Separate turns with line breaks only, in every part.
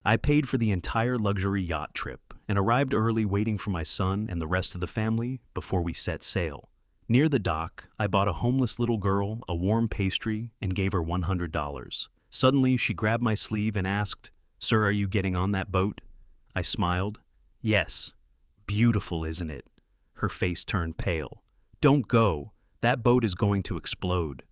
I paid for the entire luxury yacht trip and arrived early waiting for my son and the rest of the family before we set sail. Near the dock, I bought a homeless little girl a warm pastry and gave her $100. Suddenly, she grabbed my sleeve and asked, "Sir, are you getting on that boat?" I smiled. "Yes." "Beautiful, isn't it?" Her face turned pale. "Don't go. That boat is going to explode."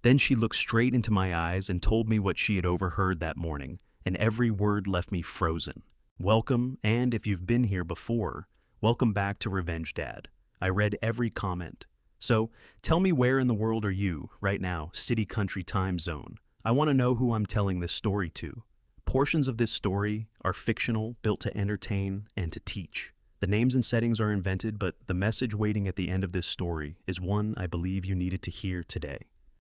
Then she looked straight into my eyes and told me what she had overheard that morning, and every word left me frozen. Welcome, and if you've been here before, welcome back to Revenge Dad. I read every comment. So, tell me, where in the world are you, right now, city country time zone? I want to know who I'm telling this story to. Portions of this story are fictional, built to entertain and to teach. The names and settings are invented, but the message waiting at the end of this story is one I believe you needed to hear today.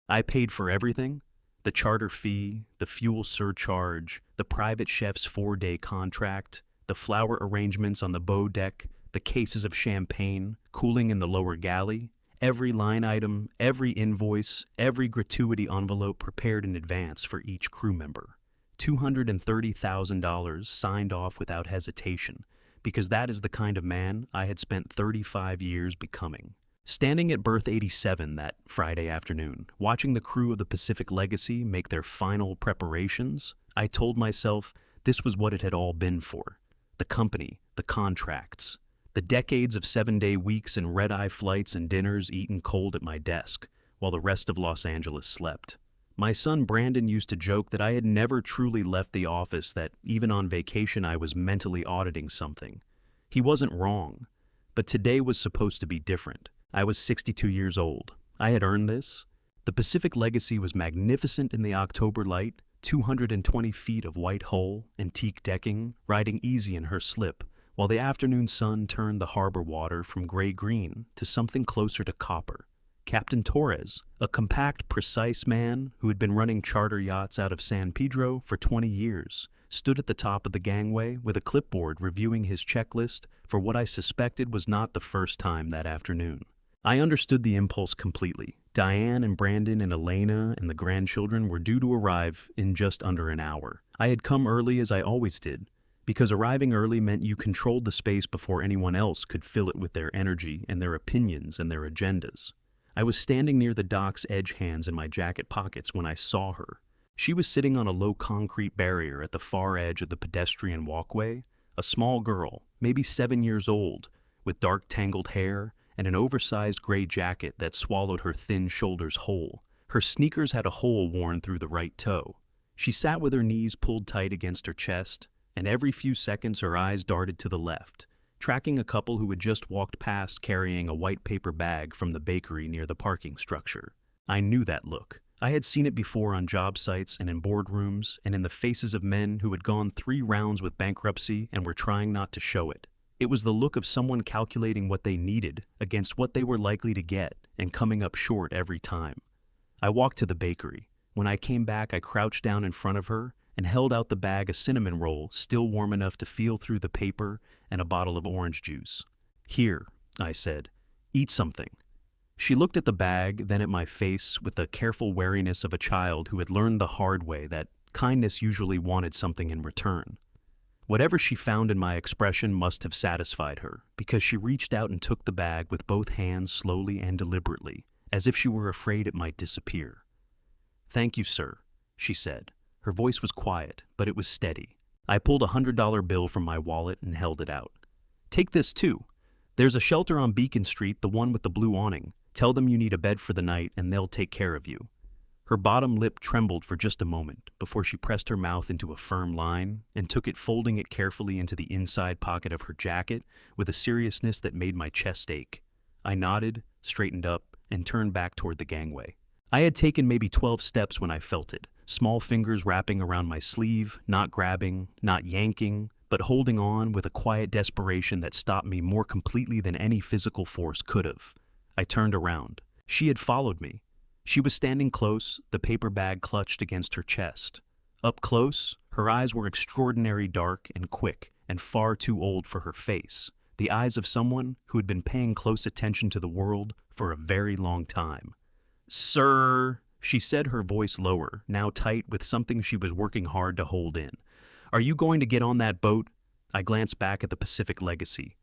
I paid for everything: the charter fee, the fuel surcharge, the private chef's 4-day contract, the flower arrangements on the bow deck, the cases of champagne cooling in the lower galley, every line item, every invoice, every gratuity envelope prepared in advance for each crew member. $230,000 signed off without hesitation, because that is the kind of man I had spent 35 years becoming. Standing at berth 87 that Friday afternoon, watching the crew of the Pacific Legacy make their final preparations, I told myself this was what it had all been for. The company, the contracts, the decades of 7-day weeks and red-eye flights and dinners eaten cold at my desk, while the rest of Los Angeles slept. My son Brandon used to joke that I had never truly left the office, that even on vacation I was mentally auditing something. He wasn't wrong, but today was supposed to be different. I was 62 years old. I had earned this. The Pacific Legacy was magnificent in the October light, 220 feet of white hull, antique decking, riding easy in her slip, while the afternoon sun turned the harbor water from gray-green to something closer to copper. Captain Torres, a compact, precise man who had been running charter yachts out of San Pedro for 20 years, stood at the top of the gangway with a clipboard reviewing his checklist for what I suspected was not the first time that afternoon. I understood the impulse completely. Diane and Brandon and Elena and the grandchildren were due to arrive in just under an hour. I had come early, as I always did, because arriving early meant you controlled the space before anyone else could fill it with their energy and their opinions and their agendas. I was standing near the dock's edge, hands in my jacket pockets, when I saw her. She was sitting on a low concrete barrier at the far edge of the pedestrian walkway, a small girl, maybe 7 years old, with dark tangled hair and an oversized gray jacket that swallowed her thin shoulders whole. Her sneakers had a hole worn through the right toe. She sat with her knees pulled tight against her chest, and every few seconds her eyes darted to the left, tracking a couple who had just walked past carrying a white paper bag from the bakery near the parking structure. I knew that look. I had seen it before on job sites and in boardrooms and in the faces of men who had gone 3 rounds with bankruptcy and were trying not to show it. It was the look of someone calculating what they needed against what they were likely to get and coming up short every time. I walked to the bakery. When I came back, I crouched down in front of her and held out the bag, a cinnamon roll still warm enough to feel through the paper, and a bottle of orange juice. "Here," I said, "eat something." She looked at the bag, then at my face, with the careful wariness of a child who had learned the hard way that kindness usually wanted something in return. Whatever she found in my expression must have satisfied her, because she reached out and took the bag with both hands, slowly and deliberately, as if she were afraid it might disappear. "Thank you, sir," she said. Her voice was quiet, but it was steady. I pulled a $100 bill from my wallet and held it out. "Take this, too. There's a shelter on Beacon Street, the one with the blue awning. Tell them you need a bed for the night, and they'll take care of you." Her bottom lip trembled for just a moment before she pressed her mouth into a firm line and took it, folding it carefully into the inside pocket of her jacket with a seriousness that made my chest ache. I nodded, straightened up, and turned back toward the gangway. I had taken maybe 12 steps when I felt it, small fingers wrapping around my sleeve, not grabbing, not yanking, but holding on with a quiet desperation that stopped me more completely than any physical force could have. I turned around. She had followed me. She was standing close, the paper bag clutched against her chest. Up close, her eyes were extraordinary, dark and quick, and far too old for her face, the eyes of someone who had been paying close attention to the world for a very long time. "Sir," she said, her voice lower, now tight with something she was working hard to hold in. Are you going to get on that boat? I glanced back at the Pacific Legacy.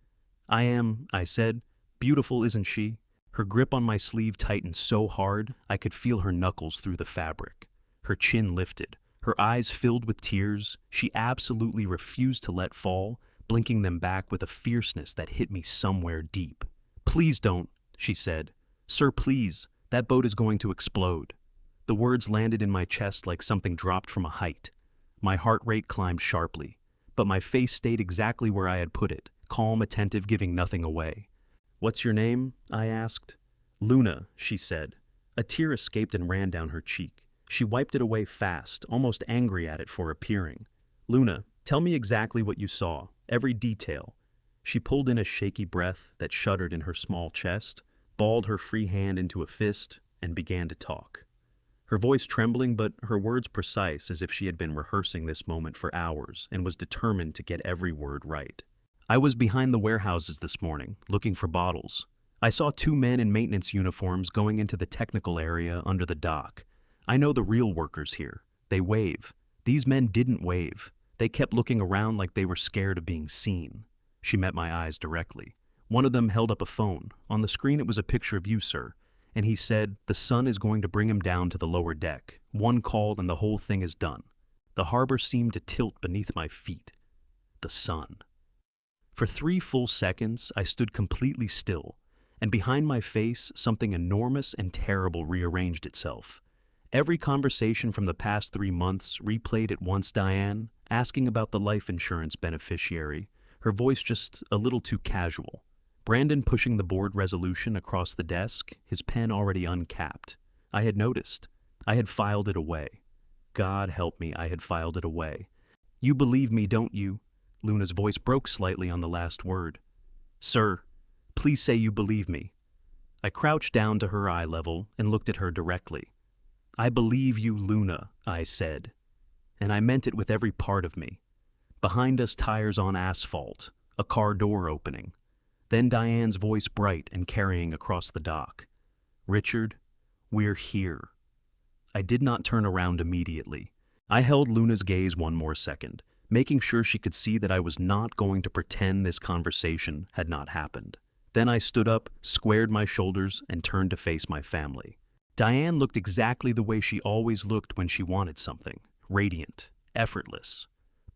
I am, I said. Beautiful, isn't she? Her grip on my sleeve tightened so hard I could feel her knuckles through the fabric. Her chin lifted, her eyes filled with tears. She absolutely refused to let fall, blinking them back with a fierceness that hit me somewhere deep. Please don't, she said. Sir, please, that boat is going to explode. The words landed in my chest like something dropped from a height. My heart rate climbed sharply, but my face stayed exactly where I had put it, calm, attentive, giving nothing away. What's your name? I asked. Luna, she said. A tear escaped and ran down her cheek. She wiped it away fast, almost angry at it for appearing. Luna, tell me exactly what you saw, every detail. She pulled in a shaky breath that shuddered in her small chest, balled her free hand into a fist, and began to talk. Her voice trembling, but her words precise, as if she had been rehearsing this moment for hours and was determined to get every word right. I was behind the warehouses this morning, looking for bottles. I saw two men in maintenance uniforms going into the technical area under the dock. I know the real workers here. They wave. These men didn't wave. They kept looking around like they were scared of being seen. She met my eyes directly. One of them held up a phone. On the screen it was a picture of you, sir. And he said, the sun is going to bring him down to the lower deck. One call and the whole thing is done. The harbor seemed to tilt beneath my feet. The sun. For 3 full seconds, I stood completely still, and behind my face, something enormous and terrible rearranged itself. Every conversation from the past 3 months replayed at once. Diane, asking about the life insurance beneficiary, her voice just a little too casual. Brandon pushing the board resolution across the desk, his pen already uncapped. I had noticed. I had filed it away. God help me, I had filed it away. You believe me, don't you? Luna's voice broke slightly on the last word. Sir, please say you believe me. I crouched down to her eye level and looked at her directly. I believe you, Luna, I said. And I meant it with every part of me. Behind us, tires on asphalt, a car door opening. Then Diane's voice bright and carrying across the dock. Richard, we're here. I did not turn around immediately. I held Luna's gaze one more second, making sure she could see that I was not going to pretend this conversation had not happened. Then I stood up, squared my shoulders, and turned to face my family. Diane looked exactly the way she always looked when she wanted something, radiant, effortless.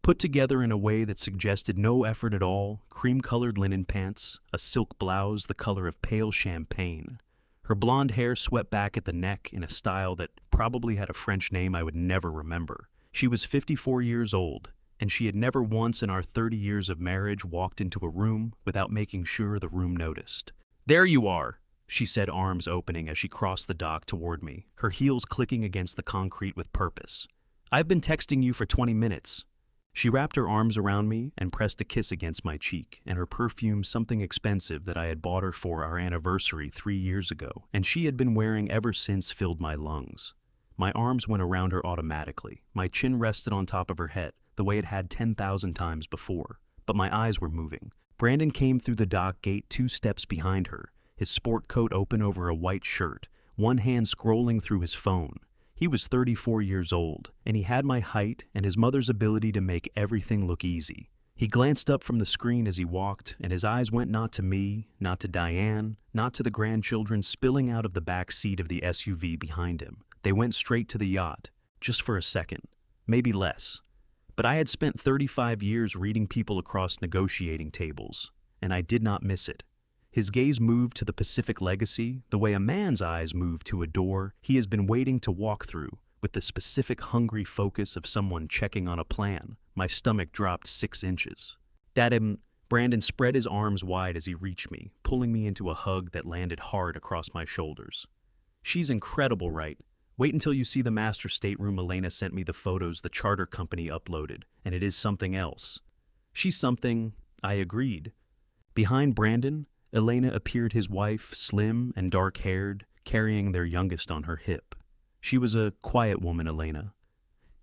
Put together in a way that suggested no effort at all, cream-colored linen pants, a silk blouse the color of pale champagne. Her blonde hair swept back at the neck in a style that probably had a French name I would never remember. She was 54 years old, and she had never once in our 30 years of marriage walked into a room without making sure the room noticed. There you are, she said, arms opening as she crossed the dock toward me, her heels clicking against the concrete with purpose. I've been texting you for 20 minutes. She wrapped her arms around me and pressed a kiss against my cheek, and her perfume, something expensive that I had bought her for our anniversary 3 years ago, and she had been wearing ever since, filled my lungs. My arms went around her automatically. My chin rested on top of her head, the way it had 10,000 times before. But my eyes were moving. Brandon came through the dock gate 2 steps behind her, his sport coat open over a white shirt, one hand scrolling through his phone. He was 34 years old, and he had my height and his mother's ability to make everything look easy. He glanced up from the screen as he walked, and his eyes went not to me, not to Diane, not to the grandchildren spilling out of the back seat of the SUV behind him. They went straight to the yacht, just for a second, maybe less. But I had spent 35 years reading people across negotiating tables, and I did not miss it. His gaze moved to the Pacific Legacy the way a man's eyes move to a door he has been waiting to walk through, with the specific hungry focus of someone checking on a plan. My stomach dropped 6 inches. Brandon spread his arms wide as he reached me, pulling me into a hug that landed hard across my shoulders. She's incredible, right? Wait until you see the master stateroom. Elena sent me the photos the charter company uploaded, and it is something else. She's something, I agreed. Behind Brandon, Elena appeared, his wife, slim and dark-haired, carrying their youngest on her hip. She was a quiet woman, Elena,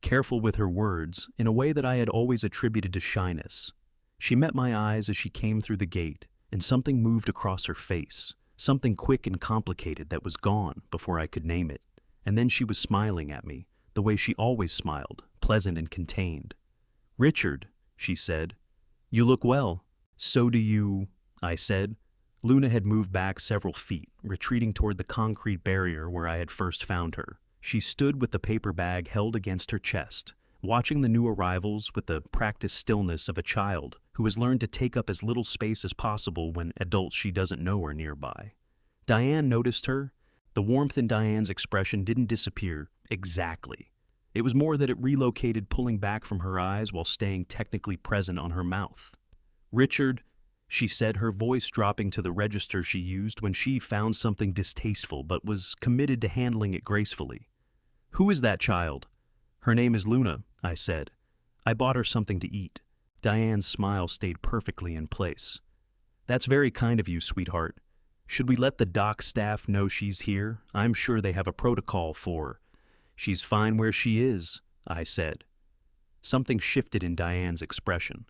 careful with her words in a way that I had always attributed to shyness. She met my eyes as she came through the gate, and something moved across her face, something quick and complicated that was gone before I could name it. And then she was smiling at me, the way she always smiled, pleasant and contained. Richard, she said. You look well. So do you, I said. Luna had moved back several feet, retreating toward the concrete barrier where I had first found her. She stood with the paper bag held against her chest, watching the new arrivals with the practiced stillness of a child who has learned to take up as little space as possible when adults she doesn't know are nearby. Diane noticed her. The warmth in Diane's expression didn't disappear exactly. It was more that it relocated, pulling back from her eyes while staying technically present on her mouth. Richard, she said, her voice dropping to the register she used when she found something distasteful but was committed to handling it gracefully. Who is that child? Her name is Luna, I said. I bought her something to eat. Diane's smile stayed perfectly in place. That's very kind of you, sweetheart. Should we let the dock staff know she's here? I'm sure they have a protocol for. She's fine where she is, I said. Something shifted in Diane's expression.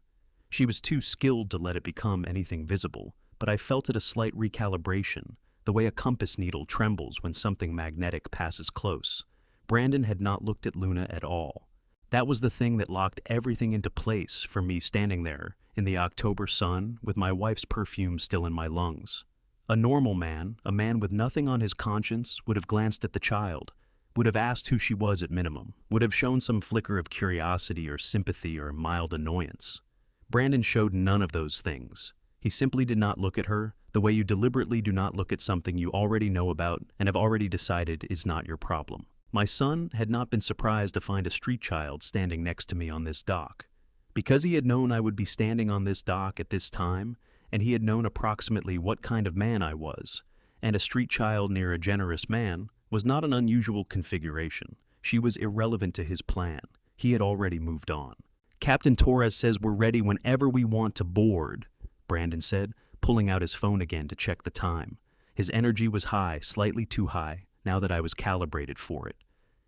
She was too skilled to let it become anything visible, but I felt it a slight recalibration, the way a compass needle trembles when something magnetic passes close. Brandon had not looked at Luna at all. That was the thing that locked everything into place for me standing there in the October sun with my wife's perfume still in my lungs. A normal man, a man with nothing on his conscience, would have glanced at the child, would have asked who she was at minimum, would have shown some flicker of curiosity or sympathy or mild annoyance. Brandon showed none of those things. He simply did not look at her the way you deliberately do not look at something you already know about and have already decided is not your problem. My son had not been surprised to find a street child standing next to me on this dock. Because he had known I would be standing on this dock at this time, and he had known approximately what kind of man I was, and a street child near a generous man was not an unusual configuration. She was irrelevant to his plan. He had already moved on. Captain Torres says we're ready whenever we want to board, Brandon said, pulling out his phone again to check the time. His energy was high, slightly too high, now that I was calibrated for it.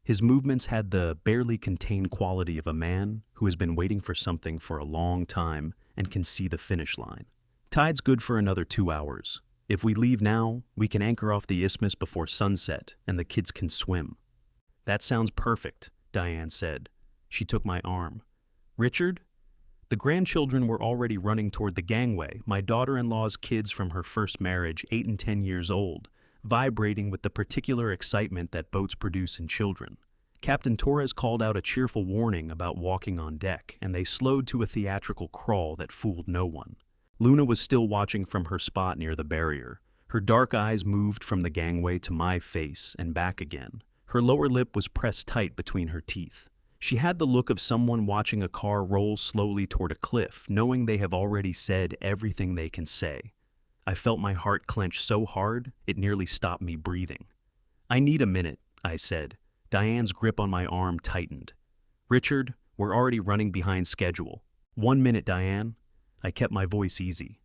His movements had the barely contained quality of a man who has been waiting for something for a long time and can see the finish line. Tide's good for another 2 hours. If we leave now, we can anchor off the isthmus before sunset and the kids can swim. That sounds perfect, Diane said. She took my arm. Richard? The grandchildren were already running toward the gangway, my daughter-in-law's kids from her first marriage, 8 and 10 years old, vibrating with the particular excitement that boats produce in children. Captain Torres called out a cheerful warning about walking on deck, and they slowed to a theatrical crawl that fooled no one. Luna was still watching from her spot near the barrier. Her dark eyes moved from the gangway to my face and back again. Her lower lip was pressed tight between her teeth. She had the look of someone watching a car roll slowly toward a cliff, knowing they have already said everything they can say. I felt my heart clench so hard, it nearly stopped me breathing. I need a minute, I said. Diane's grip on my arm tightened. Richard, we're already running behind schedule. 1 minute, Diane. I kept my voice easy.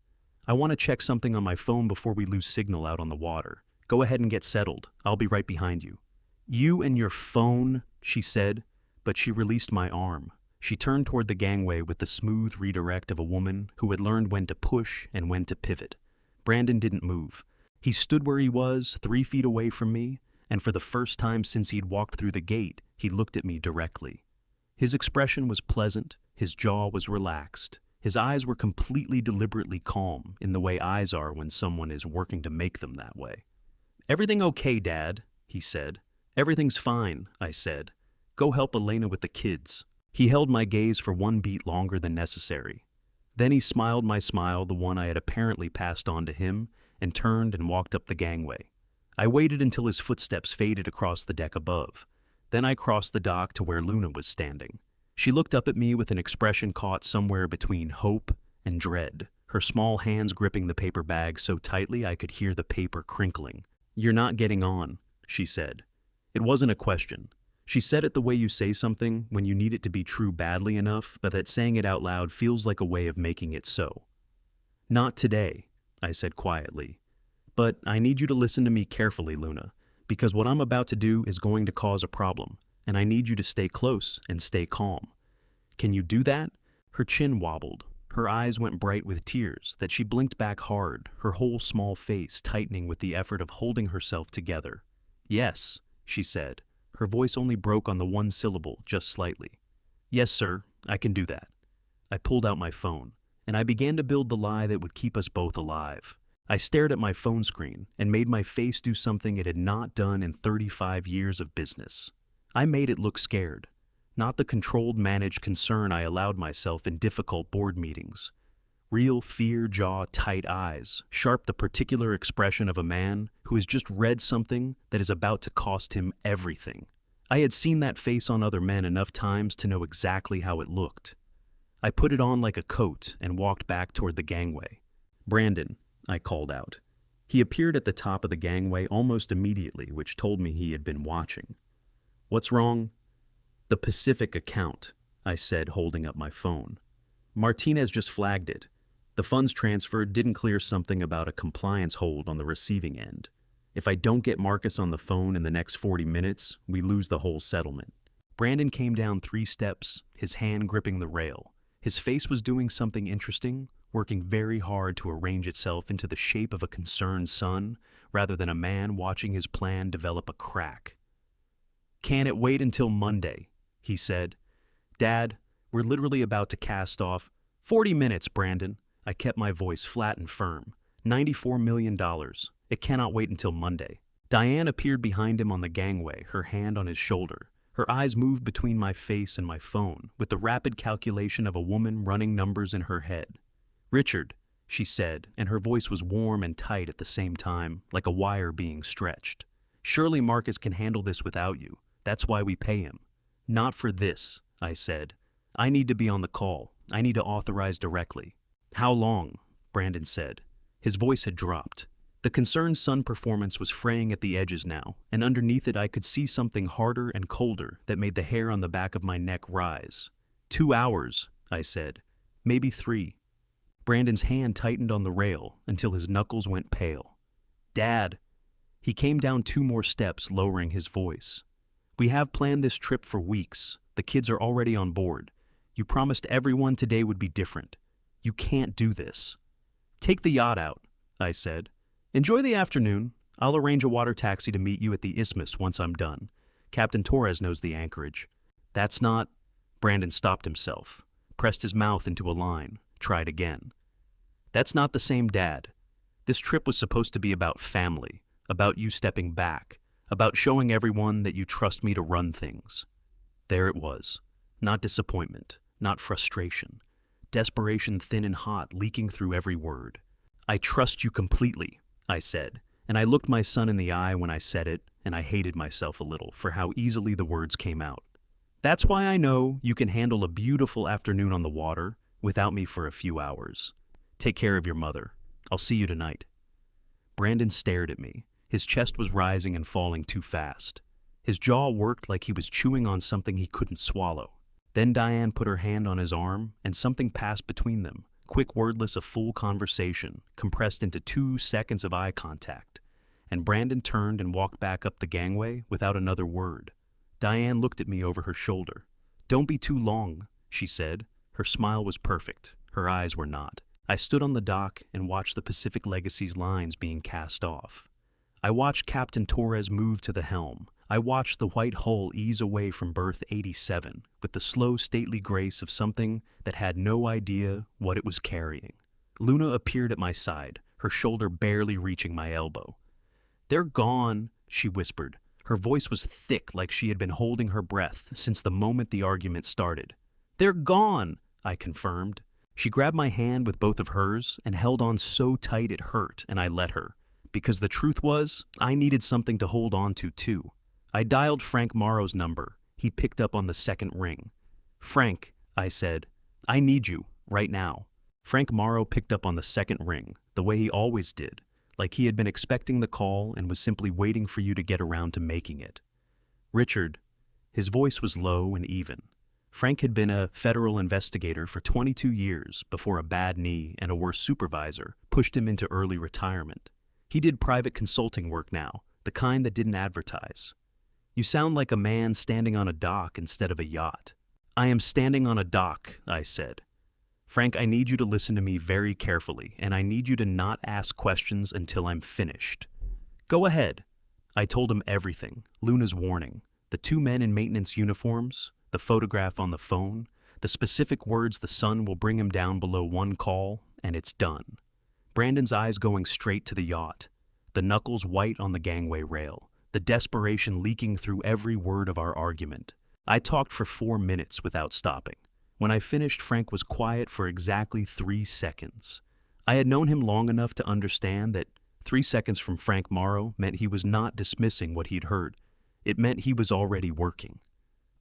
I want to check something on my phone before we lose signal out on the water. Go ahead and get settled. I'll be right behind you. You and your phone, she said, but she released my arm. She turned toward the gangway with the smooth redirect of a woman who had learned when to push and when to pivot. Brandon didn't move. He stood where he was, 3 feet away from me, and for the first time since he'd walked through the gate, he looked at me directly. His expression was pleasant, his jaw was relaxed, his eyes were completely deliberately calm in the way eyes are when someone is working to make them that way. Everything okay, Dad? He said. Everything's fine, I said. Go help Elena with the kids. He held my gaze for 1 beat longer than necessary. Then he smiled my smile, the one I had apparently passed on to him, and turned and walked up the gangway. I waited until his footsteps faded across the deck above. Then I crossed the dock to where Luna was standing. She looked up at me with an expression caught somewhere between hope and dread, her small hands gripping the paper bag so tightly I could hear the paper crinkling. You're not getting on, she said. It wasn't a question. She said it the way you say something when you need it to be true badly enough, but that saying it out loud feels like a way of making it so. Not today, I said quietly. But I need you to listen to me carefully, Luna, because what I'm about to do is going to cause a problem, and I need you to stay close and stay calm. Can you do that? Her chin wobbled. Her eyes went bright with tears that she blinked back hard, her whole small face tightening with the effort of holding herself together. Yes, she said. Her voice only broke on the one syllable, just slightly. Yes, sir, I can do that. I pulled out my phone, and I began to build the lie that would keep us both alive. I stared at my phone screen and made my face do something it had not done in 35 years of business. I made it look scared, not the controlled, managed concern I allowed myself in difficult board meetings. Real fear, jaw, tight eyes, sharp, the particular expression of a man who has just read something that is about to cost him everything. I had seen that face on other men enough times to know exactly how it looked. I put it on like a coat and walked back toward the gangway. "Brandon," I called out. He appeared at the top of the gangway almost immediately, which told me he had been watching. "What's wrong?" "The Pacific account," I said, holding up my phone. "Martinez just flagged it. The funds transferred didn't clear something about a compliance hold on the receiving end. If I don't get Marcus on the phone in the next 40 minutes, we lose the whole settlement." Brandon came down 3 steps, his hand gripping the rail. His face was doing something interesting, working very hard to arrange itself into the shape of a concerned son, rather than a man watching his plan develop a crack. "Can it wait until Monday?" he said. "Dad, we're literally about to cast off." 40 minutes, Brandon." I kept my voice flat and firm. $94 million. It cannot wait until Monday." Diane appeared behind him on the gangway, her hand on his shoulder. Her eyes moved between my face and my phone, with the rapid calculation of a woman running numbers in her head. "Richard," she said, and her voice was warm and tight at the same time, like a wire being stretched. "Surely Marcus can handle this without you. That's why we pay him." "Not for this," I said. "I need to be on the call. I need to authorize directly." "How long?" Brandon said. His voice had dropped. The concerned son performance was fraying at the edges now, and underneath it I could see something harder and colder that made the hair on the back of my neck rise. 2 hours, I said. "Maybe 3. Brandon's hand tightened on the rail until his knuckles went pale. "Dad." He came down 2 more steps, lowering his voice. "We have planned this trip for weeks. The kids are already on board. You promised everyone today would be different. You can't do this." "Take the yacht out," I said. "Enjoy the afternoon. I'll arrange a water taxi to meet you at the isthmus once I'm done. Captain Torres knows the anchorage." "That's not—" Brandon stopped himself, pressed his mouth into a line, tried again. "That's not the same, Dad. This trip was supposed to be about family, about you stepping back, about showing everyone that you trust me to run things." There it was. Not disappointment, not frustration. Desperation, thin and hot, leaking through every word. "I trust you completely," I said, and I looked my son in the eye when I said it, and I hated myself a little for how easily the words came out. "That's why I know you can handle a beautiful afternoon on the water without me for a few hours. Take care of your mother. I'll see you tonight." Brandon stared at me. His chest was rising and falling too fast. His jaw worked like he was chewing on something he couldn't swallow. Then Diane put her hand on his arm, and something passed between them, quick, wordless, a full conversation, compressed into 2 seconds of eye contact. And Brandon turned and walked back up the gangway without another word. Diane looked at me over her shoulder. "Don't be too long," she said. Her smile was perfect. Her eyes were not. I stood on the dock and watched the Pacific Legacy's lines being cast off. I watched Captain Torres move to the helm. I watched the white hull ease away from berth 87 with the slow, stately grace of something that had no idea what it was carrying. Luna appeared at my side, her shoulder barely reaching my elbow. "They're gone," she whispered. Her voice was thick, like she had been holding her breath since the moment the argument started. "They're gone," I confirmed. She grabbed my hand with both of hers and held on so tight it hurt, and I let her. Because the truth was, I needed something to hold on to too. I dialed Frank Morrow's number. He picked up on the second ring. "Frank," I said, "I need you, right now." Frank Morrow picked up on the second ring, the way he always did, like he had been expecting the call and was simply waiting for you to get around to making it. "Richard." His voice was low and even. Frank had been a federal investigator for 22 years before a bad knee and a worse supervisor pushed him into early retirement. He did private consulting work now, the kind that didn't advertise. "You sound like a man standing on a dock instead of a yacht." "I am standing on a dock," I said. "Frank, I need you to listen to me very carefully, and I need you to not ask questions until I'm finished." "Go ahead." I told him everything, Luna's warning, the 2 men in maintenance uniforms, the photograph on the phone, The specific words: the sun will bring him down below one call, and it's done. Brandon's eyes going straight to the yacht, the knuckles white on the gangway rail, the desperation leaking through every word of our argument. I talked for 4 minutes without stopping. When I finished, Frank was quiet for exactly 3 seconds. I had known him long enough to understand that 3 seconds from Frank Morrow meant he was not dismissing what he'd heard. It meant he was already working.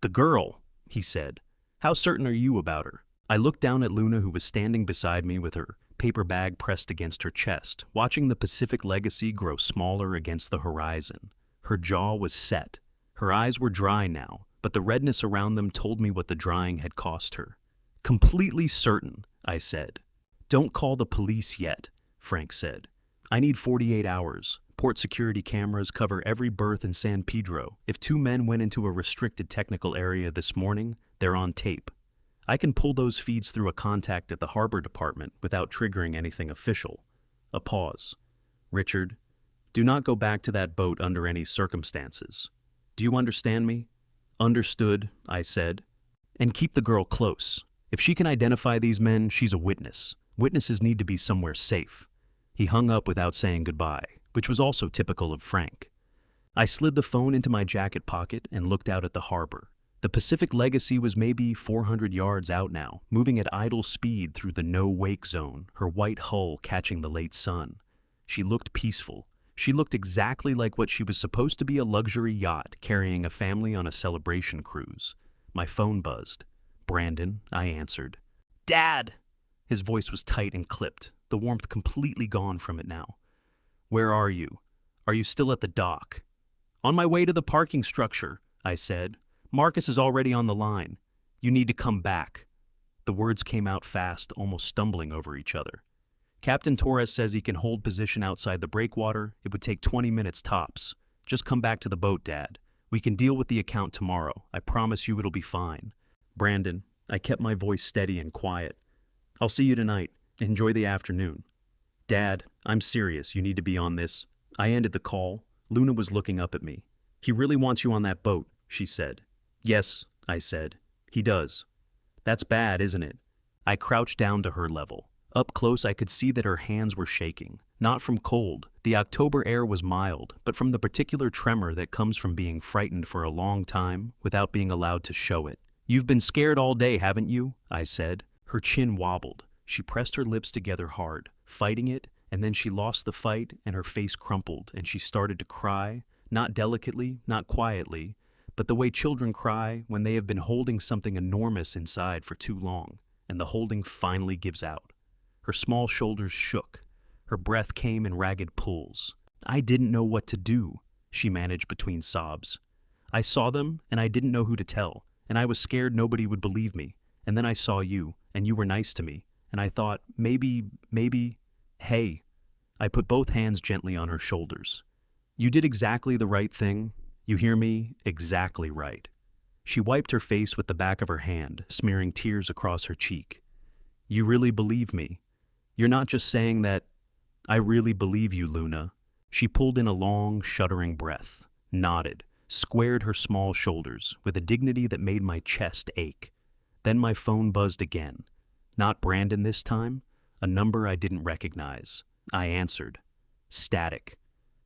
"The girl," he said. "How certain are you about her?" I looked down at Luna, who was standing beside me with her paper bag pressed against her chest, watching the Pacific Legacy grow smaller against the horizon. Her jaw was set. Her eyes were dry now, but the redness around them told me what the drying had cost her. "Completely certain," I said. "Don't call the police yet," Frank said. "I need 48 hours. Port security cameras cover every berth in San Pedro. If 2 men went into a restricted technical area this morning, they're on tape. I can pull those feeds through a contact at the harbor department without triggering anything official." A pause. "Richard, do not go back to that boat under any circumstances. Do you understand me?" "Understood," I said. "And keep the girl close. If she can identify these men, she's a witness. Witnesses need to be somewhere safe." He hung up without saying goodbye, which was also typical of Frank. I slid the phone into my jacket pocket and looked out at the harbor. The Pacific Legacy was maybe 400 yards out now, moving at idle speed through the no-wake zone, her white hull catching the late sun. She looked peaceful. She looked exactly like what she was supposed to be, a luxury yacht carrying a family on a celebration cruise. My phone buzzed. "Brandon," I answered. "Dad!" His voice was tight and clipped, the warmth completely gone from it now. "Where are you? Are you still at the dock?" "On my way to the parking structure," I said. "Marcus is already on the line. You need to come back." The words came out fast, almost stumbling over each other. "Captain Torres says he can hold position outside the breakwater. It would take 20 minutes tops. Just come back to the boat, Dad. We can deal with the account tomorrow. I promise you it'll be fine." "Brandon," I kept my voice steady and quiet. "I'll see you tonight. Enjoy the afternoon." "Dad, I'm serious. You need to be on this." I ended the call. Luna was looking up at me. "He really wants you on that boat," she said. "Yes," I said. "He does." "That's bad, isn't it?" I crouched down to her level. Up close, I could see that her hands were shaking. Not from cold. The October air was mild, but from the particular tremor that comes from being frightened for a long time without being allowed to show it. "You've been scared all day, haven't you?" I said. Her chin wobbled. She pressed her lips together hard, fighting it, and then she lost the fight and her face crumpled and she started to cry, not delicately, not quietly, but the way children cry when they have been holding something enormous inside for too long, and the holding finally gives out. Her small shoulders shook. Her breath came in ragged pulls. "I didn't know what to do," she managed between sobs. "I saw them, and I didn't know who to tell, and I was scared nobody would believe me. And then I saw you, and you were nice to me, and I thought, maybe, hey." I put both hands gently on her shoulders. "You did exactly the right thing. You hear me? Exactly right." She wiped her face with the back of her hand, smearing tears across her cheek. "You really believe me? You're not just saying that." "I really believe you, Luna." She pulled in a long, shuddering breath, nodded, squared her small shoulders with a dignity that made my chest ache. Then my phone buzzed again. Not Brandon this time, a number I didn't recognize. I answered. Static.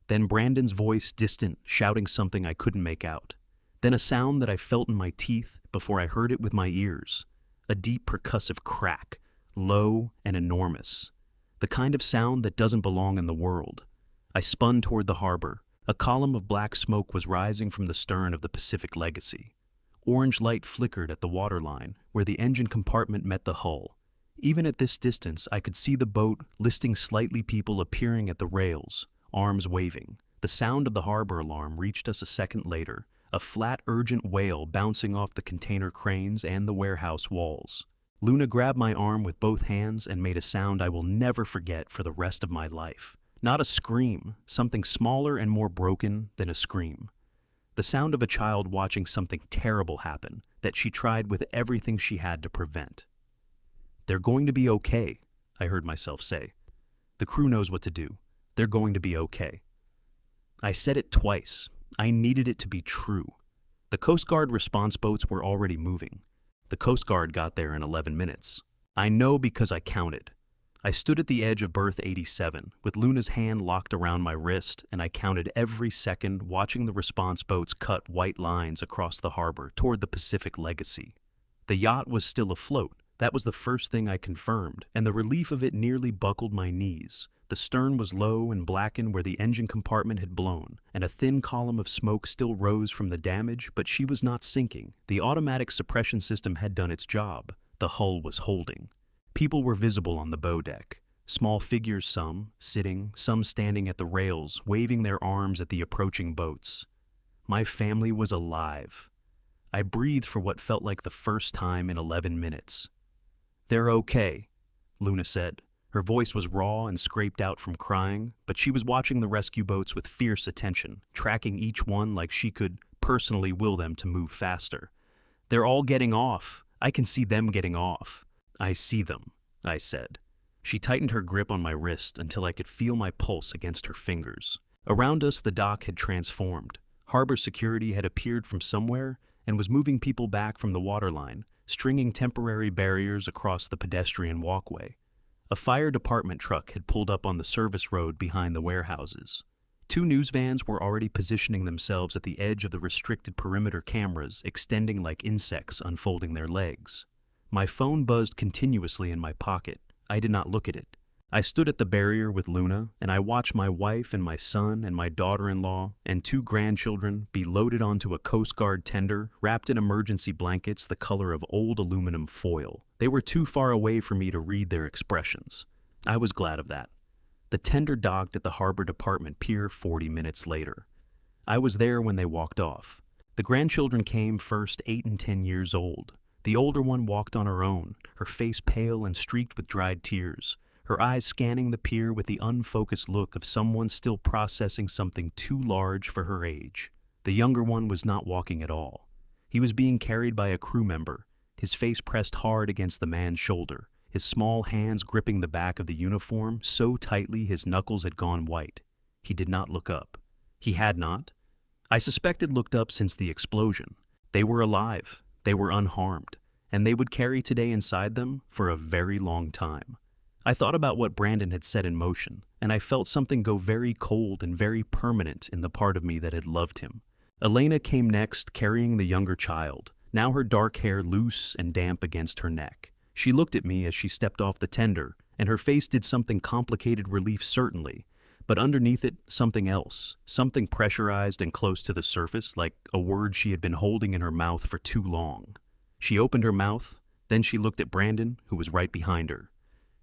Then Brandon's voice, distant, shouting something I couldn't make out. Then a sound that I felt in my teeth before I heard it with my ears. A deep percussive crack, low and enormous. The kind of sound that doesn't belong in the world. I spun toward the harbor. A column of black smoke was rising from the stern of the Pacific Legacy. Orange light flickered at the waterline, where the engine compartment met the hull. Even at this distance, I could see the boat, listing slightly, people appearing at the rails, arms waving. The sound of the harbor alarm reached us a second later, a flat, urgent wail bouncing off the container cranes and the warehouse walls. Luna grabbed my arm with both hands and made a sound I will never forget for the rest of my life. Not a scream, something smaller and more broken than a scream. The sound of a child watching something terrible happen that she tried with everything she had to prevent. "They're going to be okay," I heard myself say. "The crew knows what to do. They're going to be okay." I said it twice. I needed it to be true. The Coast Guard response boats were already moving. The Coast Guard got there in 11 minutes. I know because I counted. I stood at the edge of berth 87, with Luna's hand locked around my wrist, and I counted every second, watching the response boats cut white lines across the harbor toward the Pacific Legacy. The yacht was still afloat. That was the first thing I confirmed, and the relief of it nearly buckled my knees. The stern was low and blackened where the engine compartment had blown, and a thin column of smoke still rose from the damage, but she was not sinking. The automatic suppression system had done its job. The hull was holding. People were visible on the bow deck. Small figures, some sitting, some standing at the rails, waving their arms at the approaching boats. My family was alive. I breathed for what felt like the first time in 11 minutes. "They're okay," Luna said. Her voice was raw and scraped out from crying, but she was watching the rescue boats with fierce attention, tracking each one like she could personally will them to move faster. "They're all getting off. I can see them getting off." "I see them," I said. She tightened her grip on my wrist until I could feel my pulse against her fingers. Around us, the dock had transformed. Harbor security had appeared from somewhere and was moving people back from the waterline, stringing temporary barriers across the pedestrian walkway. A fire department truck had pulled up on the service road behind the warehouses. 2 news vans were already positioning themselves at the edge of the restricted perimeter cameras, extending like insects unfolding their legs. My phone buzzed continuously in my pocket. I did not look at it. I stood at the barrier with Luna, and I watched my wife and my son and my daughter-in-law and 2 grandchildren be loaded onto a Coast Guard tender, wrapped in emergency blankets the color of old aluminum foil. They were too far away for me to read their expressions. I was glad of that. The tender docked at the Harbor Department pier 40 minutes later. I was there when they walked off. The grandchildren came first, 8 and 10 years old. The older one walked on her own, her face pale and streaked with dried tears, her eyes scanning the pier with the unfocused look of someone still processing something too large for her age. The younger one was not walking at all. He was being carried by a crew member, his face pressed hard against the man's shoulder, his small hands gripping the back of the uniform so tightly his knuckles had gone white. He did not look up. He had not. I suspected looked up since the explosion. They were alive. They were unharmed, and they would carry today inside them for a very long time. I thought about what Brandon had set in motion, and I felt something go very cold and very permanent in the part of me that had loved him. Elena came next, carrying the younger child, now her dark hair loose and damp against her neck. She looked at me as she stepped off the tender, and her face did something complicated relief certainly, but underneath it, something else, something pressurized and close to the surface, like a word she had been holding in her mouth for too long. She opened her mouth, then she looked at Brandon, who was right behind her.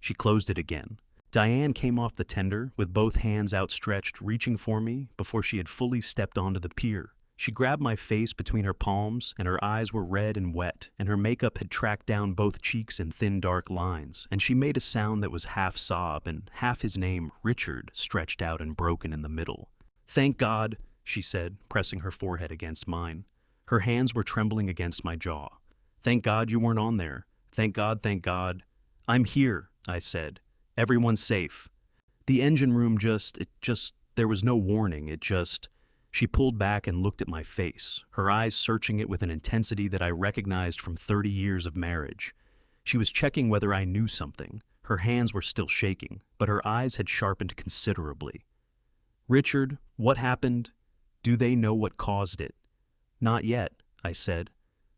She closed it again. Diane came off the tender, with both hands outstretched, reaching for me before she had fully stepped onto the pier. She grabbed my face between her palms, and her eyes were red and wet, and her makeup had tracked down both cheeks in thin dark lines, and she made a sound that was half sob and half his name, Richard, stretched out and broken in the middle. "Thank God," she said, pressing her forehead against mine. Her hands were trembling against my jaw. "Thank God you weren't on there. Thank God, thank God." "I'm here," I said. "Everyone's safe." The engine room there was no warning, She pulled back and looked at my face, her eyes searching it with an intensity that I recognized from 30 years of marriage. She was checking whether I knew something. Her hands were still shaking, but her eyes had sharpened considerably. "Richard, what happened? Do they know what caused it?" "Not yet," I said.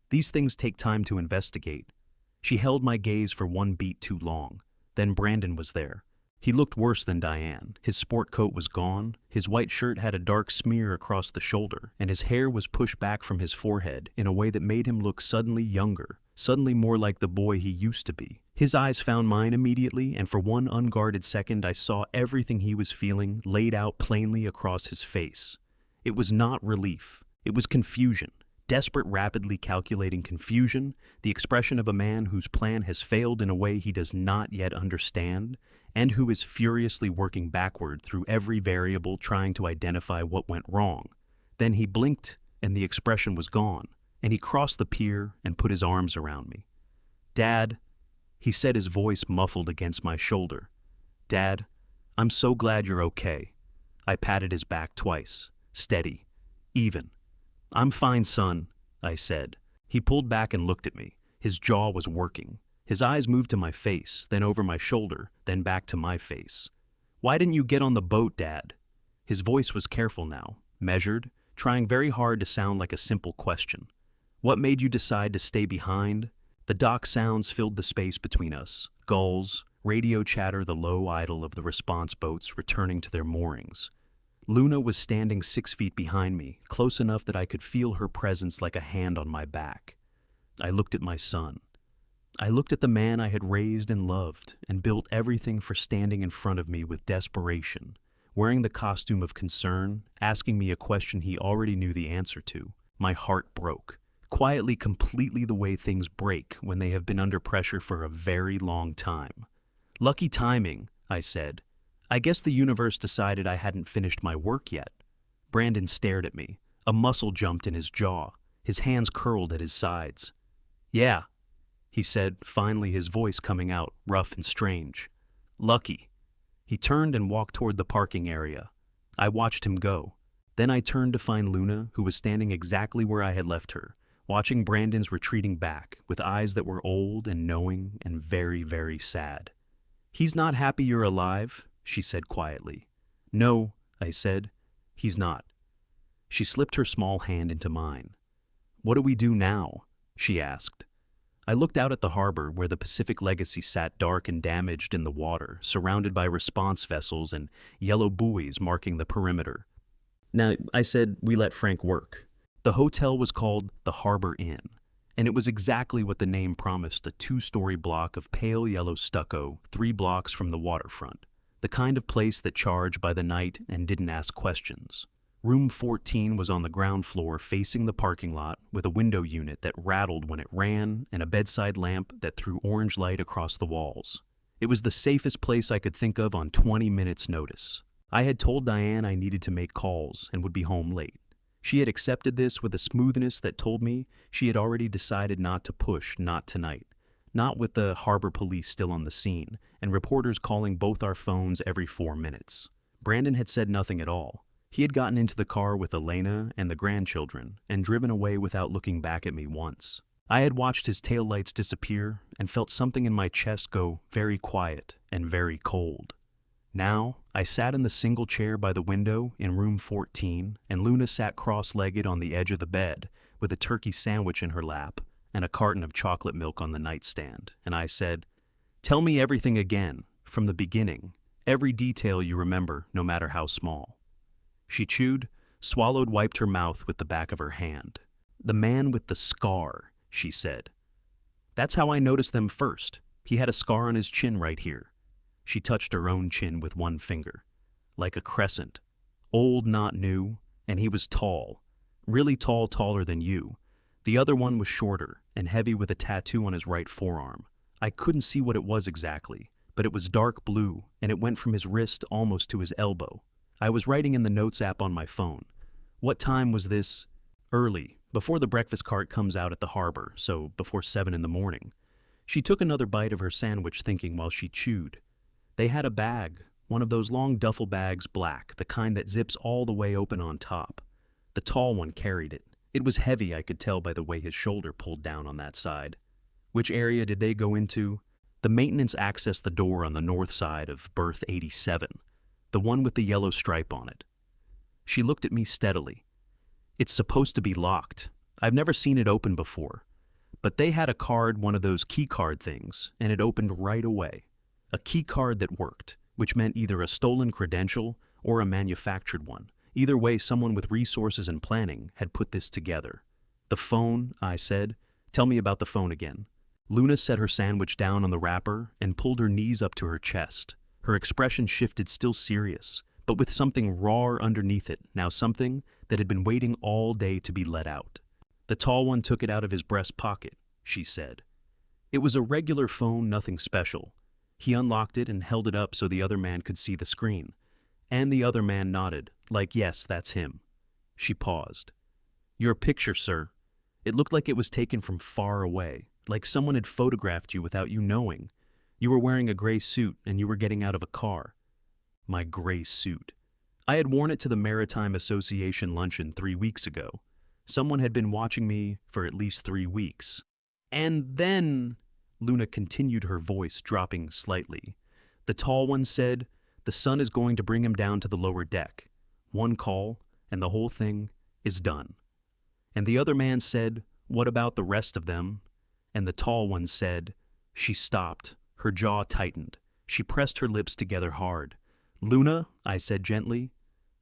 "These things take time to investigate." She held my gaze for one beat too long. Then Brandon was there. He looked worse than Diane. His sport coat was gone, his white shirt had a dark smear across the shoulder, and his hair was pushed back from his forehead in a way that made him look suddenly younger, suddenly more like the boy he used to be. His eyes found mine immediately, and for one unguarded second I saw everything he was feeling laid out plainly across his face. It was not relief. It was confusion. Desperate, rapidly calculating confusion, the expression of a man whose plan has failed in a way he does not yet understand, and who is furiously working backward through every variable trying to identify what went wrong. Then he blinked, and the expression was gone, and he crossed the pier and put his arms around me. "Dad," he said, his voice muffled against my shoulder. "Dad, I'm so glad you're okay." I patted his back twice. Steady. Even. "I'm fine, son," I said. He pulled back and looked at me. His jaw was working. His eyes moved to my face, then over my shoulder, then back to my face. "Why didn't you get on the boat, Dad?" His voice was careful now, measured, trying very hard to sound like a simple question. "What made you decide to stay behind?" The dock sounds filled the space between us. Gulls, radio chatter, the low idle of the response boats returning to their moorings. Luna was standing 6 feet behind me, close enough that I could feel her presence like a hand on my back. I looked at my son. I looked at the man I had raised and loved and built everything for, standing in front of me with desperation, wearing the costume of concern, asking me a question he already knew the answer to. My heart broke, quietly, completely, the way things break when they have been under pressure for a very long time. "Lucky timing," I said. "I guess the universe decided I hadn't finished my work yet." Brandon stared at me. A muscle jumped in his jaw. His hands curled at his sides. "Yeah," he said, finally, his voice coming out, rough and strange. "Lucky." He turned and walked toward the parking area. I watched him go. Then I turned to find Luna, who was standing exactly where I had left her, watching Brandon's retreating back, with eyes that were old and knowing and very, very sad. "He's not happy you're alive," she said quietly. "No," I said. "He's not." She slipped her small hand into mine. "What do we do now?" she asked. I looked out at the harbor where the Pacific Legacy sat dark and damaged in the water, surrounded by response vessels and yellow buoys marking the perimeter. Now, I said, we let Frank work. The hotel was called the Harbor Inn, and it was exactly what the name promised, a 2-story block of pale yellow stucco 3 blocks from the waterfront, the kind of place that charged by the night and didn't ask questions. Room 14 was on the ground floor facing the parking lot, with a window unit that rattled when it ran and a bedside lamp that threw orange light across the walls. It was the safest place I could think of on 20 minutes' notice. I had told Diane I needed to make calls and would be home late. She had accepted this with a smoothness that told me she had already decided not to push, not tonight. Not with the harbor police still on the scene and reporters calling both our phones every 4 minutes. Brandon had said nothing at all. He had gotten into the car with Elena and the grandchildren and driven away without looking back at me once. I had watched his taillights disappear and felt something in my chest go very quiet and very cold. Now, I sat in the single chair by the window in room 14, and Luna sat cross-legged on the edge of the bed with a turkey sandwich in her lap and a carton of chocolate milk on the nightstand, and I said, "Tell me everything again, from the beginning, every detail you remember, no matter how small." She chewed, swallowed, wiped her mouth with the back of her hand. "The man with the scar," she said. "That's how I noticed them first. He had a scar on his chin right here." She touched her own chin with one finger. "Like a crescent. Old, not new, and he was tall. Really tall, taller than you. The other one was shorter and heavy with a tattoo on his right forearm. I couldn't see what it was exactly, but it was dark blue, and it went from his wrist almost to his elbow. I was writing in the notes app on my phone. What time was this? Early, before the breakfast cart comes out at the harbor, so before 7 in the morning. She took another bite of her sandwich, thinking while she chewed. They had a bag, one of those long duffel bags, black, the kind that zips all the way open on top. The tall one carried it. It was heavy, I could tell by the way his shoulder pulled down on that side. Which area did they go into? The maintenance accessed the door on the north side of berth 87, the one with the yellow stripe on it. She looked at me steadily. "It's supposed to be locked. I've never seen it open before. But they had a card, one of those key card things, and it opened right away. A key card that worked, which meant either a stolen credential or a manufactured one. Either way, someone with resources and planning had put this together." "The phone," I said. "Tell me about the phone again." Luna set her sandwich down on the wrapper and pulled her knees up to her chest. Her expression shifted, still serious, but with something raw underneath it, now something that had been waiting all day to be let out. "The tall one took it out of his breast pocket," she said. "It was a regular phone, nothing special. He unlocked it and held it up so the other man could see the screen. And the other man nodded, like, yes, that's him." She paused. "Your picture, sir. It looked like it was taken from far away, like someone had photographed you without you knowing. You were wearing a gray suit and you were getting out of a car." My gray suit. I had worn it to the Maritime Association luncheon 3 weeks ago. Someone had been watching me for at least 3 weeks. And then, Luna continued, her voice dropping slightly. The tall one said, the sun is going to bring him down to the lower deck. One call, and the whole thing is done. And the other man said, what about the rest of them? And the tall one said, she stopped. Her jaw tightened. She pressed her lips together hard. Luna, I said gently.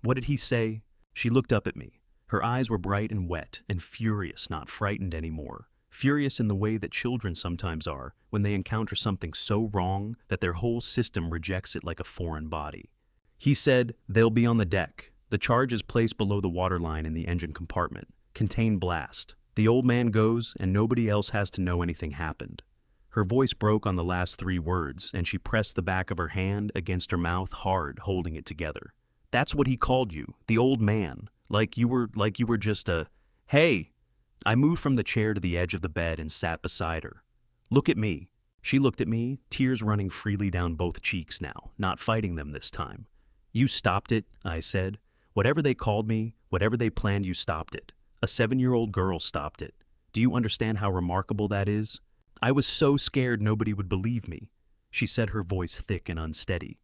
What did he say? She looked up at me. Her eyes were bright and wet and furious, not frightened anymore. Furious in the way that children sometimes are when they encounter something so wrong that their whole system rejects it like a foreign body. He said, they'll be on the deck. The charge is placed below the waterline in the engine compartment. Contain blast. The old man goes, and nobody else has to know anything happened. Her voice broke on the last 3 words, and she pressed the back of her hand against her mouth hard, holding it together. That's what he called you, the old man. Like you were just a, hey. I moved from the chair to the edge of the bed and sat beside her. Look at me. She looked at me, tears running freely down both cheeks now, not fighting them this time. You stopped it, I said. Whatever they called me, whatever they planned, you stopped it. A 7-year-old girl stopped it. Do you understand how remarkable that is? I was so scared nobody would believe me, she said, her voice thick and unsteady.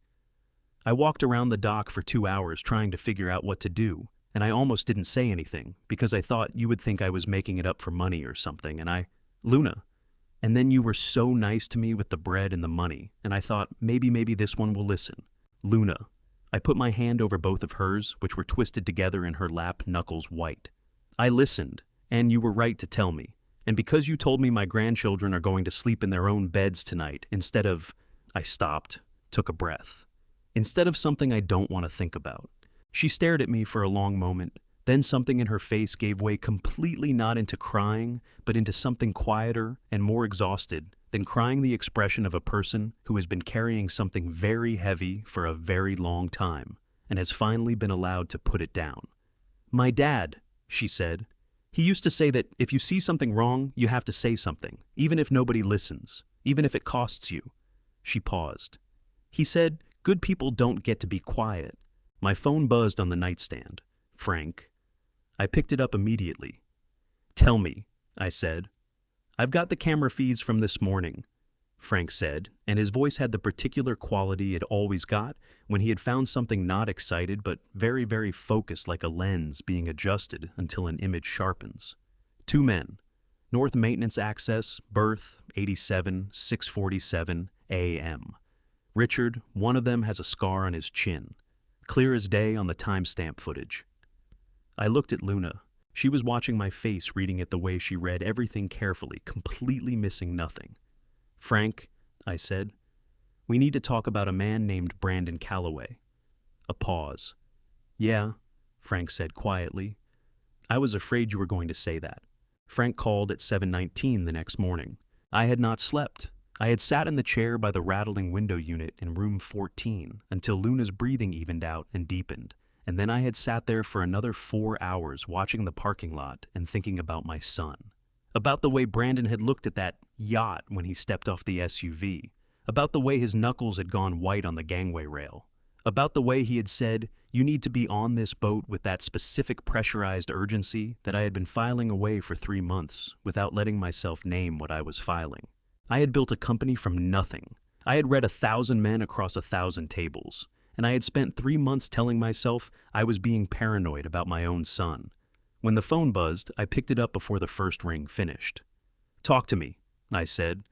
I walked around the dock for 2 hours trying to figure out what to do, and I almost didn't say anything because I thought you would think I was making it up for money or something, and Luna. And then you were so nice to me with the bread and the money, and I thought maybe this one will listen. Luna. I put my hand over both of hers, which were twisted together in her lap, knuckles white. I listened, and you were right to tell me. And because you told me my grandchildren are going to sleep in their own beds tonight instead of... I stopped, took a breath. Instead of something I don't want to think about. She stared at me for a long moment, then something in her face gave way completely, not into crying, but into something quieter and more exhausted than crying, the expression of a person who has been carrying something very heavy for a very long time and has finally been allowed to put it down. My dad, she said. He used to say that if you see something wrong, you have to say something, even if nobody listens, even if it costs you. She paused. He said, good people don't get to be quiet. My phone buzzed on the nightstand. Frank. I picked it up immediately. Tell me, I said. I've got the camera feeds from this morning, Frank said, and his voice had the particular quality it always got when he had found something not excited but very, very focused, like a lens being adjusted until an image sharpens. 2 men. North Maintenance Access, berth 87, 6:47 a.m. Richard, one of them has a scar on his chin. Clear as day on the timestamp footage. I looked at Luna. She was watching my face, reading it the way she read everything carefully, completely missing nothing. Frank, I said, we need to talk about a man named Brandon Calloway. A pause. Yeah, Frank said quietly. I was afraid you were going to say that. Frank called at 7:19 the next morning. I had not slept. I had sat in the chair by the rattling window unit in room 14 until Luna's breathing evened out and deepened, and then I had sat there for another 4 hours watching the parking lot and thinking about my son. About the way Brandon had looked at that yacht when he stepped off the SUV. About the way his knuckles had gone white on the gangway rail. About the way he had said, you need to be on this boat with that specific pressurized urgency that I had been filing away for 3 months without letting myself name what I was filing. I had built a company from nothing. I had read 1,000 men across 1,000 tables, and I had spent 3 months telling myself I was being paranoid about my own son. When the phone buzzed, I picked it up before the first ring finished. Talk to me, I said.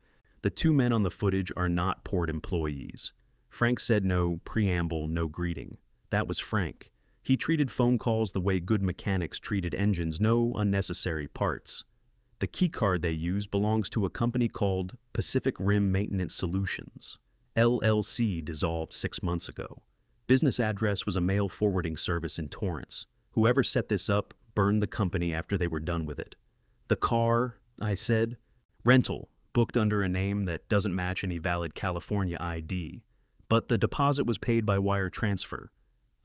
The 2 men on the footage are not port employees. Frank said no preamble, no greeting. That was Frank. He treated phone calls the way good mechanics treated engines, no unnecessary parts. The keycard they use belongs to a company called Pacific Rim Maintenance Solutions. LLC dissolved 6 months ago. Business address was a mail forwarding service in Torrance. Whoever set this up burned the company after they were done with it. The car, I said, rental, booked under a name that doesn't match any valid California ID. But the deposit was paid by wire transfer.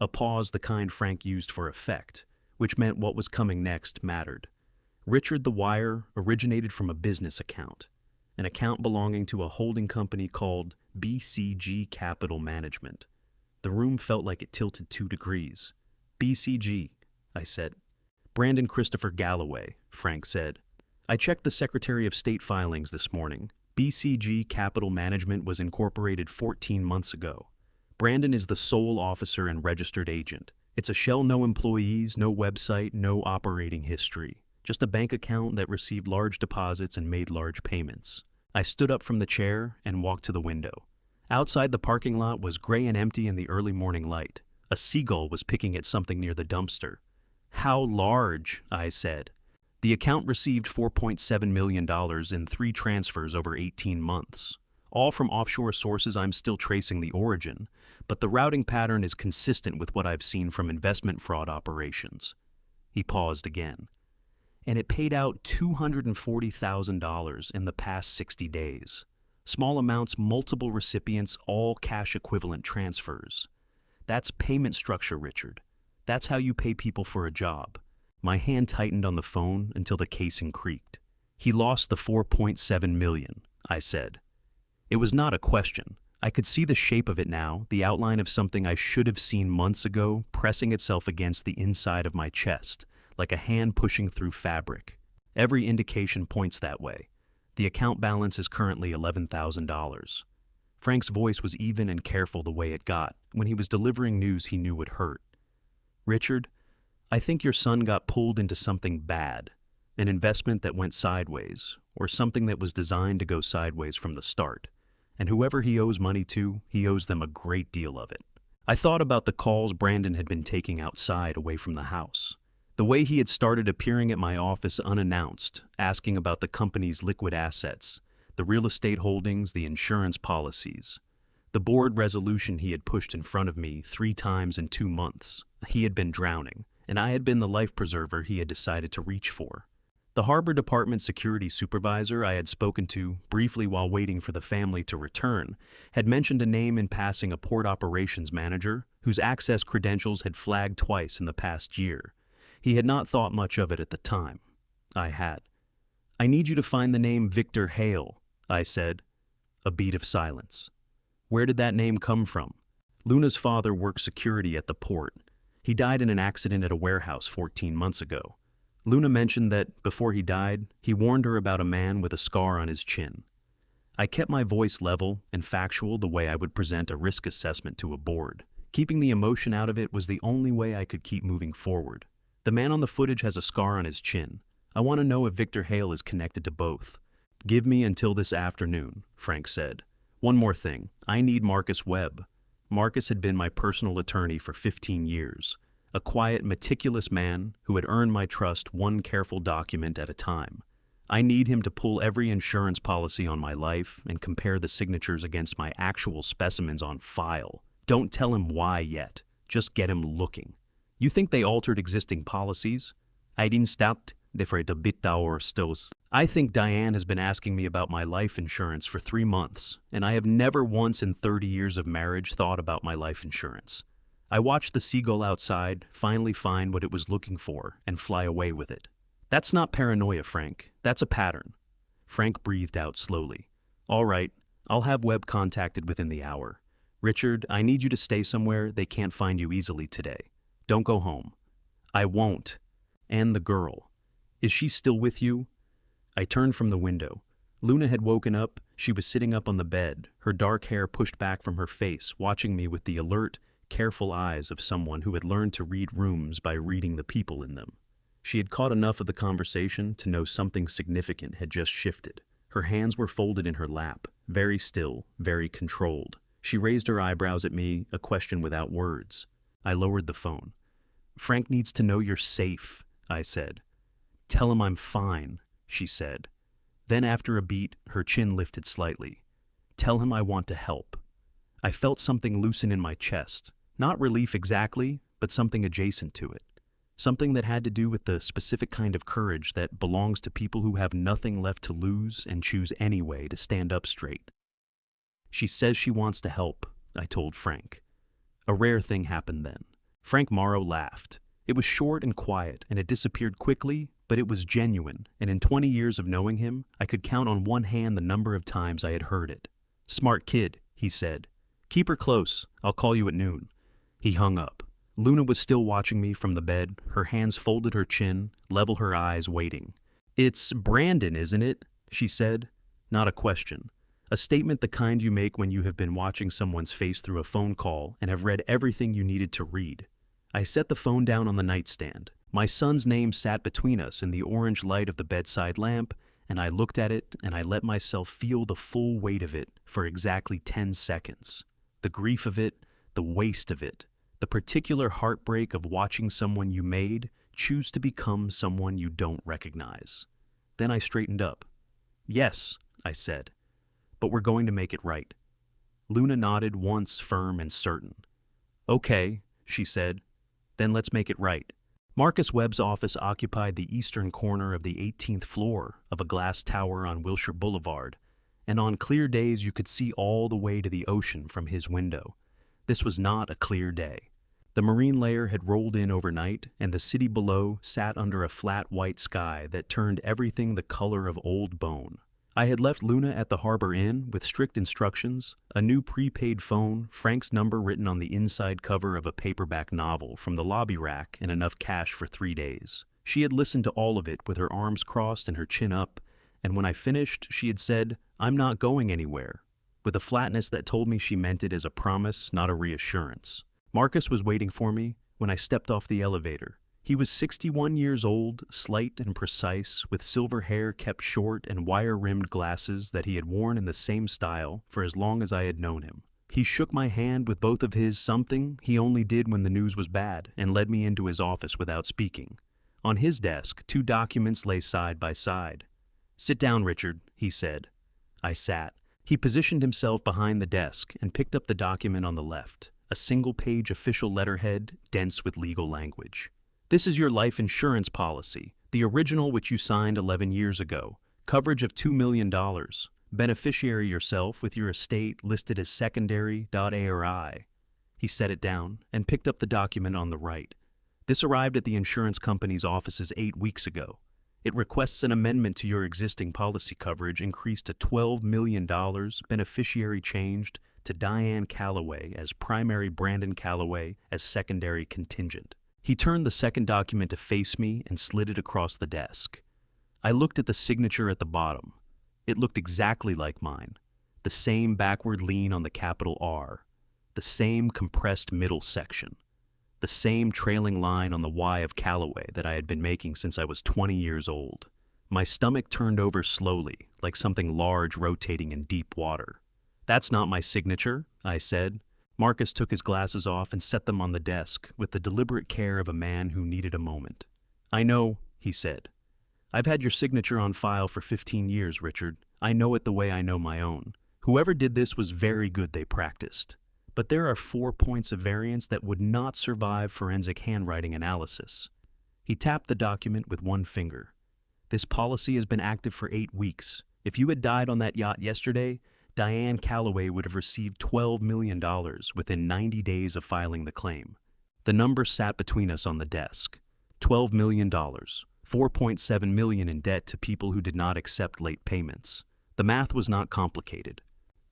A pause, the kind Frank used for effect, which meant what was coming next mattered. Richard the wire originated from a business account, an account belonging to a holding company called BCG Capital Management. The room felt like it tilted 2 degrees. BCG, I said. Brandon Christopher Galloway, Frank said. I checked the Secretary of State filings this morning. BCG Capital Management was incorporated 14 months ago. Brandon is the sole officer and registered agent. It's a shell, no employees, no website, no operating history. Just a bank account that received large deposits and made large payments. I stood up from the chair and walked to the window. Outside the parking lot was gray and empty in the early morning light. A seagull was picking at something near the dumpster. "How large?" I said. The account received $4.7 million in 3 transfers over 18 months. All from offshore sources. I'm still tracing the origin, but the routing pattern is consistent with what I've seen from investment fraud operations. He paused again. And it paid out $240,000 in the past 60 days. Small amounts, multiple recipients, all cash equivalent transfers. That's payment structure, Richard. That's how you pay people for a job. My hand tightened on the phone until the casing creaked. He lost the $4.7 million, I said. It was not a question. I could see the shape of it now, the outline of something I should have seen months ago pressing itself against the inside of my chest, like a hand pushing through fabric. Every indication points that way. The account balance is currently $11,000. Frank's voice was even and careful the way it got when he was delivering news he knew would hurt. Richard, I think your son got pulled into something bad, an investment that went sideways, or something that was designed to go sideways from the start. And whoever he owes money to, he owes them a great deal of it. I thought about the calls Brandon had been taking outside away from the house. The way he had started appearing at my office unannounced, asking about the company's liquid assets, the real estate holdings, the insurance policies. The board resolution he had pushed in front of me 3 times in 2 months. He had been drowning, and I had been the life preserver he had decided to reach for. The Harbor Department security supervisor I had spoken to briefly while waiting for the family to return had mentioned a name in passing, a port operations manager whose access credentials had flagged twice in the past year. He had not thought much of it at the time. I had. I need you to find the name Victor Hale, I said. A beat of silence. Where did that name come from? Luna's father worked security at the port. He died in an accident at a warehouse 14 months ago. Luna mentioned that, before he died, he warned her about a man with a scar on his chin. I kept my voice level and factual, the way I would present a risk assessment to a board. Keeping the emotion out of it was the only way I could keep moving forward. The man on the footage has a scar on his chin. I want to know if Victor Hale is connected to both. Give me until this afternoon, Frank said. One more thing. I need Marcus Webb. Marcus had been my personal attorney for 15 years. A quiet, meticulous man who had earned my trust one careful document at a time. I need him to pull every insurance policy on my life and compare the signatures against my actual specimens on file. Don't tell him why yet. Just get him looking. You think they altered existing policies? I think Diane has been asking me about my life insurance for 3 months, and I have never once in 30 years of marriage thought about my life insurance. I watched the seagull outside finally find what it was looking for and fly away with it. That's not paranoia, Frank. That's a pattern. Frank breathed out slowly. All right, I'll have Webb contacted within the hour. Richard, I need you to stay somewhere they can't find you easily today. Don't go home. I won't. And the girl. Is she still with you? I turned from the window. Luna had woken up. She was sitting up on the bed, her dark hair pushed back from her face, watching me with the alert, careful eyes of someone who had learned to read rooms by reading the people in them. She had caught enough of the conversation to know something significant had just shifted. Her hands were folded in her lap, very still, very controlled. She raised her eyebrows at me, a question without words. I lowered the phone. Frank needs to know you're safe, I said. Tell him I'm fine, she said. Then after a beat, her chin lifted slightly. Tell him I want to help. I felt something loosen in my chest. Not relief exactly, but something adjacent to it. Something that had to do with the specific kind of courage that belongs to people who have nothing left to lose and choose anyway to stand up straight. She says she wants to help, I told Frank. A rare thing happened then. Frank Morrow laughed. It was short and quiet, and it disappeared quickly, but it was genuine, and in 20 years of knowing him, I could count on one hand the number of times I had heard it. Smart kid, he said. Keep her close. I'll call you at noon. He hung up. Luna was still watching me from the bed, her hands folded, her chin, level her eyes, waiting. It's Brandon, isn't it? She said. Not a question. A statement the kind you make when you have been watching someone's face through a phone call and have read everything you needed to read. I set the phone down on the nightstand. My son's name sat between us in the orange light of the bedside lamp, and I looked at it and I let myself feel the full weight of it for exactly 10 seconds. The grief of it, the waste of it, the particular heartbreak of watching someone you made choose to become someone you don't recognize. Then I straightened up. Yes, I said, but we're going to make it right. Luna nodded once, firm and certain. Okay, she said, then let's make it right. Marcus Webb's office occupied the eastern corner of the 18th floor of a glass tower on Wilshire Boulevard, and on clear days you could see all the way to the ocean from his window. This was not a clear day. The marine layer had rolled in overnight, and the city below sat under a flat white sky that turned everything the color of old bone. I had left Luna at the Harbor Inn with strict instructions, a new prepaid phone, Frank's number written on the inside cover of a paperback novel from the lobby rack, and enough cash for 3 days. She had listened to all of it with her arms crossed and her chin up, and when I finished, she had said, "I'm not going anywhere," with a flatness that told me she meant it as a promise, not a reassurance. Marcus was waiting for me when I stepped off the elevator. He was 61 years old, slight and precise, with silver hair kept short and wire-rimmed glasses that he had worn in the same style for as long as I had known him. He shook my hand with both of his, something he only did when the news was bad, and led me into his office without speaking. On his desk, 2 documents lay side by side. "Sit down, Richard," he said. I sat. He positioned himself behind the desk and picked up the document on the left, a single-page official letterhead dense with legal language. "This is your life insurance policy, the original which you signed 11 years ago. Coverage of $2 million. Beneficiary yourself with your estate listed as secondary.ARI. He set it down and picked up the document on the right. "This arrived at the insurance company's offices 8 weeks ago. It requests an amendment to your existing policy coverage increased to $12 million, beneficiary changed to Diane Calloway as primary, Brandon Calloway as secondary contingent." He turned the second document to face me and slid it across the desk. I looked at the signature at the bottom. It looked exactly like mine. The same backward lean on the capital R. The same compressed middle section. The same trailing line on the Y of Calloway that I had been making since I was 20 years old. My stomach turned over slowly, like something large rotating in deep water. "That's not my signature," I said. Marcus took his glasses off and set them on the desk with the deliberate care of a man who needed a moment. "I know," he said. "I've had your signature on file for 15 years, Richard. I know it the way I know my own. Whoever did this was very good, they practiced. But there are 4 points of variance that would not survive forensic handwriting analysis." He tapped the document with one finger. "This policy has been active for 8 weeks. If you had died on that yacht yesterday, Diane Calloway would have received $12 million within 90 days of filing the claim." The number sat between us on the desk. $12 million, $4.7 million in debt to people who did not accept late payments. The math was not complicated.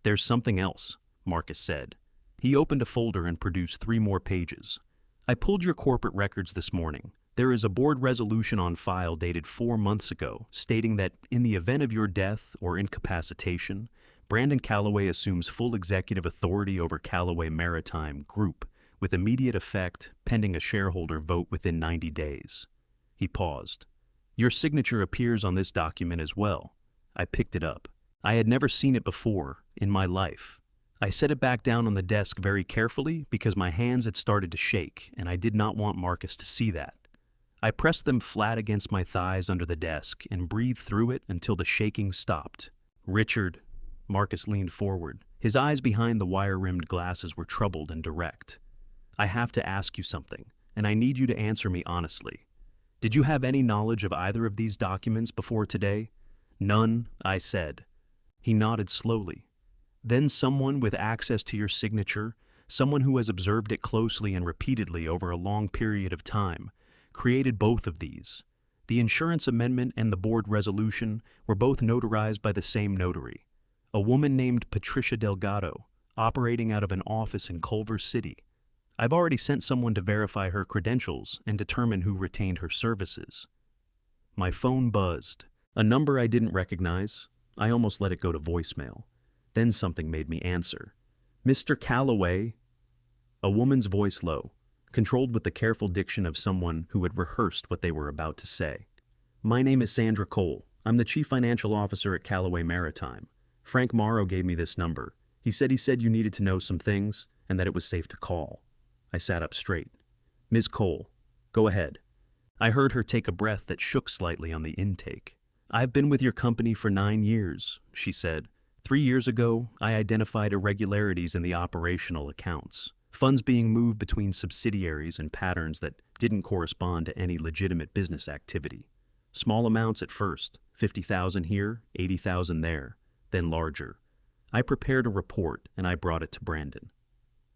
"There's something else," Marcus said. He opened a folder and produced 3 more pages. "I pulled your corporate records this morning. There is a board resolution on file dated 4 months ago stating that in the event of your death or incapacitation, Brandon Calloway assumes full executive authority over Calloway Maritime Group with immediate effect pending a shareholder vote within 90 days. He paused. "Your signature appears on this document as well." I picked it up. I had never seen it before in my life. I set it back down on the desk very carefully because my hands had started to shake and I did not want Marcus to see that. I pressed them flat against my thighs under the desk and breathed through it until the shaking stopped. "Richard," Marcus leaned forward. His eyes behind the wire-rimmed glasses were troubled and direct. "I have to ask you something, and I need you to answer me honestly. Did you have any knowledge of either of these documents before today?" "None," I said. He nodded slowly. "Then someone with access to your signature, someone who has observed it closely and repeatedly over a long period of time, created both of these. The insurance amendment and the board resolution were both notarized by the same notary. A woman named Patricia Delgado, operating out of an office in Culver City. I've already sent someone to verify her credentials and determine who retained her services." My phone buzzed. A number I didn't recognize. I almost let it go to voicemail. Then something made me answer. Mr. Calloway. A woman's voice low, controlled with the careful diction of someone who had rehearsed what they were about to say. My name is Sandra Cole. I'm the Chief Financial Officer at Callaway Maritime. Frank Morrow gave me this number. He said you needed to know some things and that it was safe to call. I sat up straight. Ms. Cole, go ahead. I heard her take a breath that shook slightly on the intake. I've been with your company for 9 years, she said. 3 years ago, I identified irregularities in the operational accounts. Funds being moved between subsidiaries and patterns that didn't correspond to any legitimate business activity. Small amounts at first, 50,000 here, 80,000 there, then larger. I prepared a report and I brought it to Brandon.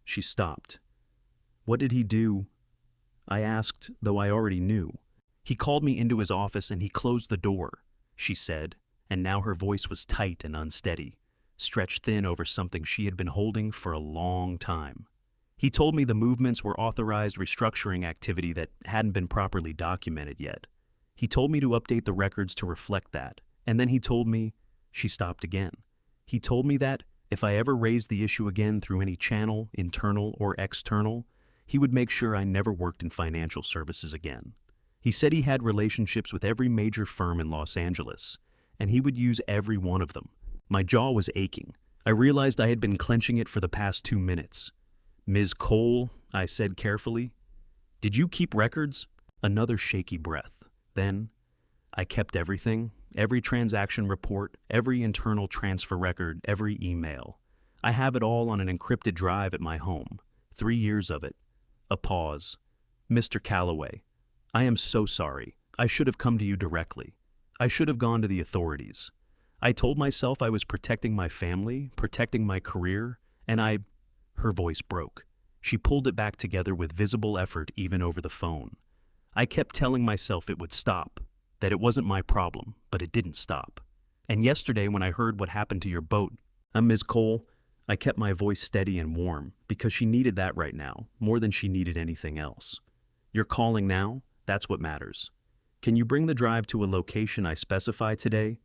She stopped. What did he do? I asked, though I already knew. He called me into his office and he closed the door, she said, and now her voice was tight and unsteady, stretched thin over something she had been holding for a long time. He told me the movements were authorized restructuring activity that hadn't been properly documented yet. He told me to update the records to reflect that, and then he told me, she stopped again. He told me that if I ever raised the issue again through any channel, internal or external, he would make sure I never worked in financial services again. He said he had relationships with every major firm in Los Angeles, and he would use every one of them. My jaw was aching. I realized I had been clenching it for the past 2 minutes. Ms. Cole, I said carefully, did you keep records? Another shaky breath. Then, I kept everything, every transaction report, every internal transfer record, every email. I have it all on an encrypted drive at my home. 3 years of it. A pause. Mr. Calloway, I am so sorry. I should have come to you directly. I should have gone to the authorities. I told myself I was protecting my family, protecting my career, and Her voice broke. She pulled it back together with visible effort even over the phone. I kept telling myself it would stop, that it wasn't my problem, but it didn't stop. And yesterday when I heard what happened to your boat, Ms. Cole, I kept my voice steady and warm because she needed that right now, more than she needed anything else. You're calling now? That's what matters. Can you bring the drive to a location I specify today?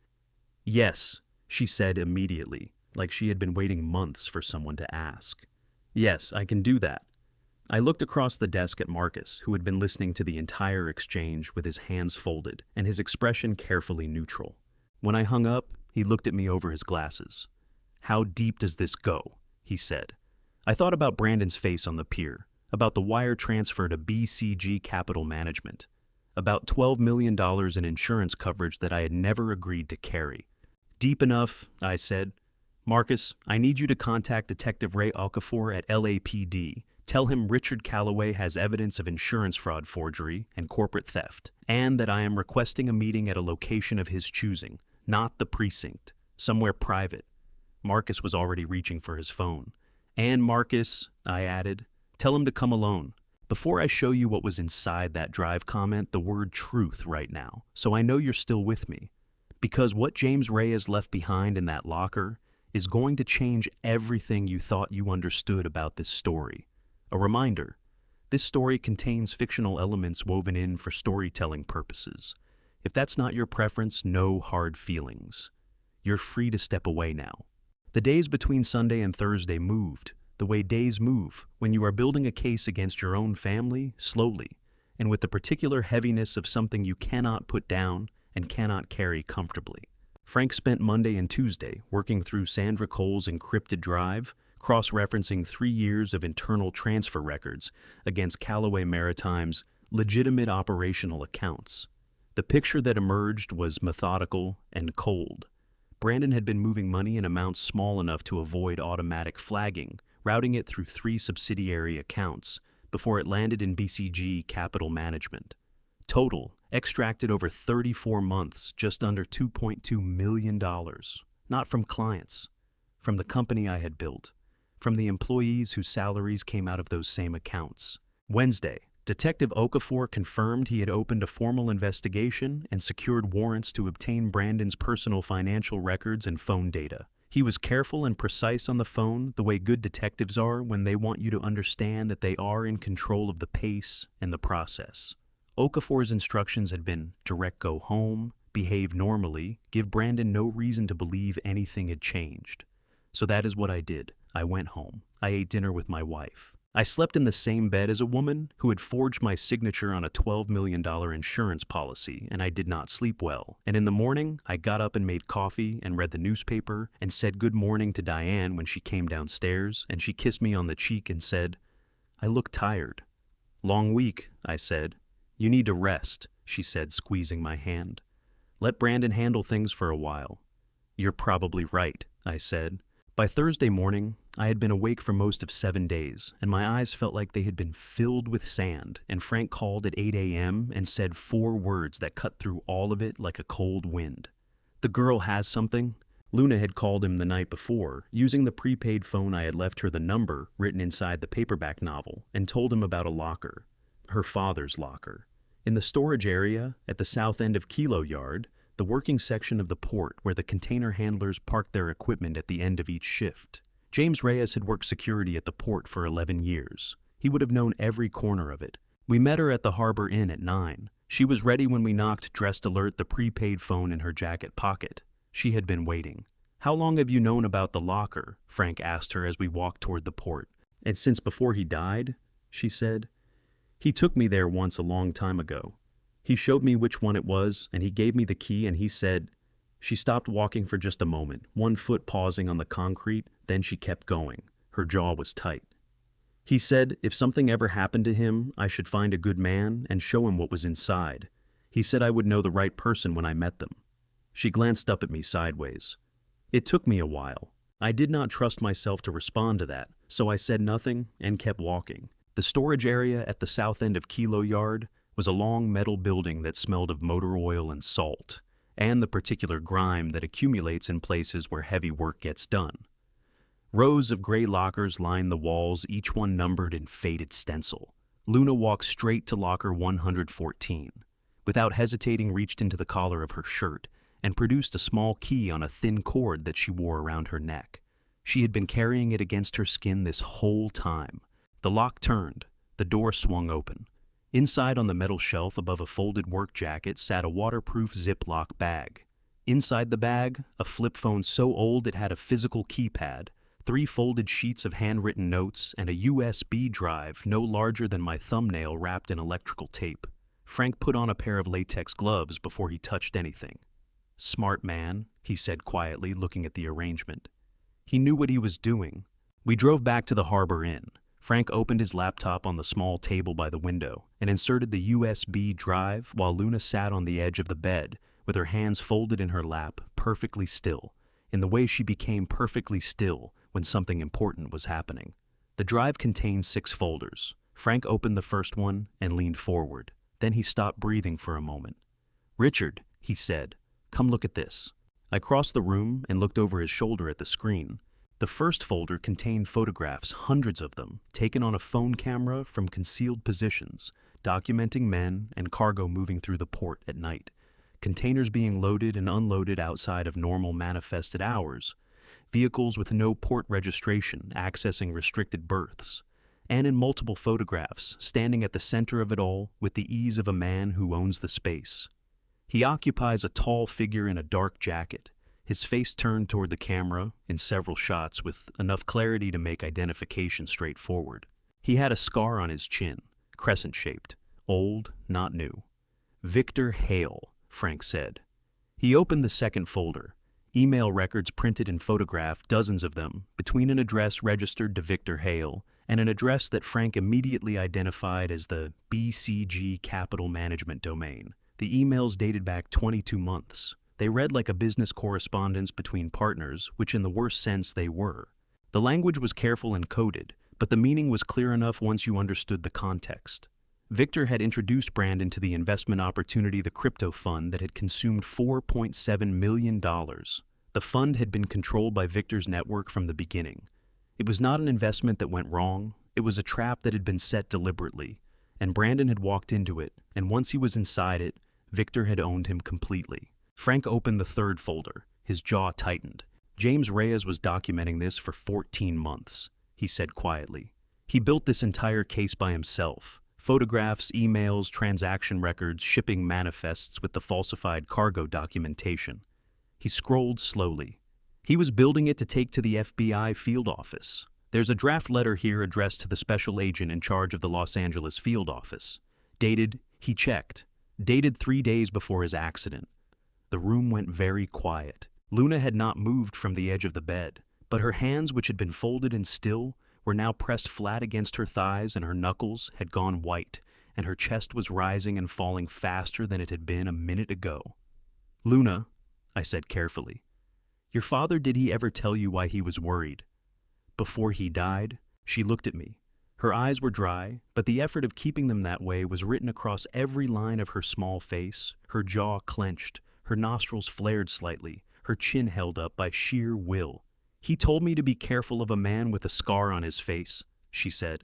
Yes, she said immediately, like she had been waiting months for someone to ask. Yes, I can do that. I looked across the desk at Marcus, who had been listening to the entire exchange with his hands folded and his expression carefully neutral. When I hung up, he looked at me over his glasses. How deep does this go? He said. I thought about Brandon's face on the pier, about the wire transfer to BCG Capital Management, about $12 million in insurance coverage that I had never agreed to carry. Deep enough, I said. Marcus, I need you to contact Detective Ray Okafor at LAPD. Tell him Richard Calloway has evidence of insurance fraud forgery and corporate theft, and that I am requesting a meeting at a location of his choosing, not the precinct, somewhere private. Marcus was already reaching for his phone. And Marcus, I added, tell him to come alone. Before I show you what was inside that drive comment, the word truth right now, so I know you're still with me. Because what James Ray has left behind in that locker is going to change everything you thought you understood about this story. A reminder, this story contains fictional elements woven in for storytelling purposes. If that's not your preference, no hard feelings. You're free to step away now. The days between Sunday and Thursday moved, the way days move when you are building a case against your own family, slowly, and with the particular heaviness of something you cannot put down and cannot carry comfortably. Frank spent Monday and Tuesday working through Sandra Cole's encrypted drive, cross-referencing 3 years of internal transfer records against Callaway Maritime's legitimate operational accounts. The picture that emerged was methodical and cold. Brandon had been moving money in amounts small enough to avoid automatic flagging, routing it through 3 subsidiary accounts before it landed in BCG Capital Management. Total, extracted over 34 months, just under $2.2 million. Not from clients, from the company I had built, from the employees whose salaries came out of those same accounts. Wednesday, Detective Okafor confirmed he had opened a formal investigation and secured warrants to obtain Brandon's personal financial records and phone data. He was careful and precise on the phone, the way good detectives are when they want you to understand that they are in control of the pace and the process. Okafor's instructions had been direct go home, behave normally, give Brandon no reason to believe anything had changed. So that is what I did. I went home. I ate dinner with my wife. I slept in the same bed as a woman who had forged my signature on a $12 million insurance policy, and I did not sleep well. And in the morning, I got up and made coffee and read the newspaper and said good morning to Diane when she came downstairs, and she kissed me on the cheek and said, "I look tired." "Long week," I said. "You need to rest," she said, squeezing my hand. "Let Brandon handle things for a while." "You're probably right," I said. By Thursday morning, I had been awake for most of 7 days, and my eyes felt like they had been filled with sand, and Frank called at 8 a.m. and said 4 words that cut through all of it like a cold wind. "The girl has something." Luna had called him the night before, using the prepaid phone I had left her the number written inside the paperback novel, and told him about a locker. Her father's locker. In the storage area, at the south end of Kilo Yard, the working section of the port where the container handlers parked their equipment at the end of each shift. James Reyes had worked security at the port for 11 years. He would have known every corner of it. We met her at the Harbor Inn at 9. She was ready when we knocked, dressed alert, the prepaid phone in her jacket pocket. She had been waiting. "How long have you known about the locker?" Frank asked her as we walked toward the port. "And since before he died?" she said. "He took me there once a long time ago. He showed me which one it was, and he gave me the key, and he said—" She stopped walking for just a moment, one foot pausing on the concrete, then she kept going. Her jaw was tight. "He said if something ever happened to him, I should find a good man and show him what was inside. He said I would know the right person when I met them." She glanced up at me sideways. It took me a while. I did not trust myself to respond to that, so I said nothing and kept walking. The storage area at the south end of Kilo Yard was a long metal building that smelled of motor oil and salt, and the particular grime that accumulates in places where heavy work gets done. Rows of gray lockers lined the walls, each one numbered in faded stencil. Luna walked straight to locker 114. Without hesitating, reached into the collar of her shirt and produced a small key on a thin cord that she wore around her neck. She had been carrying it against her skin this whole time. The lock turned. The door swung open. Inside on the metal shelf above a folded work jacket sat a waterproof Ziploc bag. Inside the bag, a flip phone so old it had a physical keypad, 3 folded sheets of handwritten notes, and a USB drive no larger than my thumbnail wrapped in electrical tape. Frank put on a pair of latex gloves before he touched anything. "Smart man," he said quietly, looking at the arrangement. He knew what he was doing. We drove back to the Harbor Inn. Frank opened his laptop on the small table by the window and inserted the USB drive while Luna sat on the edge of the bed with her hands folded in her lap, perfectly still, in the way she became perfectly still when something important was happening. The drive contained 6 folders. Frank opened the first one and leaned forward. Then he stopped breathing for a moment. "Richard," he said, "come look at this." I crossed the room and looked over his shoulder at the screen. The first folder contained photographs, hundreds of them, taken on a phone camera from concealed positions, documenting men and cargo moving through the port at night, containers being loaded and unloaded outside of normal manifested hours, vehicles with no port registration accessing restricted berths, and in multiple photographs, standing at the center of it all with the ease of a man who owns the space. He occupies a tall figure in a dark jacket, his face turned toward the camera in several shots with enough clarity to make identification straightforward. He had a scar on his chin, crescent-shaped, old, not new. "Victor Hale," Frank said. He opened the second folder. Email records printed and photographed, dozens of them, between an address registered to Victor Hale and an address that Frank immediately identified as the BCG Capital Management domain. The emails dated back 22 months. They read like a business correspondence between partners, which in the worst sense they were. The language was careful and coded, but the meaning was clear enough once you understood the context. Victor had introduced Brandon to the investment opportunity, the crypto fund that had consumed $4.7 million. The fund had been controlled by Victor's network from the beginning. It was not an investment that went wrong. It was a trap that had been set deliberately, and Brandon had walked into it, and once he was inside it, Victor had owned him completely. Frank opened the third folder. His jaw tightened. "James Reyes was documenting this for 14 months, he said quietly. "He built this entire case by himself, Photographs, emails, transaction records, shipping manifests with the falsified cargo documentation. He scrolled slowly. He was building it to take to the FBI field office. There's a draft letter here addressed to the special agent in charge of the Los Angeles field office. Dated, he checked. Dated 3 days before his accident. The room went very quiet. Luna had not moved from the edge of the bed, but her hands, which had been folded and still, were now pressed flat against her thighs, and her knuckles had gone white, and her chest was rising and falling faster than it had been a minute ago. "Luna," I said carefully, "your father, did he ever tell you why he was worried?" "Before he died?" She looked at me. Her eyes were dry, but the effort of keeping them that way was written across every line of her small face. Her jaw clenched, her nostrils flared slightly, her chin held up by sheer will. "He told me to be careful of a man with a scar on his face," she said.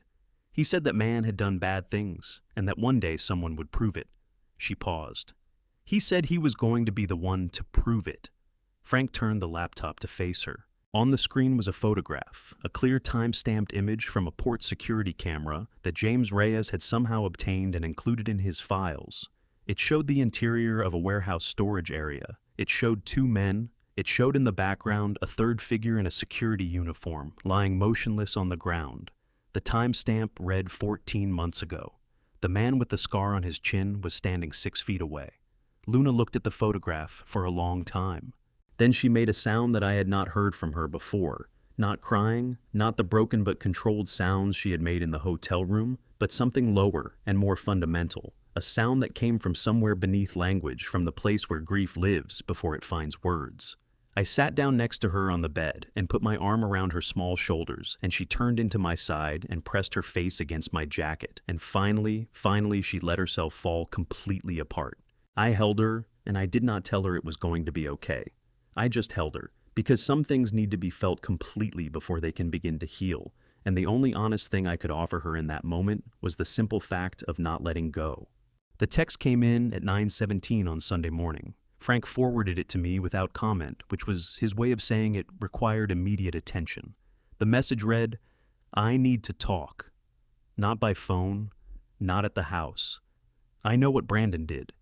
"He said that man had done bad things, and that one day someone would prove it." She paused. "He said he was going to be the one to prove it." Frank turned the laptop to face her. On the screen was a photograph, a clear time-stamped image from a port security camera that James Reyes had somehow obtained and included in his files. It showed the interior of a warehouse storage area. It showed 2 men. It showed in the background a third figure in a security uniform, lying motionless on the ground. The timestamp read 14 months ago. The man with the scar on his chin was standing 6 feet away. Luna looked at the photograph for a long time. Then she made a sound that I had not heard from her before. Not crying, not the broken but controlled sounds she had made in the hotel room, but something lower and more fundamental. A sound that came from somewhere beneath language, from the place where grief lives before it finds words. I sat down next to her on the bed and put my arm around her small shoulders, and she turned into my side and pressed her face against my jacket. And finally, she let herself fall completely apart. I held her, and I did not tell her it was going to be okay. I just held her, because some things need to be felt completely before they can begin to heal, and the only honest thing I could offer her in that moment was the simple fact of not letting go. The text came in at 9:17 on Sunday morning. Frank forwarded it to me without comment, which was his way of saying it required immediate attention. The message read, "I need to talk. Not by phone, not at the house. I know what Brandon did."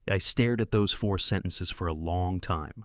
I stared at those 4 sentences for a long time.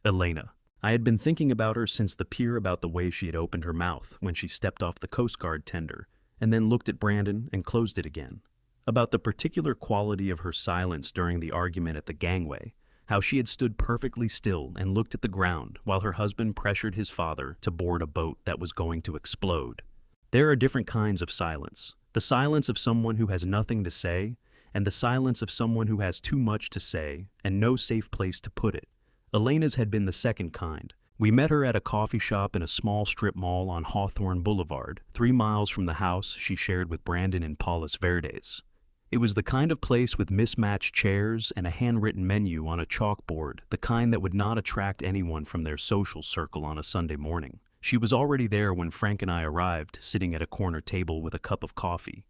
Elena. I had been thinking about her since the pier, about the way she had opened her mouth when she stepped off the Coast Guard tender, and then looked at Brandon and closed it again. About the particular quality of her silence during the argument at the gangway, how she had stood perfectly still and looked at the ground while her husband pressured his father to board a boat that was going to explode. There are different kinds of silence. The silence of someone who has nothing to say, and the silence of someone who has too much to say and no safe place to put it. Elena's had been the second kind. We met her at a coffee shop in a small strip mall on Hawthorne Boulevard, 3 miles from the house she shared with Brandon in Palos Verdes. It was the kind of place with mismatched chairs and a handwritten menu on a chalkboard, the kind that would not attract anyone from their social circle on a Sunday morning. She was already there when Frank and I arrived, sitting at a corner table with a cup of coffee.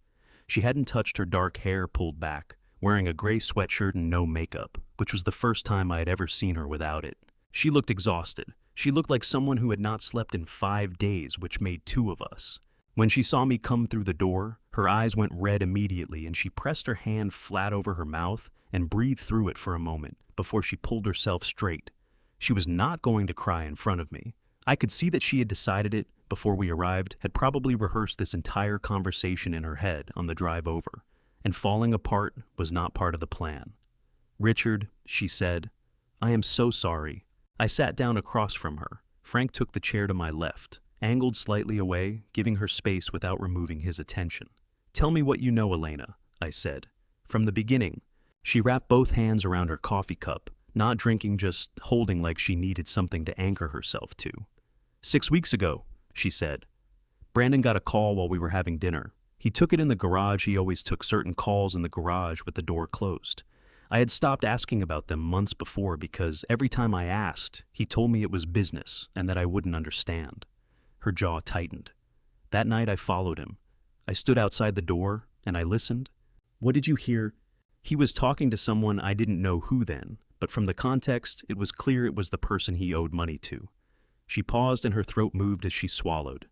She hadn't touched her dark hair pulled back, wearing a gray sweatshirt and no makeup, which was the first time I had ever seen her without it. She looked exhausted. She looked like someone who had not slept in 5 days, which made 2 of us. When she saw me come through the door, her eyes went red immediately, and she pressed her hand flat over her mouth and breathed through it for a moment before she pulled herself straight. She was not going to cry in front of me. I could see that she had decided it before we arrived, had probably rehearsed this entire conversation in her head on the drive over, and falling apart was not part of the plan. "Richard," she said, "I am so sorry." I sat down across from her. Frank took the chair to my left, angled slightly away, giving her space without removing his attention. "Tell me what you know, Elena," I said. "From the beginning." She wrapped both hands around her coffee cup, not drinking, just holding like she needed something to anchor herself to. 6 weeks ago," she said. "Brandon got a call while we were having dinner. He took it in the garage. He always took certain calls in the garage with the door closed. I had stopped asking about them months before because every time I asked, he told me it was business and that I wouldn't understand." Her jaw tightened. "That night I followed him. I stood outside the door and I listened." "What did you hear?" "He was talking to someone. I didn't know who then, but from the context, it was clear it was the person he owed money to." She paused and her throat moved as she swallowed.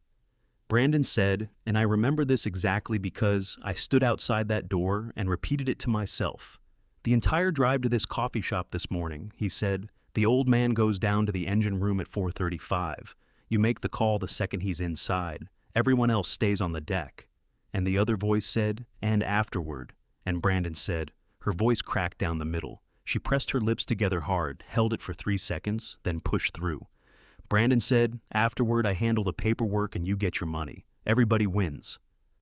Brandon said, and I remember this exactly because I stood outside that door and repeated it to myself. The entire drive to this coffee shop this morning, he said, the old man goes down to the engine room at 4:35. You make the call the second he's inside. Everyone else stays on the deck. And the other voice said, and afterward. And Brandon said, her voice cracked down the middle. She pressed her lips together hard, held it for 3 seconds, then pushed through. Brandon said, afterward I handle the paperwork and you get your money. Everybody wins.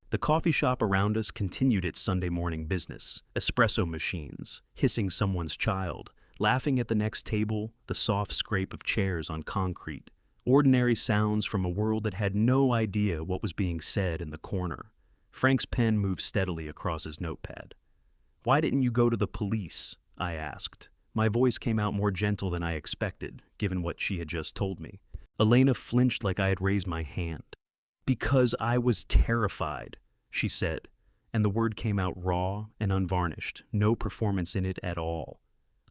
The coffee shop around us continued its Sunday morning business. Espresso machines, hissing someone's child, laughing at the next table, the soft scrape of chairs on concrete. Ordinary sounds from a world that had no idea what was being said in the corner. Frank's pen moved steadily across his notepad. Why didn't you go to the police? I asked. My voice came out more gentle than I expected, given what she had just told me. Elena flinched like I had raised my hand. Because I was terrified, she said, and the word came out raw and unvarnished, no performance in it at all.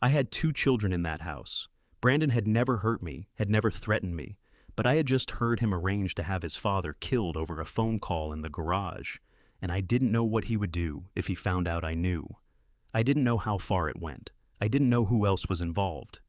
I had 2 children in that house. Brandon had never hurt me, had never threatened me, but I had just heard him arrange to have his father killed over a phone call in the garage, and I didn't know what he would do if he found out I knew. I didn't know how far it went. I didn't know who else was involved.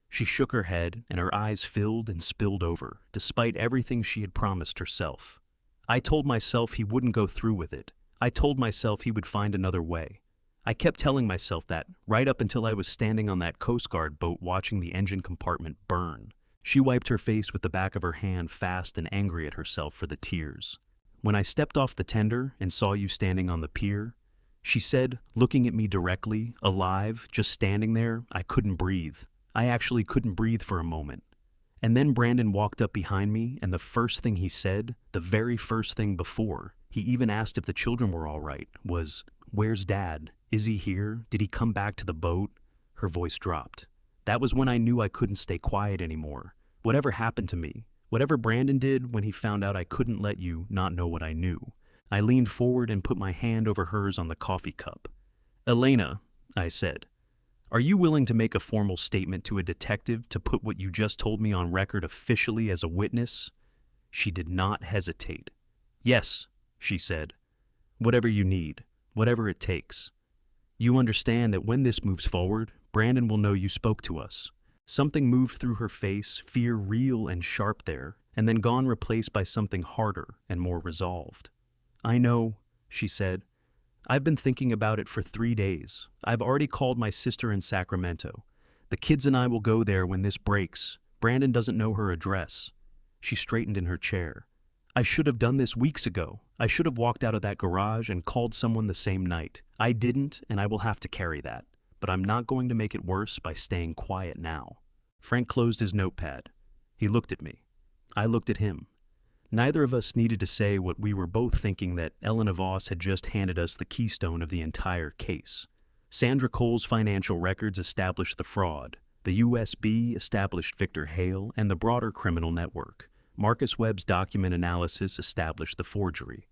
She shook her head, and her eyes filled and spilled over, despite everything she had promised herself. I told myself he wouldn't go through with it. I told myself he would find another way. I kept telling myself that, right up until I was standing on that Coast Guard boat watching the engine compartment burn. She wiped her face with the back of her hand, fast and angry at herself for the tears. When I stepped off the tender and saw you standing on the pier, she said, looking at me directly, alive, just standing there, I couldn't breathe. I actually couldn't breathe for a moment. And then Brandon walked up behind me, and the first thing he said, the very first thing before, he even asked if the children were all right, was, "Where's Dad? Is he here? Did he come back to the boat?" Her voice dropped. That was when I knew I couldn't stay quiet anymore. Whatever happened to me, whatever Brandon did when he found out I couldn't let you not know what I knew. I leaned forward and put my hand over hers on the coffee cup. "Elena," I said, "are you willing to make a formal statement to a detective to put what you just told me on record officially as a witness?" She did not hesitate. "Yes," she said. "Whatever you need, whatever it takes. You understand that when this moves forward, Brandon will know you spoke to us." Something moved through her face, fear real and sharp there, and then gone, replaced by something harder and more resolved. "I know," she said. "I've been thinking about it for 3 days. I've already called my sister in Sacramento. The kids and I will go there when this breaks. Brandon doesn't know her address." She straightened in her chair. "I should have done this weeks ago. I should have walked out of that garage and called someone the same night. I didn't, and I will have to carry that. But I'm not going to make it worse by staying quiet now." Frank closed his notepad. He looked at me. I looked at him. Neither of us needed to say what we were both thinking, that Elena Voss had just handed us the keystone of the entire case. Sandra Cole's financial records established the fraud. The USB established Victor Hale and the broader criminal network. Marcus Webb's document analysis established the forgery.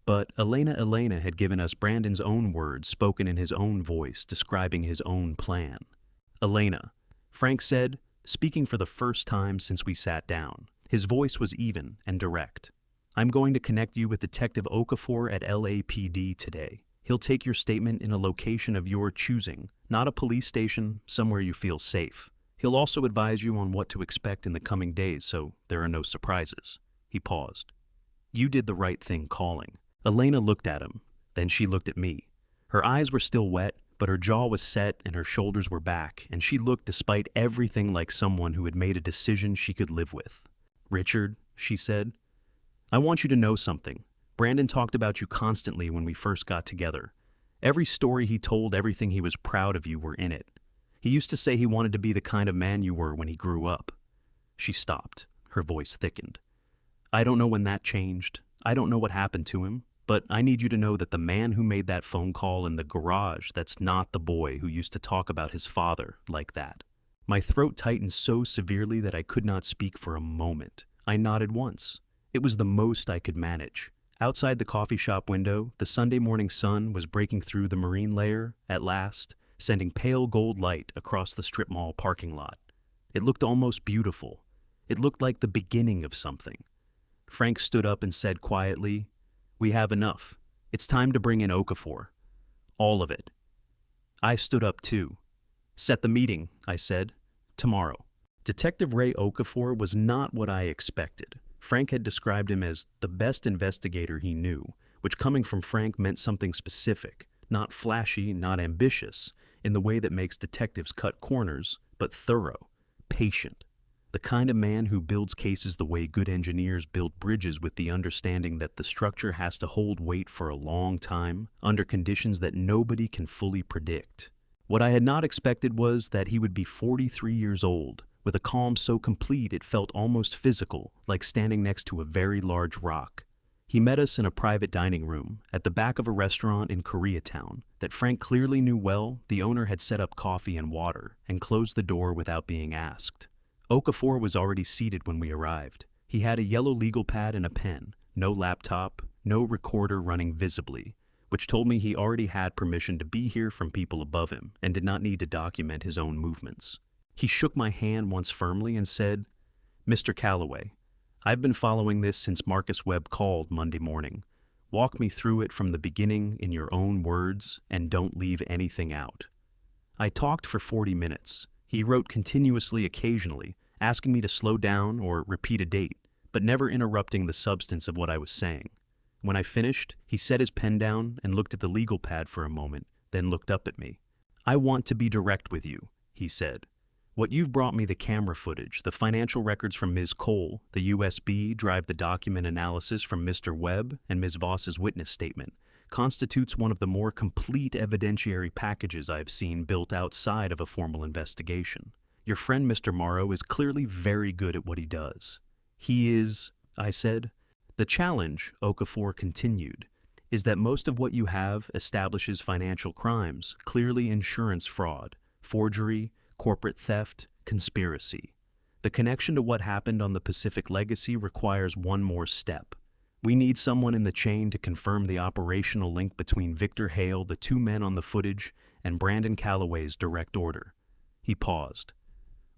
But Elena had given us Brandon's own words spoken in his own voice, describing his own plan. "Elena," Frank said, speaking for the first time since we sat down. His voice was even and direct. "I'm going to connect you with Detective Okafor at LAPD today. He'll take your statement in a location of your choosing, not a police station, somewhere you feel safe. He'll also advise you on what to expect in the coming days so there are no surprises." He paused. "You did the right thing calling." Elena looked at him, then she looked at me. Her eyes were still wet, but her jaw was set and her shoulders were back, and she looked, despite everything, like someone who had made a decision she could live with. "Richard," she said, "I want you to know something. Brandon talked about you constantly when we first got together. Every story he told, everything he was proud of you were in it. He used to say he wanted to be the kind of man you were when he grew up." She stopped. Her voice thickened. "I don't know when that changed. I don't know what happened to him. But I need you to know that the man who made that phone call in the garage, that's not the boy who used to talk about his father like that." My throat tightened so severely that I could not speak for a moment. I nodded once. It was the most I could manage. Outside the coffee shop window, the Sunday morning sun was breaking through the marine layer, at last, sending pale gold light across the strip mall parking lot. It looked almost beautiful. It looked like the beginning of something. Frank stood up and said quietly, "We have enough. It's time to bring in Okafor. All of it." I stood up too. "Set the meeting," I said. "Tomorrow." Detective Ray Okafor was not what I expected. Frank had described him as the best investigator he knew, which coming from Frank meant something specific, not flashy, not ambitious, in the way that makes detectives cut corners, but thorough, patient. The kind of man who builds cases the way good engineers build bridges, with the understanding that the structure has to hold weight for a long time, under conditions that nobody can fully predict. What I had not expected was that he would be 43 years old, with a calm so complete it felt almost physical, like standing next to a very large rock. He met us in a private dining room at the back of a restaurant in Koreatown that Frank clearly knew well. The owner had set up coffee and water and closed the door without being asked. Okafor was already seated when we arrived. He had a yellow legal pad and a pen, no laptop, no recorder running visibly, which told me he already had permission to be here from people above him and did not need to document his own movements. He shook my hand once firmly and said, "Mr. Calloway, I've been following this since Marcus Webb called Monday morning. Walk me through it from the beginning in your own words and don't leave anything out." I talked for 40 minutes. He wrote continuously, occasionally, asking me to slow down or repeat a date, but never interrupting the substance of what I was saying. When I finished, he set his pen down and looked at the legal pad for a moment, then looked up at me. "I want to be direct with you," he said. "What you've brought me, the camera footage, the financial records from Ms. Cole, the USB drive, the document analysis from Mr. Webb, and Ms. Voss's witness statement, constitutes one of the more complete evidentiary packages I have seen built outside of a formal investigation. Your friend Mr. Morrow is clearly very good at what he does." "He is," I said. "The challenge," Okafor continued, "is that most of what you have establishes financial crimes, clearly insurance fraud, forgery, corporate theft, conspiracy. The connection to what happened on the Pacific Legacy requires one more step. We need someone in the chain to confirm the operational link between Victor Hale, the two men on the footage, and Brandon Calloway's direct order." He paused.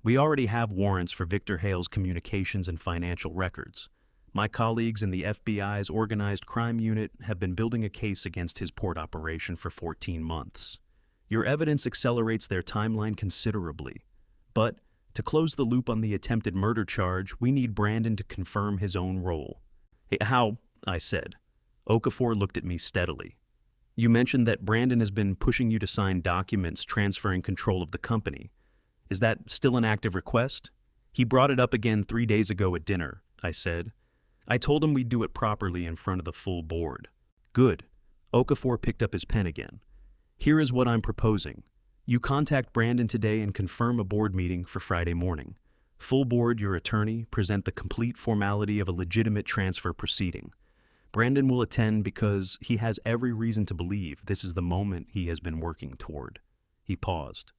"We already have warrants for Victor Hale's communications and financial records. My colleagues in the FBI's Organized Crime Unit have been building a case against his port operation for 14 months. Your evidence accelerates their timeline considerably. But, to close the loop on the attempted murder charge, we need Brandon to confirm his own role." "How?" I said. Okafor looked at me steadily. "You mentioned that Brandon has been pushing you to sign documents transferring control of the company. Is that still an active request?" "He brought it up again 3 days ago at dinner," I said. "I told him we'd do it properly in front of the full board." "Good." Okafor picked up his pen again. "Here is what I'm proposing. You contact Brandon today and confirm a board meeting for Friday morning. Full board, your attorney, present the complete formality of a legitimate transfer proceeding. Brandon will attend because he has every reason to believe this is the moment he has been working toward." He paused.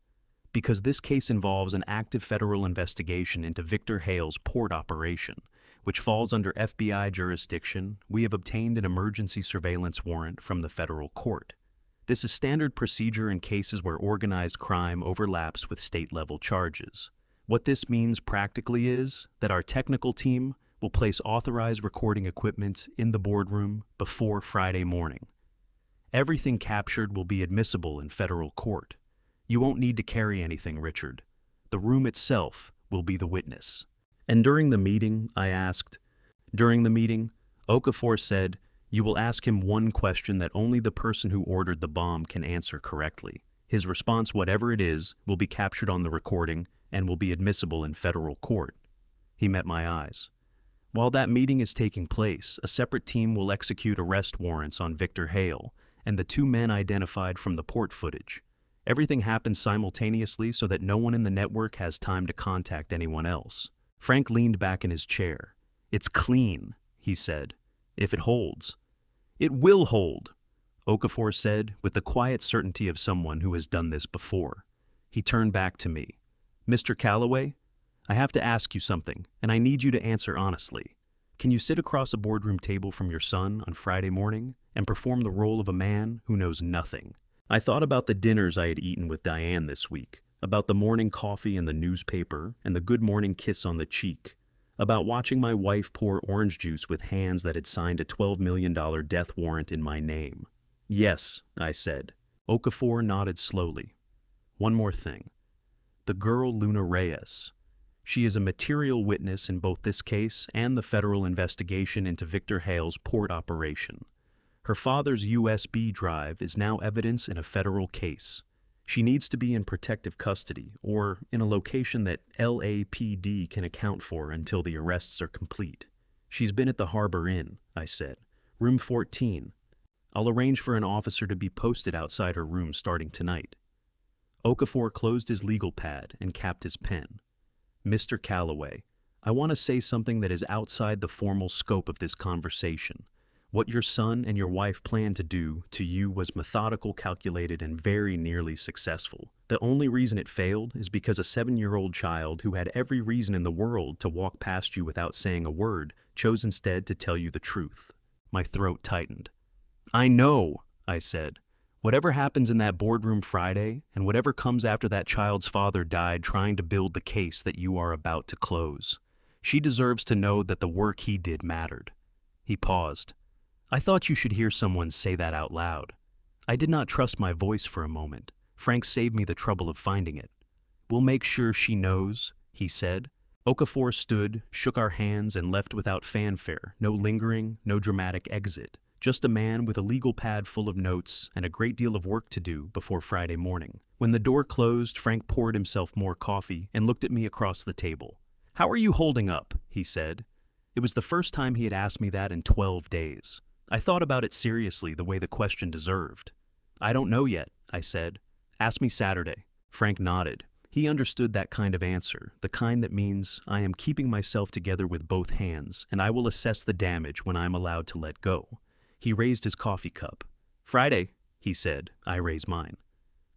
"Because this case involves an active federal investigation into Victor Hale's port operation, which falls under FBI jurisdiction, we have obtained an emergency surveillance warrant from the federal court. This is standard procedure in cases where organized crime overlaps with state-level charges. What this means practically is that our technical team will place authorized recording equipment in the boardroom before Friday morning. Everything captured will be admissible in federal court. You won't need to carry anything, Richard. The room itself will be the witness." "And during the meeting," I asked. "During the meeting," Okafor said, "you will ask him one question that only the person who ordered the bomb can answer correctly. His response, whatever it is, will be captured on the recording and will be admissible in federal court." He met my eyes. "While that meeting is taking place, a separate team will execute arrest warrants on Victor Hale and the two men identified from the port footage. Everything happens simultaneously so that no one in the network has time to contact anyone else." Frank leaned back in his chair. "It's clean," he said. "If it holds." "It will hold," Okafor said with the quiet certainty of someone who has done this before. He turned back to me. "Mr. Calloway, I have to ask you something, and I need you to answer honestly. Can you sit across a boardroom table from your son on Friday morning and perform the role of a man who knows nothing?" I thought about the dinners I had eaten with Diane this week, about the morning coffee and the newspaper and the good morning kiss on the cheek. About watching my wife pour orange juice with hands that had signed a $12 million death warrant in my name. Yes, I said. Okafor nodded slowly. One more thing. The girl Luna Reyes. She is a material witness in both this case and the federal investigation into Victor Hale's port operation. Her father's USB drive is now evidence in a federal case. She needs to be in protective custody or in a location that LAPD can account for until the arrests are complete. She's been at the Harbor Inn, I said. Room 14. I'll arrange for an officer to be posted outside her room starting tonight. Okafor closed his legal pad and capped his pen. Mr. Calloway, I want to say something that is outside the formal scope of this conversation. What your son and your wife planned to do to you was methodical, calculated, and very nearly successful. The only reason it failed is because a 7-year-old child who had every reason in the world to walk past you without saying a word chose instead to tell you the truth. My throat tightened. I know, I said. Whatever happens in that boardroom Friday, and whatever comes after that child's father died trying to build the case that you are about to close, she deserves to know that the work he did mattered. He paused. I thought you should hear someone say that out loud. I did not trust my voice for a moment. Frank saved me the trouble of finding it. We'll make sure she knows, he said. Okafor stood, shook our hands, and left without fanfare. No lingering, no dramatic exit. Just a man with a legal pad full of notes and a great deal of work to do before Friday morning. When the door closed, Frank poured himself more coffee and looked at me across the table. How are you holding up? He said. It was the first time he had asked me that in 12 days. I thought about it seriously the way the question deserved. I don't know yet, I said. Ask me Saturday. Frank nodded. He understood that kind of answer, the kind that means I am keeping myself together with both hands, and I will assess the damage when I am allowed to let go. He raised his coffee cup. Friday, he said. I raised mine.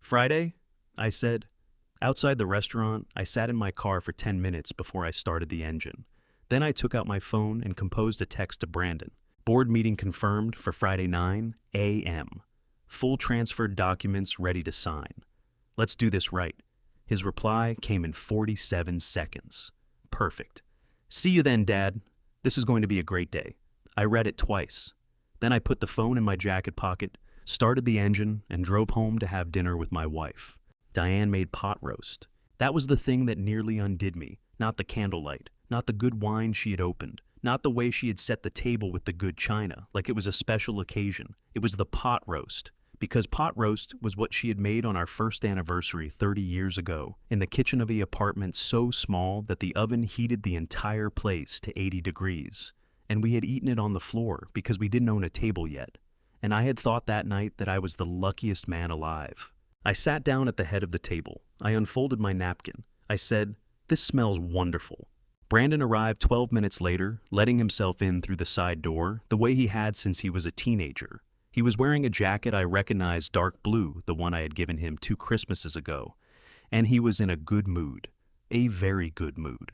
Friday, I said. Outside the restaurant, I sat in my car for 10 minutes before I started the engine. Then I took out my phone and composed a text to Brandon. Board meeting confirmed for Friday 9 a.m. Full transferred documents ready to sign. Let's do this right. His reply came in 47 seconds. Perfect. See you then, Dad. This is going to be a great day. I read it twice. Then I put the phone in my jacket pocket, started the engine, and drove home to have dinner with my wife. Diane made pot roast. That was the thing that nearly undid me, not the candlelight, not the good wine she had opened. Not the way she had set the table with the good china, like it was a special occasion. It was the pot roast, because pot roast was what she had made on our first anniversary 30 years ago, in the kitchen of an apartment so small that the oven heated the entire place to 80 degrees. And we had eaten it on the floor because we didn't own a table yet. And I had thought that night that I was the luckiest man alive. I sat down at the head of the table. I unfolded my napkin. I said, "This smells wonderful." Brandon arrived 12 minutes later, letting himself in through the side door, the way he had since he was a teenager. He was wearing a jacket I recognized dark blue, the one I had given him 2 Christmases ago, and he was in a good mood, a very good mood,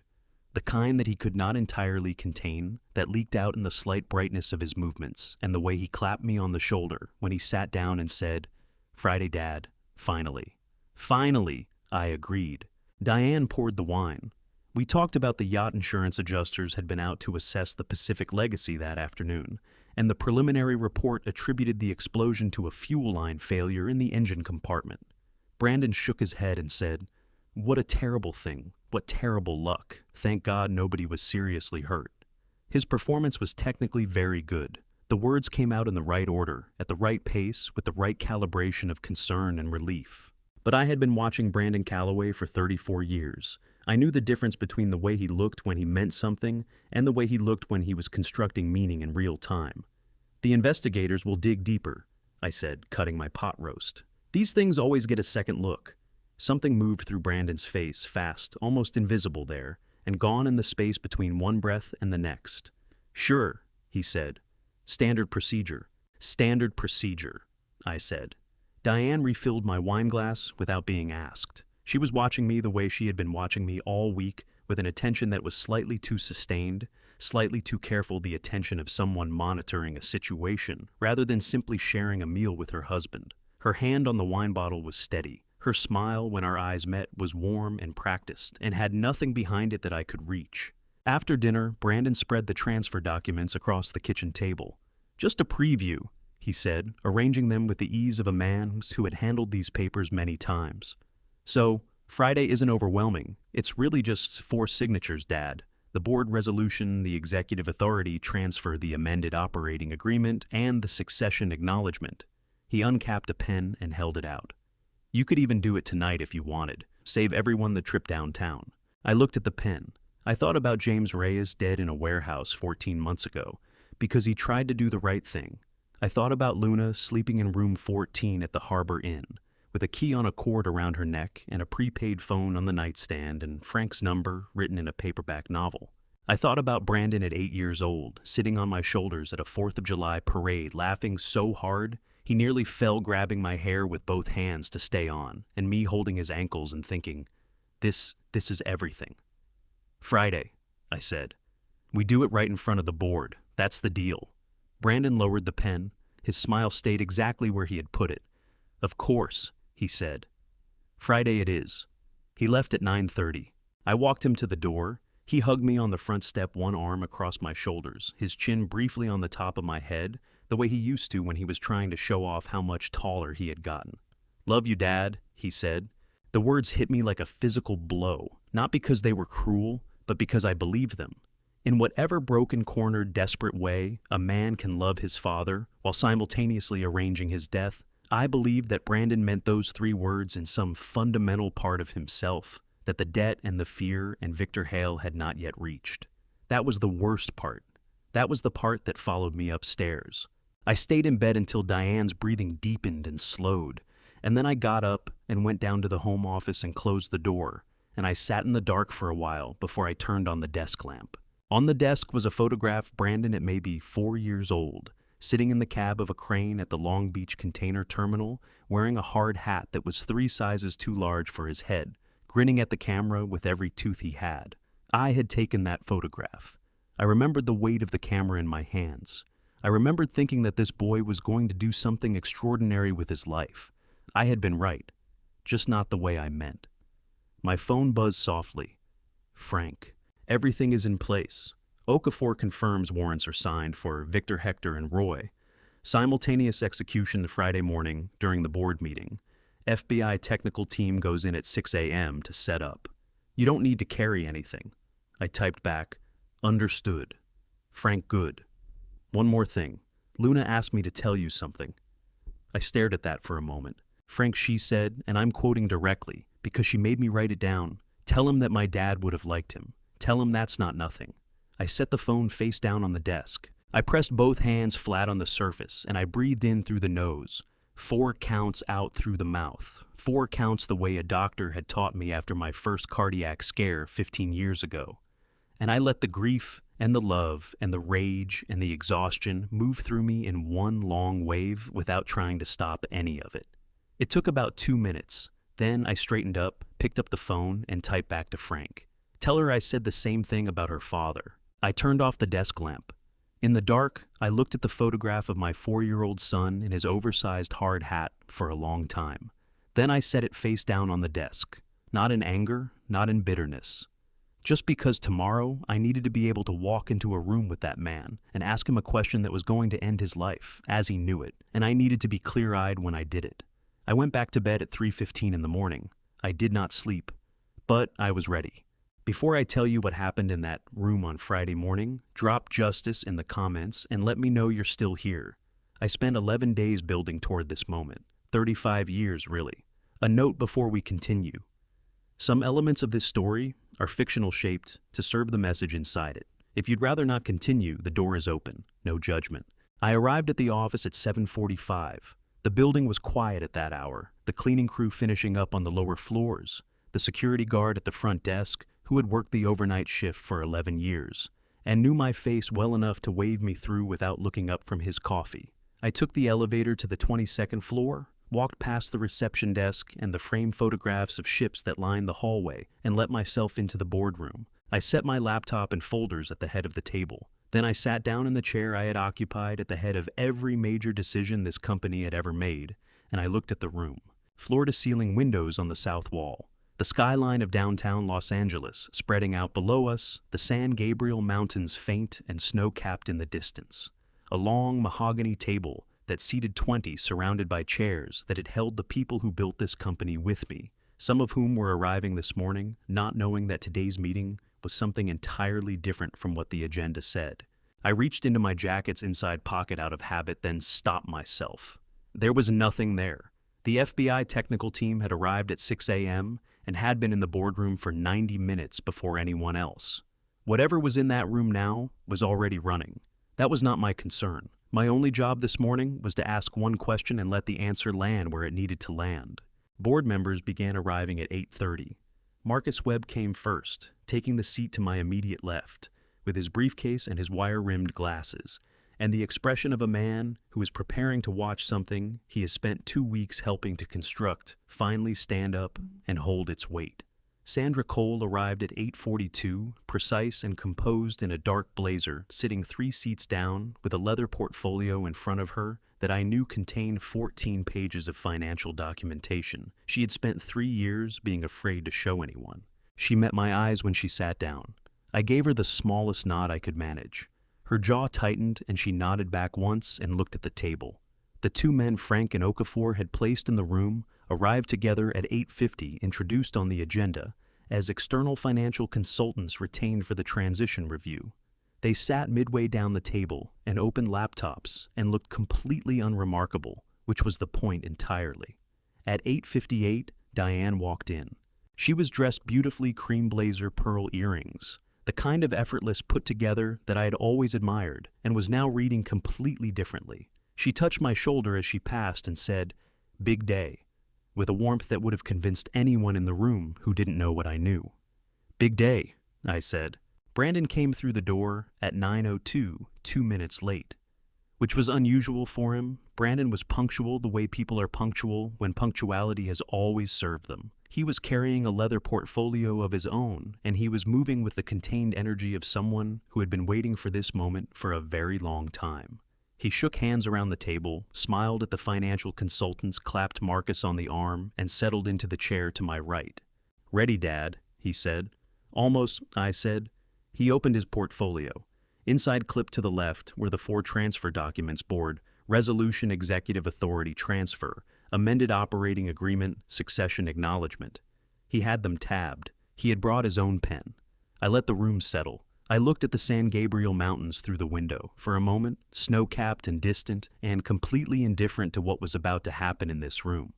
the kind that he could not entirely contain, that leaked out in the slight brightness of his movements and the way he clapped me on the shoulder when he sat down and said, "Friday, Dad, finally." Finally, I agreed. Diane poured the wine. We talked about the yacht insurance adjusters had been out to assess the Pacific Legacy that afternoon, and the preliminary report attributed the explosion to a fuel line failure in the engine compartment. Brandon shook his head and said, "What a terrible thing, what terrible luck. Thank God nobody was seriously hurt." His performance was technically very good. The words came out in the right order, at the right pace, with the right calibration of concern and relief. But I had been watching Brandon Calloway for 34 years. I knew the difference between the way he looked when he meant something and the way he looked when he was constructing meaning in real time. "The investigators will dig deeper," I said, cutting my pot roast. "These things always get a second look." Something moved through Brandon's face, fast, almost invisible there, and gone in the space between one breath and the next. "Sure," he said. "Standard procedure." "Standard procedure," I said. Diane refilled my wine glass without being asked. She was watching me the way she had been watching me all week, with an attention that was slightly too sustained, slightly too careful, the attention of someone monitoring a situation, rather than simply sharing a meal with her husband. Her hand on the wine bottle was steady. Her smile, when our eyes met, was warm and practiced, and had nothing behind it that I could reach. After dinner, Brandon spread the transfer documents across the kitchen table. "Just a preview," he said, arranging them with the ease of a man who had handled these papers many times. "So, Friday isn't overwhelming. It's really just 4 signatures, Dad. The board resolution, the executive authority transfer, the amended operating agreement, and the succession acknowledgement." He uncapped a pen and held it out. "You could even do it tonight if you wanted. Save everyone the trip downtown." I looked at the pen. I thought about James Reyes dead in a warehouse 14 months ago, because he tried to do the right thing. I thought about Luna sleeping in room 14 at the Harbor Inn, with a key on a cord around her neck and a prepaid phone on the nightstand and Frank's number written in a paperback novel. I thought about Brandon at 8 years old, sitting on my shoulders at a 4th of July parade, laughing so hard he nearly fell, grabbing my hair with both hands to stay on, and me holding his ankles and thinking, this is everything. "Friday," I said. "We do it right in front of the board. That's the deal." Brandon lowered the pen. His smile stayed exactly where he had put it. "Of course," he said. "Friday it is." He left at 9:30. I walked him to the door. He hugged me on the front step, one arm across my shoulders, his chin briefly on the top of my head, the way he used to when he was trying to show off how much taller he had gotten. "Love you, Dad," he said. The words hit me like a physical blow, not because they were cruel, but because I believed them. In whatever broken-cornered, desperate way a man can love his father while simultaneously arranging his death, I believed that Brandon meant those 3 words in some fundamental part of himself that the debt and the fear and Victor Hale had not yet reached. That was the worst part. That was the part that followed me upstairs. I stayed in bed until Diane's breathing deepened and slowed, and then I got up and went down to the home office and closed the door, and I sat in the dark for a while before I turned on the desk lamp. On the desk was a photograph of Brandon at maybe 4 years old, sitting in the cab of a crane at the Long Beach container terminal, wearing a hard hat that was 3 sizes too large for his head, grinning at the camera with every tooth he had. I had taken that photograph. I remembered the weight of the camera in my hands. I remembered thinking that this boy was going to do something extraordinary with his life. I had been right, just not the way I meant. My phone buzzed softly. "Frank, everything is in place. Okafor confirms warrants are signed for Victor, Hector, and Roy. Simultaneous execution Friday morning during the board meeting. FBI technical team goes in at 6 a.m. to set up. You don't need to carry anything." I typed back, "Understood. Frank, good. One more thing. Luna asked me to tell you something." I stared at that for a moment. "Frank," she said, and I'm quoting directly, because she made me write it down, "tell him that my dad would have liked him. Tell him that's not nothing." I set the phone face down on the desk. I pressed both hands flat on the surface, and I breathed in through the nose. 4 counts out through the mouth. 4 counts the way a doctor had taught me after my first cardiac scare 15 years ago. And I let the grief and the love and the rage and the exhaustion move through me in one long wave without trying to stop any of it. It took about 2 minutes. Then I straightened up, picked up the phone, and typed back to Frank. "Tell her I said the same thing about her father." I turned off the desk lamp. In the dark, I looked at the photograph of my 4-year-old son in his oversized hard hat for a long time. Then I set it face down on the desk, not in anger, not in bitterness. Just because tomorrow I needed to be able to walk into a room with that man and ask him a question that was going to end his life, as he knew it, and I needed to be clear-eyed when I did it. I went back to bed at 3:15 in the morning. I did not sleep, but I was ready. Before I tell you what happened in that room on Friday morning, drop justice in the comments and let me know you're still here. I spent 11 days building toward this moment, 35 years really. A note before we continue. Some elements of this story are fictional shaped to serve the message inside it. If you'd rather not continue, the door is open, no judgment. I arrived at the office at 7:45. The building was quiet at that hour, the cleaning crew finishing up on the lower floors, the security guard at the front desk, who had worked the overnight shift for 11 years, and knew my face well enough to wave me through without looking up from his coffee. I took the elevator to the 22nd floor, walked past the reception desk and the framed photographs of ships that lined the hallway, and let myself into the boardroom. I set my laptop and folders at the head of the table. Then I sat down in the chair I had occupied at the head of every major decision this company had ever made, and I looked at the room. Floor-to-ceiling windows on the south wall. The skyline of downtown Los Angeles spreading out below us, the San Gabriel Mountains faint and snow-capped in the distance. A long mahogany table that seated 20 surrounded by chairs that had held the people who built this company with me, some of whom were arriving this morning, not knowing that today's meeting was something entirely different from what the agenda said. I reached into my jacket's inside pocket out of habit, then stopped myself. There was nothing there. The FBI technical team had arrived at 6 a.m. and had been in the boardroom for 90 minutes before anyone else. Whatever was in that room now was already running. That was not my concern. My only job this morning was to ask one question and let the answer land where it needed to land. Board members began arriving at 8:30. Marcus Webb came first, taking the seat to my immediate left, with his briefcase and his wire-rimmed glasses, and the expression of a man who is preparing to watch something he has spent 2 weeks helping to construct finally stand up and hold its weight. Sandra Cole arrived at 8:42, precise and composed in a dark blazer, sitting 3 seats down with a leather portfolio in front of her that I knew contained 14 pages of financial documentation she had spent 3 years being afraid to show anyone. She met my eyes when she sat down. I gave her the smallest nod I could manage. Her jaw tightened and she nodded back once and looked at the table. The 2 men Frank and Okafor had placed in the room arrived together at 8:50, introduced on the agenda as external financial consultants retained for the transition review. They sat midway down the table and opened laptops and looked completely unremarkable, which was the point entirely. At 8:58, Diane walked in. She was dressed beautifully cream blazer pearl earrings, the kind of effortless put together that I had always admired, and was now reading completely differently. She touched my shoulder as she passed and said, "Big day," with a warmth that would have convinced anyone in the room who didn't know what I knew. "Big day," I said. Brandon came through the door at 9:02, 2 minutes late, which was unusual for him. Brandon was punctual the way people are punctual when punctuality has always served them. He was carrying a leather portfolio of his own, and he was moving with the contained energy of someone who had been waiting for this moment for a very long time. He shook hands around the table, smiled at the financial consultants, clapped Marcus on the arm, and settled into the chair to my right. "Ready, Dad," he said. "Almost," I said. He opened his portfolio. Inside clipped to the left were the 4 transfer documents board: Resolution Executive Authority Transfer, Amended Operating Agreement, Succession Acknowledgement. He had them tabbed. He had brought his own pen. I let the room settle. I looked at the San Gabriel Mountains through the window. For a moment, snow-capped and distant, and completely indifferent to what was about to happen in this room.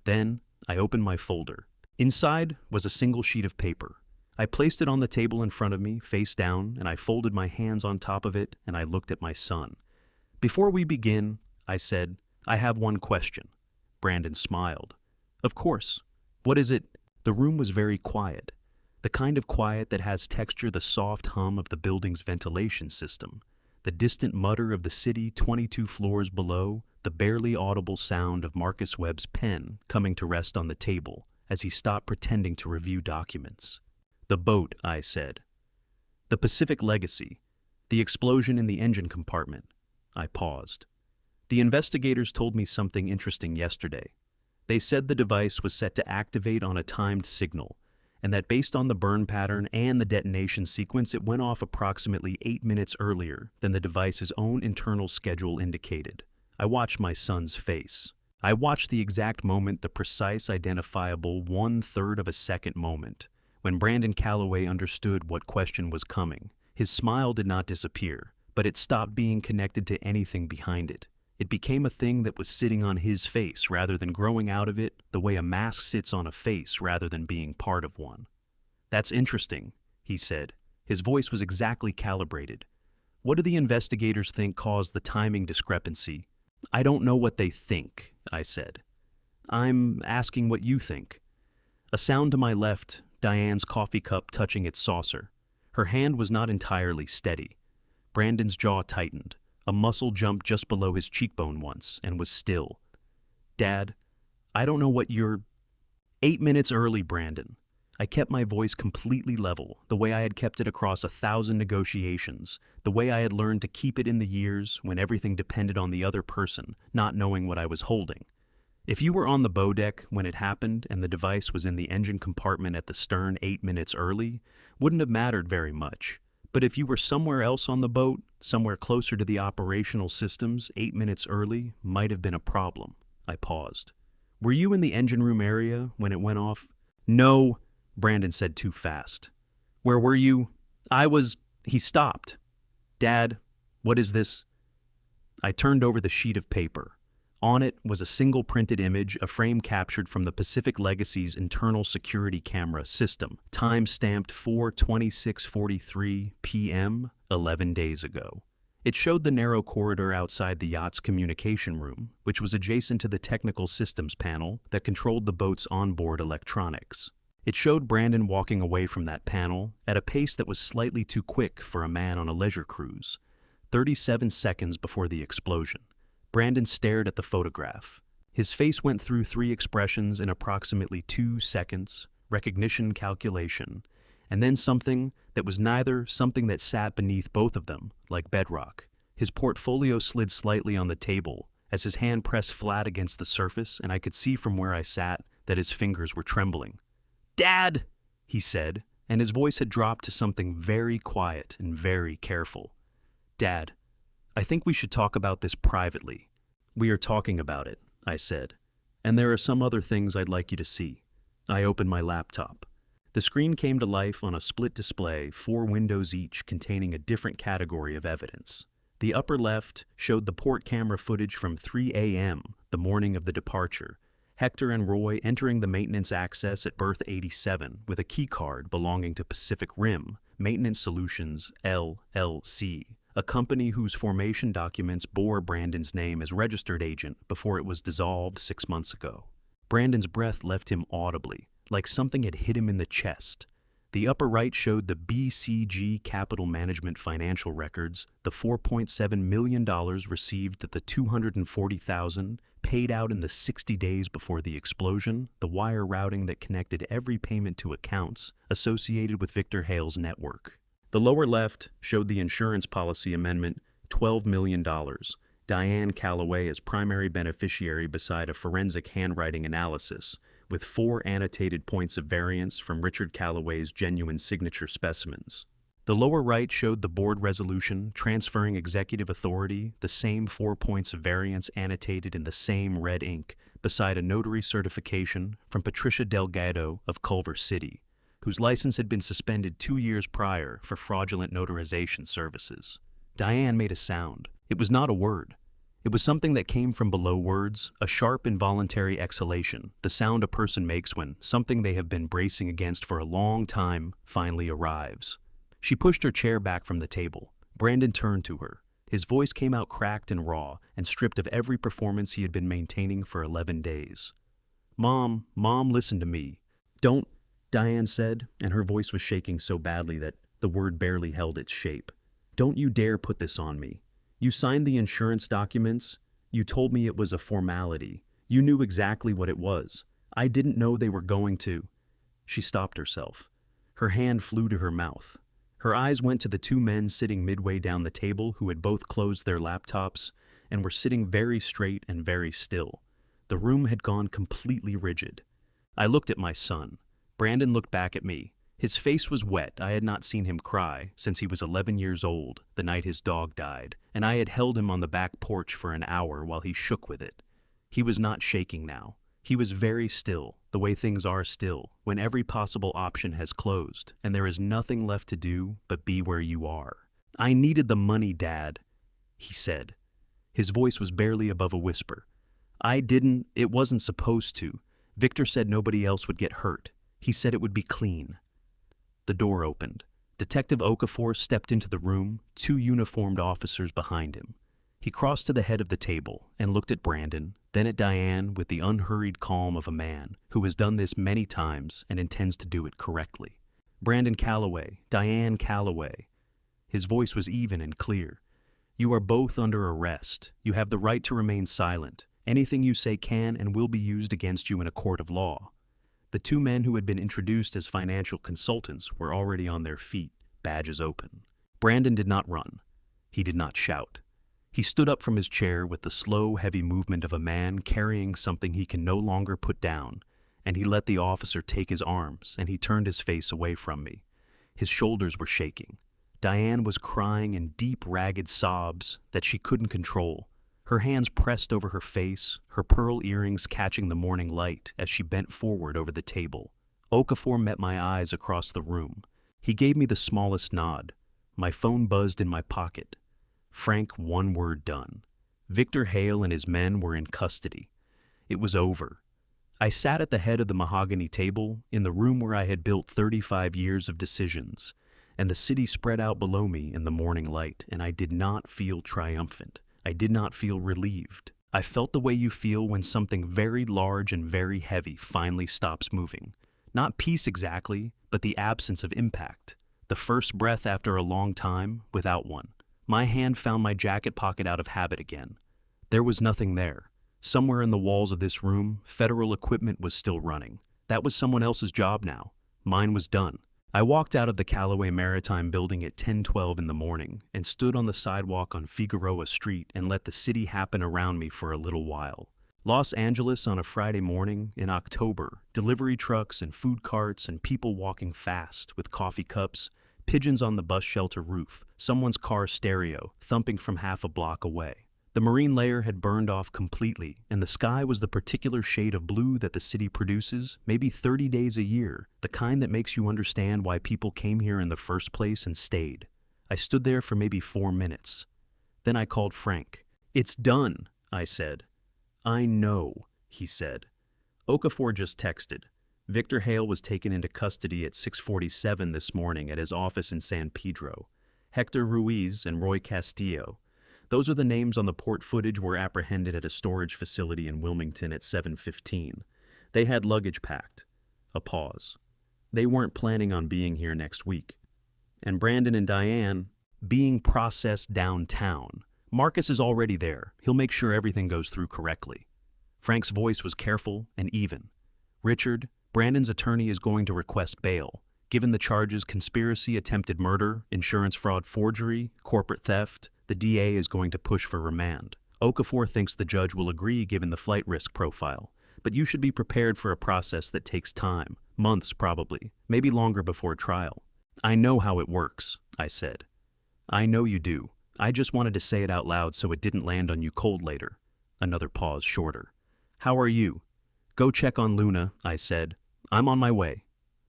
Then, I opened my folder. Inside was a single sheet of paper. I placed it on the table in front of me, face down, and I folded my hands on top of it, and I looked at my son. "Before we begin," I said, "I have one question." Brandon smiled. "Of course. What is it?" The room was very quiet. The kind of quiet that has texture, the soft hum of the building's ventilation system, the distant mutter of the city 22 floors below, the barely audible sound of Marcus Webb's pen coming to rest on the table as he stopped pretending to review documents. "The boat," I said. "The Pacific Legacy. The explosion in the engine compartment." I paused. "The investigators told me something interesting yesterday. They said the device was set to activate on a timed signal, and that based on the burn pattern and the detonation sequence, it went off approximately 8 minutes earlier than the device's own internal schedule indicated." I watched my son's face. I watched the exact moment, the precise, identifiable 1/3 of a second moment, when Brandon Calloway understood what question was coming. His smile did not disappear, but it stopped being connected to anything behind it. It became a thing that was sitting on his face rather than growing out of it, the way a mask sits on a face rather than being part of one. "That's interesting," he said. His voice was exactly calibrated. "What do the investigators think caused the timing discrepancy?" "I don't know what they think," I said. "I'm asking what you think." A sound to my left, Diane's coffee cup touching its saucer. Her hand was not entirely steady. Brandon's jaw tightened. A muscle jumped just below his cheekbone once and was still. "Dad, I don't know what you're—" 8 minutes early, Brandon. I kept my voice completely level, the way I had kept it across 1,000 negotiations, the way I had learned to keep it in the years when everything depended on the other person, not knowing what I was holding. If you were on the bow deck when it happened and the device was in the engine compartment at the stern 8 minutes early, wouldn't have mattered very much. But if you were somewhere else on the boat, somewhere closer to the operational systems, 8 minutes early might have been a problem. I paused. Were you in the engine room area when it went off? No, Brandon said too fast. Where were you? He stopped. Dad, what is this? I turned over the sheet of paper. On it was a single printed image, a frame captured from the Pacific Legacy's internal security camera system, time-stamped 4:26:43 p.m., 11 days ago. It showed the narrow corridor outside the yacht's communication room, which was adjacent to the technical systems panel that controlled the boat's onboard electronics. It showed Brandon walking away from that panel at a pace that was slightly too quick for a man on a leisure cruise. 37 seconds before the explosion, Brandon stared at the photograph. His face went through 3 expressions in approximately 2 seconds: recognition, calculation, and then something that was neither, something that sat beneath both of them, like bedrock. His portfolio slid slightly on the table as his hand pressed flat against the surface, and I could see from where I sat that his fingers were trembling. "Dad!" he said, and his voice had dropped to something very quiet and very careful. "Dad, I think we should talk about this privately." "We are talking about it," I said. "And there are some other things I'd like you to see." I opened my laptop. The screen came to life on a split display, 4 windows each containing a different category of evidence. The upper left showed the port camera footage from 3 a.m., the morning of the departure. Hector and Roy entering the maintenance access at berth 87 with a key card belonging to Pacific Rim Maintenance Solutions, LLC, a company whose formation documents bore Brandon's name as registered agent before it was dissolved 6 months ago. Brandon's breath left him audibly, like something had hit him in the chest. The upper right showed the BCG Capital Management financial records, the $4.7 million received at the $240,000 paid out in the 60 days before the explosion, the wire routing that connected every payment to accounts associated with Victor Hale's network. The lower left showed the insurance policy amendment, $12 million, Diane Calloway as primary beneficiary beside a forensic handwriting analysis, with 4 annotated points of variance from Richard Calloway's genuine signature specimens. The lower right showed the board resolution transferring executive authority, the same 4 points of variance annotated in the same red ink, beside a notary certification from Patricia Delgado of Culver City, whose license had been suspended 2 years prior for fraudulent notarization services. Diane made a sound. It was not a word. It was something that came from below words, a sharp involuntary exhalation, the sound a person makes when something they have been bracing against for a long time finally arrives. She pushed her chair back from the table. Brandon turned to her. His voice came out cracked and raw and stripped of every performance he had been maintaining for 11 days. Mom, listen to me." "Don't," Diane said, and her voice was shaking so badly that the word barely held its shape. "Don't you dare put this on me. You signed the insurance documents. You told me it was a formality. You knew exactly what it was. I didn't know they were going to." She stopped herself. Her hand flew to her mouth. Her eyes went to the 2 men sitting midway down the table who had both closed their laptops and were sitting very straight and very still. The room had gone completely rigid. I looked at my son. Brandon looked back at me. His face was wet. I had not seen him cry since he was 11 years old, the night his dog died, and I had held him on the back porch for an hour while he shook with it. He was not shaking now. He was very still, the way things are still, when every possible option has closed, and there is nothing left to do but be where you are. "I needed the money, Dad," he said. His voice was barely above a whisper. It wasn't supposed to. Victor said nobody else would get hurt. He said it would be clean." The door opened. Detective Okafor stepped into the room, 2 uniformed officers behind him. He crossed to the head of the table and looked at Brandon, then at Diane with the unhurried calm of a man who has done this many times and intends to do it correctly. "Brandon Calloway, Diane Calloway." His voice was even and clear. "You are both under arrest. You have the right to remain silent. Anything you say can and will be used against you in a court of law." The 2 men who had been introduced as financial consultants were already on their feet, badges open. Brandon did not run. He did not shout. He stood up from his chair with the slow, heavy movement of a man carrying something he can no longer put down, and he let the officer take his arms, and he turned his face away from me. His shoulders were shaking. Diane was crying in deep, ragged sobs that she couldn't control. Her hands pressed over her face, her pearl earrings catching the morning light as she bent forward over the table. Okafor met my eyes across the room. He gave me the smallest nod. My phone buzzed in my pocket. Frank, one word done. Victor Hale and his men were in custody. It was over. I sat at the head of the mahogany table in the room where I had built 35 years of decisions, and the city spread out below me in the morning light, and I did not feel triumphant. I did not feel relieved. I felt the way you feel when something very large and very heavy finally stops moving. Not peace exactly, but the absence of impact. The first breath after a long time without one. My hand found my jacket pocket out of habit again. There was nothing there. Somewhere in the walls of this room, federal equipment was still running. That was someone else's job now. Mine was done. I walked out of the Callaway Maritime building at 10:12 in the morning and stood on the sidewalk on Figueroa Street and let the city happen around me for a little while. Los Angeles on a Friday morning in October, delivery trucks and food carts and people walking fast with coffee cups, pigeons on the bus shelter roof, someone's car stereo thumping from half a block away. The marine layer had burned off completely, and the sky was the particular shade of blue that the city produces, maybe 30 days a year, the kind that makes you understand why people came here in the first place and stayed. I stood there for maybe 4 minutes. Then I called Frank. "It's done," I said. "I know," he said. Okafor just texted. Victor Hale was taken into custody at 6:47 this morning at his office in San Pedro. Hector Ruiz and Roy Castillo. Those are the names on the port footage were apprehended at a storage facility in Wilmington at 7:15. They had luggage packed. A pause. They weren't planning on being here next week. And Brandon and Diane, being processed downtown. Marcus is already there. He'll make sure everything goes through correctly. Frank's voice was careful and even. "Richard, Brandon's attorney is going to request bail. Given the charges conspiracy, attempted murder, insurance fraud, forgery, corporate theft, the DA is going to push for remand. Okafor thinks the judge will agree given the flight risk profile, but you should be prepared for a process that takes time, months probably, maybe longer before trial." "I know how it works," I said. "I know you do. I just wanted to say it out loud so it didn't land on you cold later." Another pause shorter. "How are you?" "Go check on Luna," I said. "I'm on my way."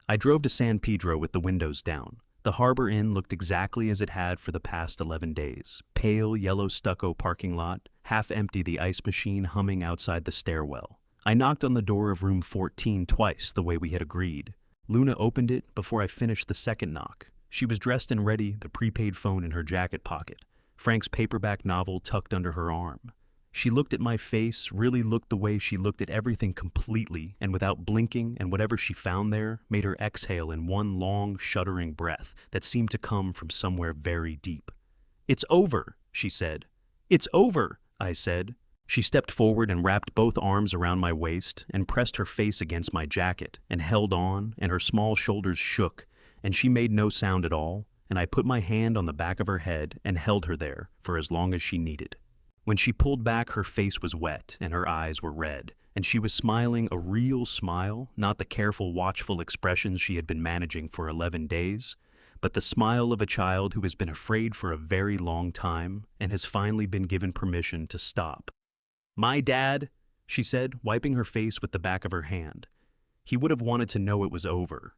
I drove to San Pedro with the windows down. The Harbor Inn looked exactly as it had for the past 11 days. Pale, yellow stucco parking lot, half empty, the ice machine humming outside the stairwell. I knocked on the door of room 14 twice the way we had agreed. Luna opened it before I finished the second knock. She was dressed and ready, the prepaid phone in her jacket pocket, Frank's paperback novel tucked under her arm. She looked at my face, really looked the way she looked at everything completely and without blinking, and whatever she found there made her exhale in one long, shuddering breath that seemed to come from somewhere very deep. "It's over," she said. "It's over," I said. She stepped forward and wrapped both arms around my waist and pressed her face against my jacket and held on, and her small shoulders shook, and she made no sound at all, and I put my hand on the back of her head and held her there for as long as she needed. When she pulled back, her face was wet and her eyes were red, and she was smiling a real smile, not the careful, watchful expressions she had been managing for 11 days, but the smile of a child who has been afraid for a very long time and has finally been given permission to stop. "My dad," she said, wiping her face with the back of her hand. "He would have wanted to know it was over."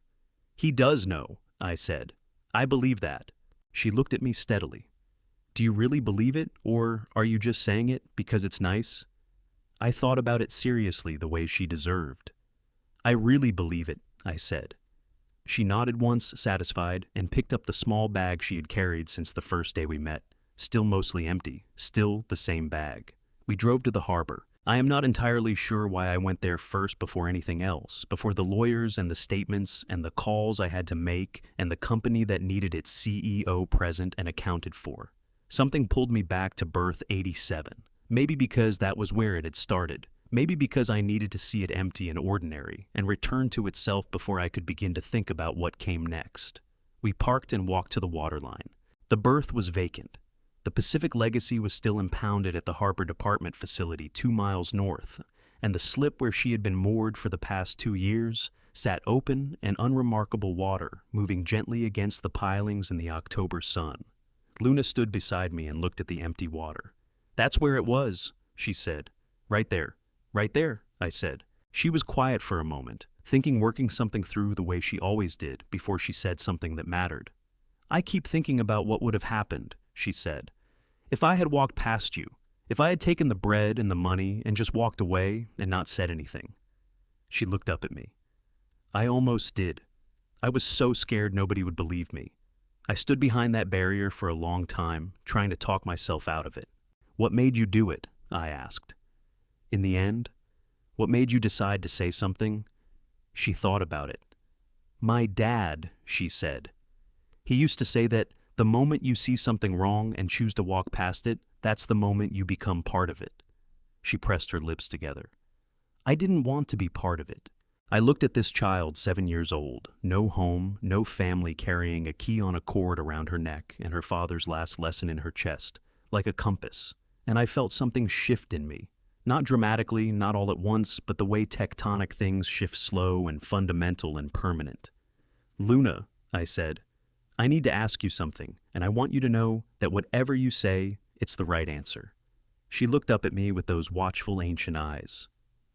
"He does know," I said. "I believe that." She looked at me steadily. "Do you really believe it, or are you just saying it because it's nice?" I thought about it seriously the way she deserved. "I really believe it," I said. She nodded once, satisfied, and picked up the small bag she had carried since the first day we met. Still mostly empty, still the same bag. We drove to the harbor. I am not entirely sure why I went there first before anything else, before the lawyers and the statements and the calls I had to make and the company that needed its CEO present and accounted for. Something pulled me back to Berth 87. Maybe because that was where it had started. Maybe because I needed to see it empty and ordinary and return to itself before I could begin to think about what came next. We parked and walked to the waterline. The berth was vacant. The Pacific Legacy was still impounded at the Harbor Department facility 2 miles north, and the slip where she had been moored for the past 2 years sat open and unremarkable water, moving gently against the pilings in the October sun. Luna stood beside me and looked at the empty water. "That's where it was," she said. "Right there." "Right there," I said. She was quiet for a moment, working something through the way she always did before she said something that mattered. "I keep thinking about what would have happened," she said. "If I had walked past you, if I had taken the bread and the money and just walked away and not said anything." She looked up at me. "I almost did. I was so scared nobody would believe me. I stood behind that barrier for a long time, trying to talk myself out of it." "What made you do it?" I asked. "In the end, what made you decide to say something?" She thought about it. "My dad," she said. "He used to say that the moment you see something wrong and choose to walk past it, that's the moment you become part of it." She pressed her lips together. I didn't want to be part of it. I looked at this child, 7 years old, no home, no family, carrying a key on a cord around her neck and her father's last lesson in her chest, like a compass, and I felt something shift in me. Not dramatically, not all at once, but the way tectonic things shift slow and fundamental and permanent. "Luna," I said, "I need to ask you something, and I want you to know that whatever you say, it's the right answer." She looked up at me with those watchful ancient eyes.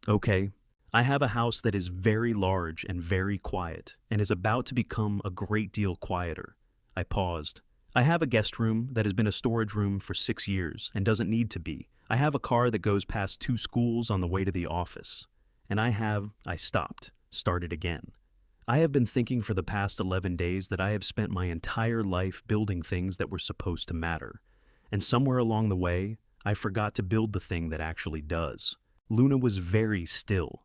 "Okay, I have a house that is very large and very quiet, and is about to become a great deal quieter." I paused. "I have a guest room that has been a storage room for 6 years and doesn't need to be. I have a car that goes past 2 schools on the way to the office. And I stopped, started again. I have been thinking for the past 11 days that I have spent my entire life building things that were supposed to matter. And somewhere along the way, I forgot to build the thing that actually does." Luna was very still.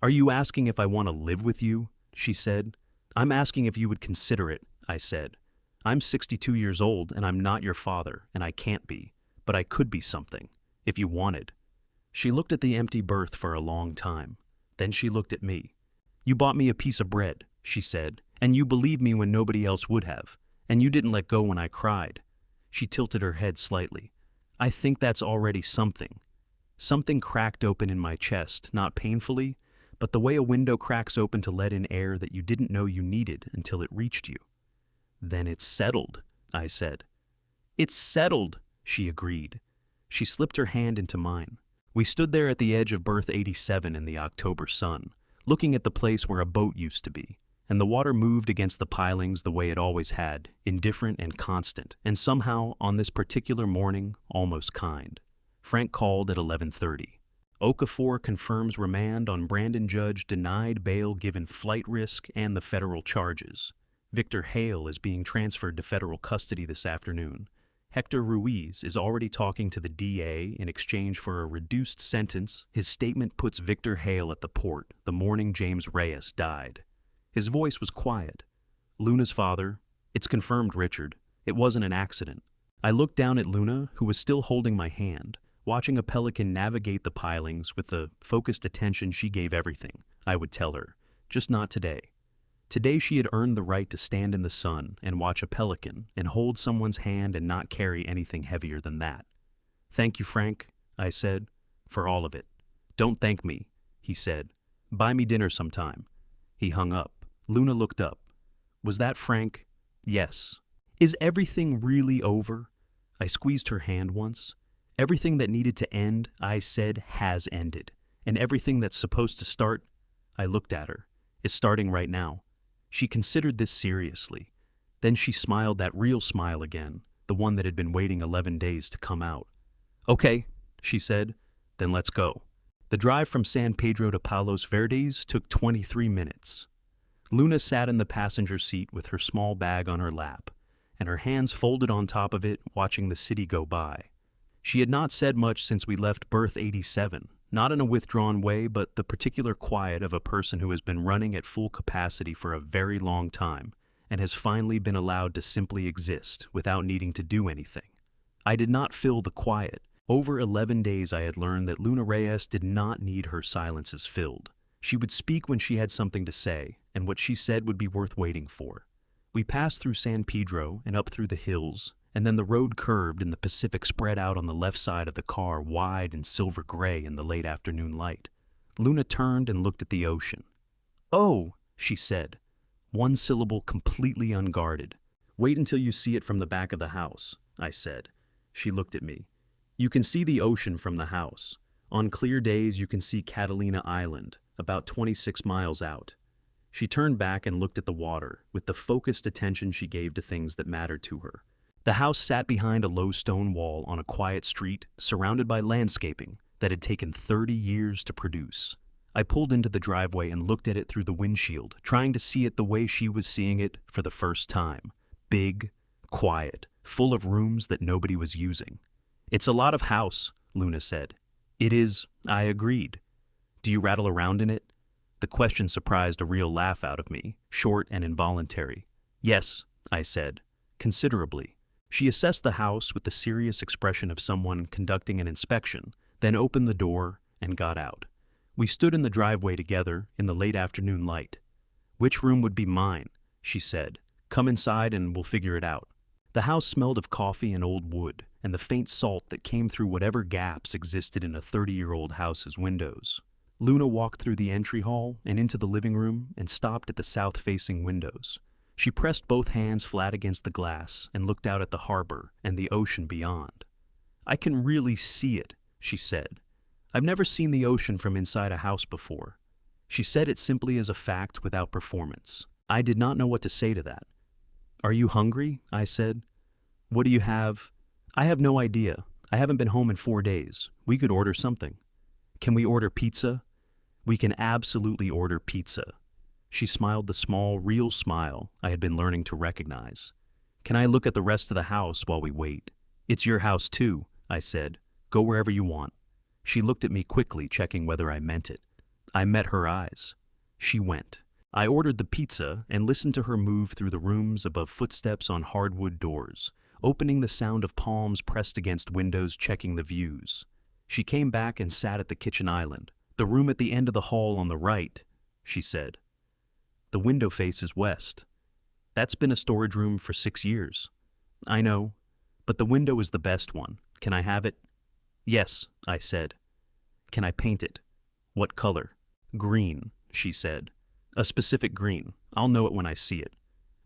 "Are you asking if I want to live with you?" she said. "I'm asking if you would consider it," I said. "I'm 62 years old and I'm not your father, and I can't be, but I could be something, if you wanted." She looked at the empty berth for a long time. Then she looked at me. "You bought me a piece of bread," she said, "and you believed me when nobody else would have, and you didn't let go when I cried." She tilted her head slightly. "I think that's already something." Something cracked open in my chest, not painfully, but the way a window cracks open to let in air that you didn't know you needed until it reached you. "Then it's settled," I said. "It's settled," she agreed. She slipped her hand into mine. We stood there at the edge of berth 87 in the October sun, looking at the place where a boat used to be, and the water moved against the pilings the way it always had, indifferent and constant, and somehow, on this particular morning, almost kind. Frank called at 11:30. Okafor confirms remand on Brandon Judge denied bail given flight risk and the federal charges. Victor Hale is being transferred to federal custody this afternoon. Hector Ruiz is already talking to the DA in exchange for a reduced sentence. His statement puts Victor Hale at the port the morning James Reyes died. His voice was quiet. "Luna's father, it's confirmed, Richard. It wasn't an accident." I looked down at Luna, who was still holding my hand, watching a pelican navigate the pilings with the focused attention she gave everything. I would tell her, just not today. Today she had earned the right to stand in the sun and watch a pelican and hold someone's hand and not carry anything heavier than that. "Thank you, Frank," I said, "for all of it." "Don't thank me," he said. "Buy me dinner sometime." He hung up. Luna looked up. "Was that Frank?" "Yes." "Is everything really over?" I squeezed her hand once. "Everything that needed to end," I said, "has ended. And everything that's supposed to start," I looked at her, "is starting right now." She considered this seriously. Then she smiled that real smile again, the one that had been waiting 11 days to come out. "Okay," she said, "then let's go." The drive from San Pedro to Palos Verdes took 23 minutes. Luna sat in the passenger seat with her small bag on her lap, and her hands folded on top of it, watching the city go by. She had not said much since we left berth 87, not in a withdrawn way, but the particular quiet of a person who has been running at full capacity for a very long time and has finally been allowed to simply exist without needing to do anything. I did not fill the quiet. Over 11 days I had learned that Luna Reyes did not need her silences filled. She would speak when she had something to say, and what she said would be worth waiting for. We passed through San Pedro and up through the hills, and then the road curved and the Pacific spread out on the left side of the car, wide and silver gray in the late afternoon light. Luna turned and looked at the ocean. "Oh," she said, one syllable completely unguarded. "Wait until you see it from the back of the house," I said. She looked at me. "You can see the ocean from the house. On clear days you can see Catalina Island, about 26 miles out." She turned back and looked at the water, with the focused attention she gave to things that mattered to her. The house sat behind a low stone wall on a quiet street, surrounded by landscaping that had taken 30 years to produce. I pulled into the driveway and looked at it through the windshield, trying to see it the way she was seeing it for the first time. Big, quiet, full of rooms that nobody was using. "It's a lot of house," Luna said. "It is," I agreed. "Do you rattle around in it?" The question surprised a real laugh out of me, short and involuntary. "Yes," I said, "considerably." She assessed the house with the serious expression of someone conducting an inspection, then opened the door and got out. We stood in the driveway together in the late afternoon light. "Which room would be mine?" she said. "Come inside and we'll figure it out." The house smelled of coffee and old wood, and the faint salt that came through whatever gaps existed in a 30-year-old house's windows. Luna walked through the entry hall and into the living room and stopped at the south-facing windows. She pressed both hands flat against the glass and looked out at the harbor and the ocean beyond. "I can really see it," she said. "I've never seen the ocean from inside a house before." She said it simply as a fact without performance. I did not know what to say to that. "Are you hungry?" I said. "What do you have?" "I have no idea. I haven't been home in 4 days. We could order something." "Can we order pizza?" "We can absolutely order pizza." She smiled the small, real smile I had been learning to recognize. "Can I look at the rest of the house while we wait?" "It's your house too," I said. "Go wherever you want." She looked at me quickly, checking whether I meant it. I met her eyes. She went. I ordered the pizza and listened to her move through the rooms above footsteps on hardwood doors, opening the sound of palms pressed against windows, checking the views. She came back and sat at the kitchen island. "The room at the end of the hall on the right," she said. "The window faces west. That's been a storage room for 6 years." "I know, but the window is the best one. Can I have it?" "Yes," I said. "Can I paint it?" "What color?" "Green," she said. "A specific green. I'll know it when I see it."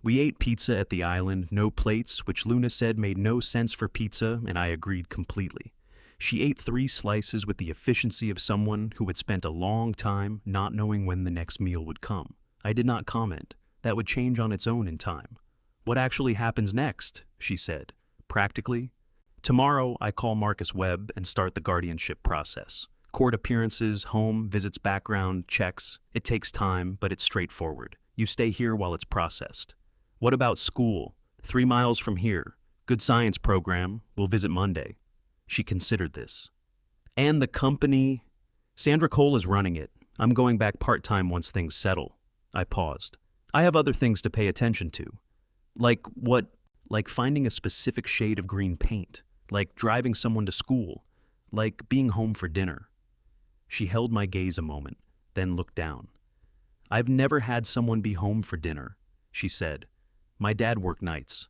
We ate pizza at the island, no plates, which Luna said made no sense for pizza, and I agreed completely. She ate 3 slices with the efficiency of someone who had spent a long time not knowing when the next meal would come. I did not comment. That would change on its own in time. "What actually happens next?" she said. "Practically? Tomorrow I call Marcus Webb and start the guardianship process. Court appearances, home, visits, background, checks. It takes time, but it's straightforward. You stay here while it's processed." "What about school?" 3 miles from here. Good science program. We'll visit Monday." She considered this. "And the company?" "Sandra Cole is running it. I'm going back part-time once things settle." I paused. "I have other things to pay attention to." "Like what?" "Like finding a specific shade of green paint. Like driving someone to school. Like being home for dinner." She held my gaze a moment, then looked down. "I've never had someone be home for dinner," she said. "My dad worked nights."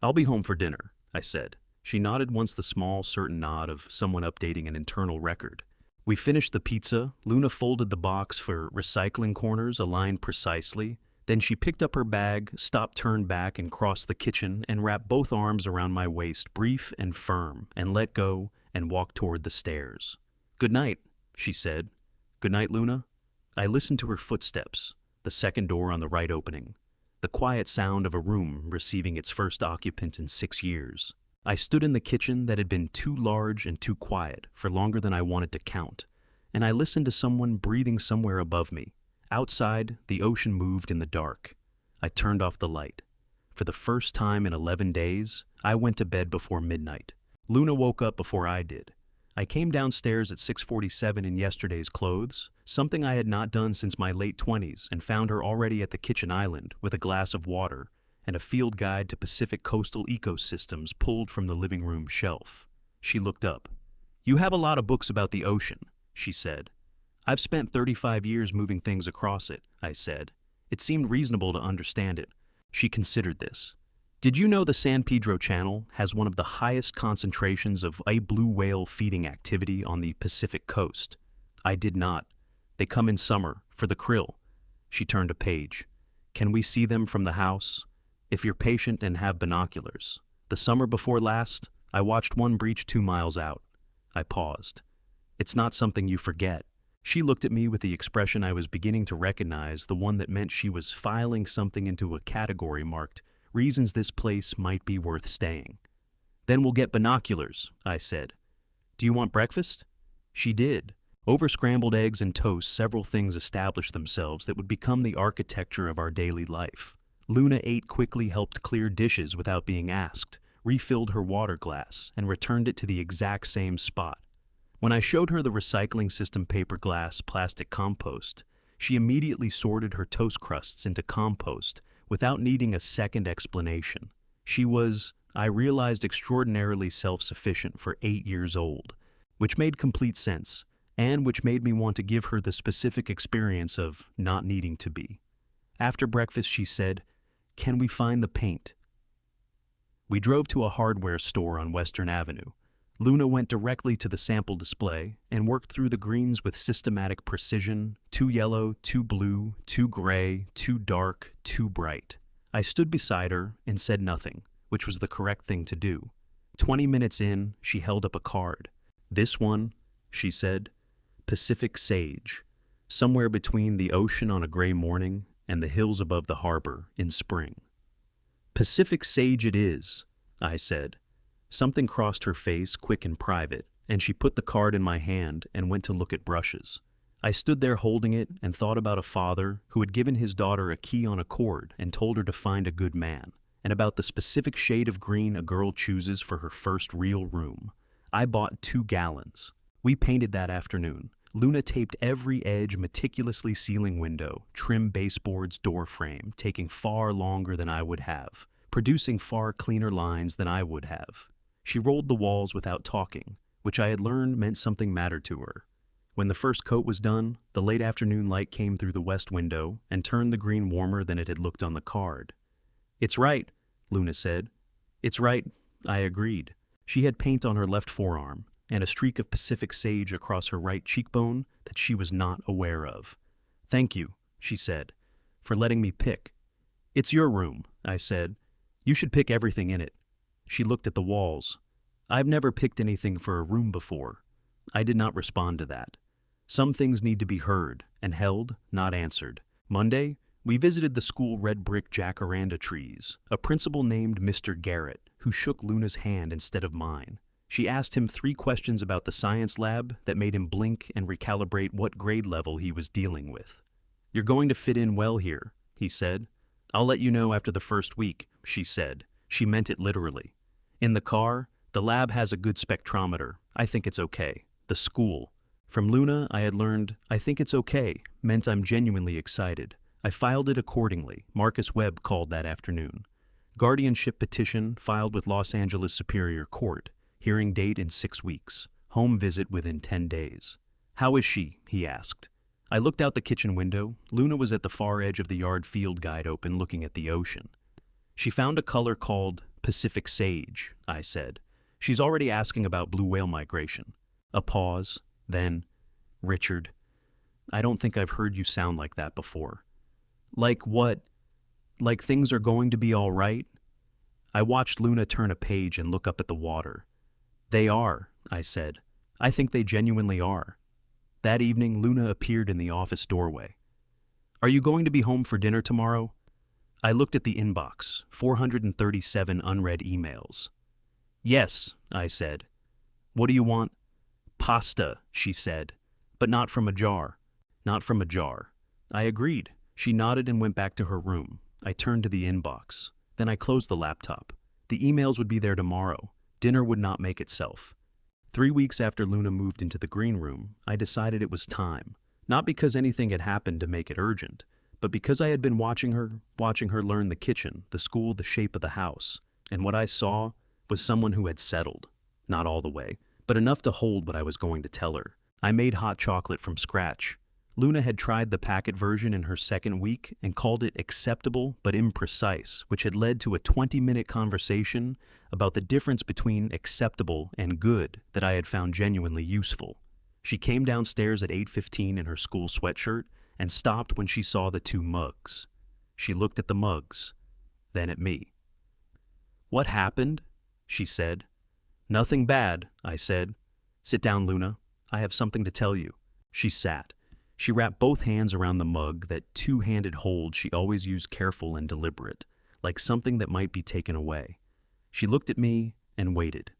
"I'll be home for dinner," I said. She nodded once, the small, certain nod of someone updating an internal record. We finished the pizza. Luna folded the box for recycling corners aligned precisely. Then she picked up her bag, stopped, turned back, and crossed the kitchen and wrapped both arms around my waist, brief and firm, and let go and walked toward the stairs. "Good night," she said. "Good night, Luna." I listened to her footsteps, the second door on the right opening, the quiet sound of a room receiving its first occupant in 6 years. I stood in the kitchen that had been too large and too quiet for longer than I wanted to count, and I listened to someone breathing somewhere above me. Outside, the ocean moved in the dark. I turned off the light. For the first time in 11 days, I went to bed before midnight. Luna woke up before I did. I came downstairs at 6:47 in yesterday's clothes, something I had not done since my late 20s, and found her already at the kitchen island with a glass of water and a field guide to Pacific coastal ecosystems pulled from the living room shelf. She looked up. "You have a lot of books about the ocean," she said. "I've spent 35 years moving things across it," I said. It seemed reasonable to understand it. She considered this. Did you know the San Pedro Channel has one of the highest concentrations of a blue whale feeding activity on the Pacific coast? I did not. They come in summer, for the krill. She turned a page. Can we see them from the house? If you're patient and have binoculars. The summer before last, I watched one breach 2 miles out. I paused. It's not something you forget. She looked at me with the expression I was beginning to recognize, the one that meant she was filing something into a category marked reasons this place might be worth staying. Then we'll get binoculars, I said. Do you want breakfast? She did. Over scrambled eggs and toast, several things established themselves that would become the architecture of our daily life. Luna ate quickly, helped clear dishes without being asked, refilled her water glass, and returned it to the exact same spot. When I showed her the recycling system paper, glass, plastic compost, she immediately sorted her toast crusts into compost without needing a second explanation. She was, I realized, extraordinarily self-sufficient for 8 years old, which made complete sense, and which made me want to give her the specific experience of not needing to be. After breakfast, she said, "Can we find the paint?" We drove to a hardware store on Western Avenue. Luna went directly to the sample display and worked through the greens with systematic precision, too yellow, too blue, too gray, too dark, too bright. I stood beside her and said nothing, which was the correct thing to do. 20 minutes in, she held up a card. "This one," she said, "Pacific Sage, somewhere between the ocean on a gray morning and the hills above the harbor in spring." "Pacific Sage it is," I said. Something crossed her face, quick and private, and she put the card in my hand and went to look at brushes. I stood there holding it and thought about a father who had given his daughter a key on a cord and told her to find a good man, and about the specific shade of green a girl chooses for her first real room. I bought 2 gallons. We painted that afternoon. Luna taped every edge, meticulously sealing window, trim baseboards, door frame, taking far longer than I would have, producing far cleaner lines than I would have. She rolled the walls without talking, which I had learned meant something mattered to her. When the first coat was done, the late afternoon light came through the west window and turned the green warmer than it had looked on the card. "It's right," Luna said. "It's right," I agreed. She had paint on her left forearm and a streak of Pacific Sage across her right cheekbone that she was not aware of. "Thank you," she said, "for letting me pick." "It's your room," I said. "You should pick everything in it." She looked at the walls. "I've never picked anything for a room before." I did not respond to that. Some things need to be heard and held, not answered. Monday, we visited the school red brick jacaranda trees, a principal named Mr. Garrett, who shook Luna's hand instead of mine. She asked him 3 questions about the science lab that made him blink and recalibrate what grade level he was dealing with. "You're going to fit in well here," he said. "I'll let you know after the first week," she said. She meant it literally. In the car, "The lab has a good spectrometer. I think it's okay." The school. From Luna, I had learned, "I think it's okay," meant I'm genuinely excited. I filed it accordingly. Marcus Webb called that afternoon. Guardianship petition filed with Los Angeles Superior Court. Hearing date in 6 weeks. Home visit within 10 days. "How is she?" he asked. I looked out the kitchen window. Luna was at the far edge of the yard, field guide open, looking at the ocean. "She found a color called Pacific Sage," I said. "She's already asking about blue whale migration." A pause, then, "Richard, I don't think I've heard you sound like that before." "Like what? Like things are going to be all right?" I watched Luna turn a page and look up at the water. "They are," I said. "I think they genuinely are." That evening, Luna appeared in the office doorway. "Are you going to be home for dinner tomorrow?" I looked at the inbox, 437 unread emails. "Yes," I said. "What do you want?" "Pasta," she said, "but not from a jar." "Not from a jar." I agreed. She nodded and went back to her room. I turned to the inbox. Then I closed the laptop. The emails would be there tomorrow. Dinner would not make itself. 3 weeks after Luna moved into the green room, I decided it was time. Not because anything had happened to make it urgent, but because I had been watching her learn the kitchen, the school, the shape of the house. And what I saw was someone who had settled. Not all the way, but enough to hold what I was going to tell her. I made hot chocolate from scratch. Luna had tried the packet version in her second week and called it acceptable but imprecise, which had led to a 20-minute conversation about the difference between acceptable and good that I had found genuinely useful. She came downstairs at 8:15 in her school sweatshirt and stopped when she saw the two mugs. She looked at the mugs, then at me. "What happened?" she said. "Nothing bad," I said. "Sit down, Luna. I have something to tell you." She sat. She wrapped both hands around the mug, that two-handed hold she always used, careful and deliberate, like something that might be taken away. She looked at me and waited.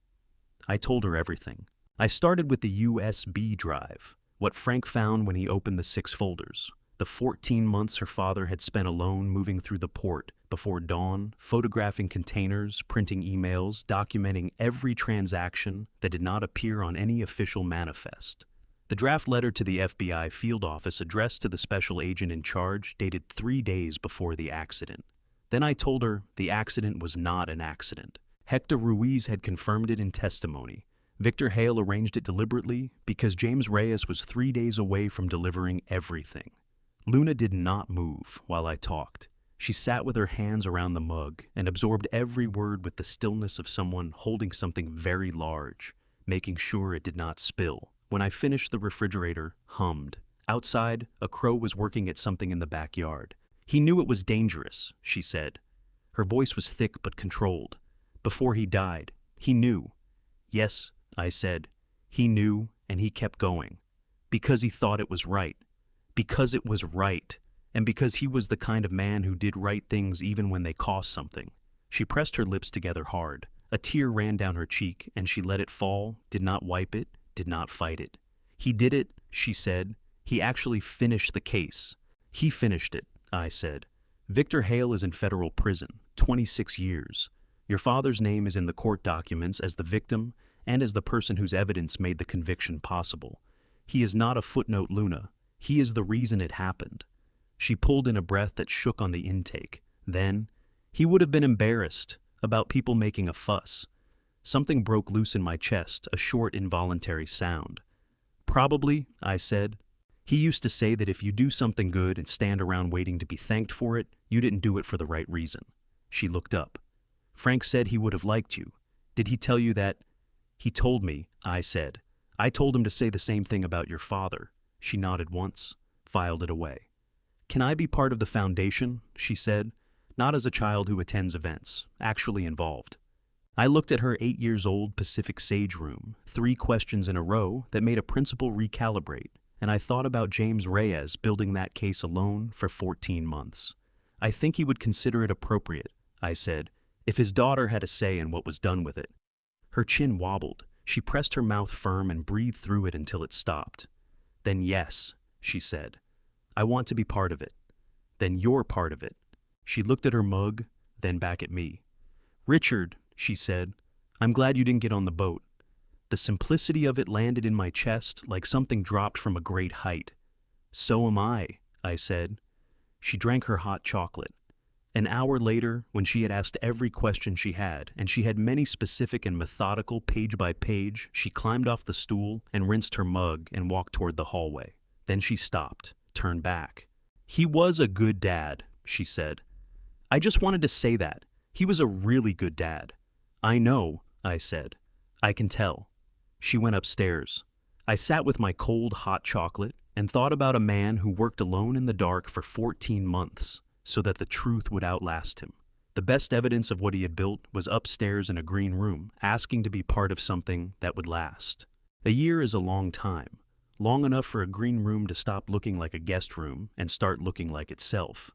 I told her everything. I started with the USB drive, what Frank found when he opened the 6 folders, the 14 months her father had spent alone moving through the port before dawn, photographing containers, printing emails, documenting every transaction that did not appear on any official manifest. The draft letter to the FBI field office addressed to the special agent in charge dated 3 days before the accident. Then I told her the accident was not an accident. Hector Ruiz had confirmed it in testimony. Victor Hale arranged it deliberately because James Reyes was 3 days away from delivering everything. Luna did not move while I talked. She sat with her hands around the mug and absorbed every word with the stillness of someone holding something very large, making sure it did not spill. When I finished, the refrigerator hummed. Outside, a crow was working at something in the backyard. "He knew it was dangerous," she said. Her voice was thick but controlled. "Before he died, he knew." "Yes," I said. "He knew, and he kept going. Because he thought it was right. Because it was right. And because he was the kind of man who did right things even when they cost something." She pressed her lips together hard. A tear ran down her cheek, and she let it fall, did not wipe it, did not fight it. "He did it," she said. "He actually finished the case." "He finished it," I said. "Victor Hale is in federal prison, 26 years. Your father's name is in the court documents as the victim and as the person whose evidence made the conviction possible. He is not a footnote, Luna. He is the reason it happened." She pulled in a breath that shook on the intake. Then, "He would have been embarrassed about people making a fuss." Something broke loose in my chest, a short, involuntary sound. "Probably," I said. "He used to say that if you do something good and stand around waiting to be thanked for it, you didn't do it for the right reason." She looked up. "Frank said he would have liked you. Did he tell you that?" "He told me," I said. "I told him to say the same thing about your father." She nodded once, filed it away. "Can I be part of the foundation?" she said. "Not as a child who attends events, actually involved." I looked at her 8-year-old Pacific Sage room, 3 questions in a row that made a principal recalibrate, and I thought about James Reyes building that case alone for 14 months. "I think he would consider it appropriate," I said, "if his daughter had a say in what was done with it." Her chin wobbled. She pressed her mouth firm and breathed through it until it stopped. "Then yes," she said. "I want to be part of it." "Then you're part of it." She looked at her mug, then back at me. "Richard," she said, "I'm glad you didn't get on the boat." The simplicity of it landed in my chest like something dropped from a great height. "So am I," I said. She drank her hot chocolate. An hour later, when she had asked every question she had, and she had many specific and methodical page by page, she climbed off the stool and rinsed her mug and walked toward the hallway. Then she stopped, turned back. "He was a good dad," she said. "I just wanted to say that. He was a really good dad." "I know," I said. "I can tell." She went upstairs. I sat with my cold, hot chocolate and thought about a man who worked alone in the dark for 14 months so that the truth would outlast him. The best evidence of what he had built was upstairs in a green room, asking to be part of something that would last. A year is a long time, long enough for a green room to stop looking like a guest room and start looking like itself.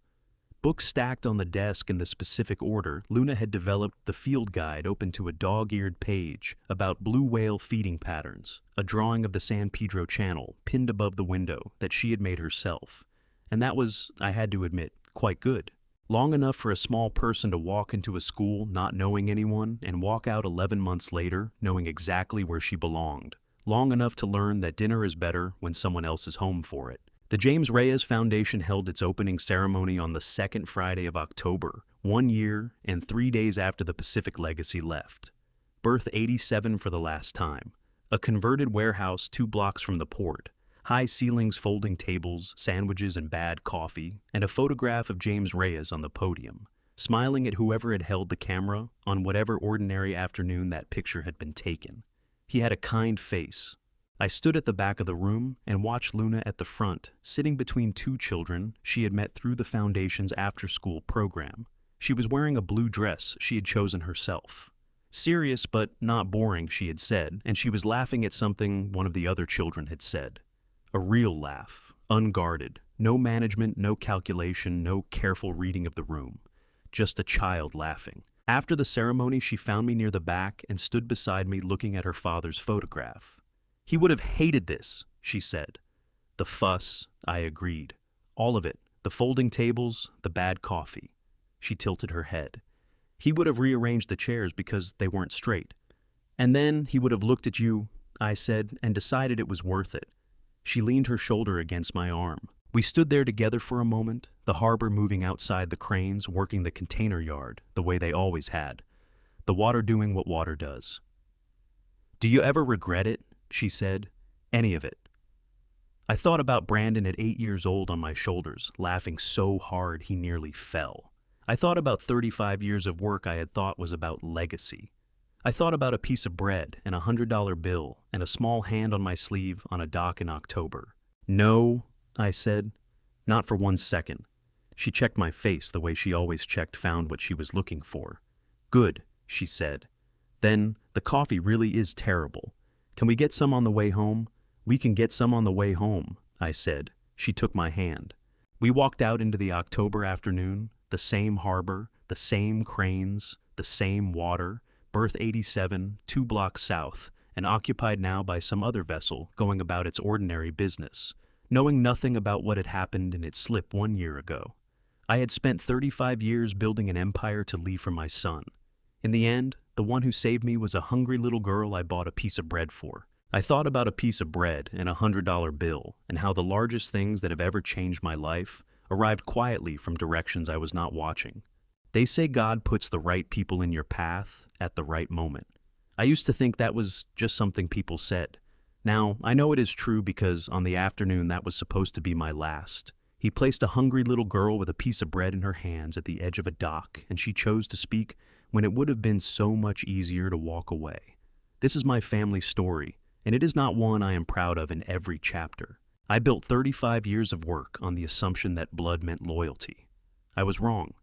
Books stacked on the desk in the specific order, Luna had developed the field guide open to a dog-eared page about blue whale feeding patterns, a drawing of the San Pedro Channel pinned above the window that she had made herself. And that was, I had to admit, quite good. Long enough for a small person to walk into a school not knowing anyone and walk out 11 months later knowing exactly where she belonged. Long enough to learn that dinner is better when someone else is home for it. The James Reyes Foundation held its opening ceremony on the second Friday of October, 1 year and 3 days after the Pacific Legacy left. Berth 87 for the last time. A converted warehouse 2 blocks from the port. High ceilings, folding tables, sandwiches and bad coffee, and a photograph of James Reyes on the podium, smiling at whoever had held the camera on whatever ordinary afternoon that picture had been taken. He had a kind face. I stood at the back of the room and watched Luna at the front, sitting between two children she had met through the Foundation's after-school program. She was wearing a blue dress she had chosen herself. Serious but not boring, she had said, and she was laughing at something one of the other children had said. A real laugh, unguarded, no management, no calculation, no careful reading of the room. Just a child laughing. After the ceremony, she found me near the back and stood beside me looking at her father's photograph. He would have hated this, she said. The fuss, I agreed. All of it, the folding tables, the bad coffee. She tilted her head. He would have rearranged the chairs because they weren't straight. And then he would have looked at you, I said, and decided it was worth it. She leaned her shoulder against my arm. We stood there together for a moment, the harbor moving outside the cranes, working the container yard the way they always had. The water doing what water does. Do you ever regret it? She said. Any of it. I thought about Brandon at 8 years old on my shoulders, laughing so hard he nearly fell. I thought about 35 years of work I had thought was about legacy. I thought about a piece of bread and a $100 bill and a small hand on my sleeve on a dock in October. No, I said. Not for 1 second. She checked my face the way she always checked, found what she was looking for. Good, she said. Then, the coffee really is terrible. Can we get some on the way home? We can get some on the way home, I said. She took my hand. We walked out into the October afternoon, the same harbor, the same cranes, the same water, berth 87, 2 blocks south, and occupied now by some other vessel going about its ordinary business, knowing nothing about what had happened in its slip 1 year ago. I had spent 35 years building an empire to leave for my son. In the end, the one who saved me was a hungry little girl I bought a piece of bread for. I thought about a piece of bread and a $100 bill and how the largest things that have ever changed my life arrived quietly from directions I was not watching. They say God puts the right people in your path at the right moment. I used to think that was just something people said. Now, I know it is true because on the afternoon that was supposed to be my last. He placed a hungry little girl with a piece of bread in her hands at the edge of a dock, and she chose to speak when it would have been so much easier to walk away. This is my family story, and it is not one I am proud of in every chapter. I built 35 years of work on the assumption that blood meant loyalty. I was wrong.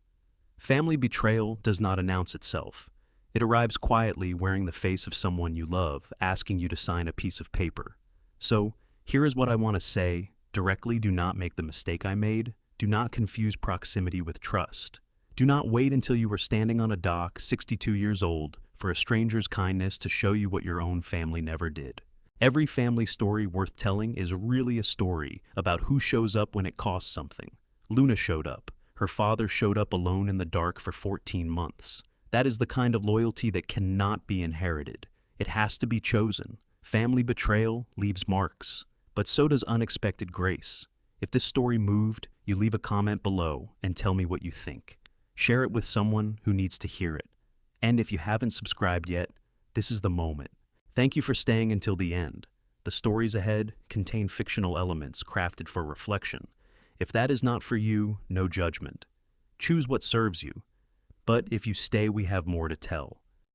Family betrayal does not announce itself. It arrives quietly, wearing the face of someone you love, asking you to sign a piece of paper. So, here is what I want to say. Directly, do not make the mistake I made. Do not confuse proximity with trust. Do not wait until you are standing on a dock, 62 years old, for a stranger's kindness to show you what your own family never did. Every family story worth telling is really a story about who shows up when it costs something. Luna showed up. Her father showed up alone in the dark for 14 months. That is the kind of loyalty that cannot be inherited. It has to be chosen. Family betrayal leaves marks, but so does unexpected grace. If this story moved, you leave a comment below and tell me what you think. Share it with someone who needs to hear it. And if you haven't subscribed yet, this is the moment. Thank you for staying until the end. The stories ahead contain fictional elements crafted for reflection. If that is not for you, no judgment. Choose what serves you. But if you stay, we have more to tell.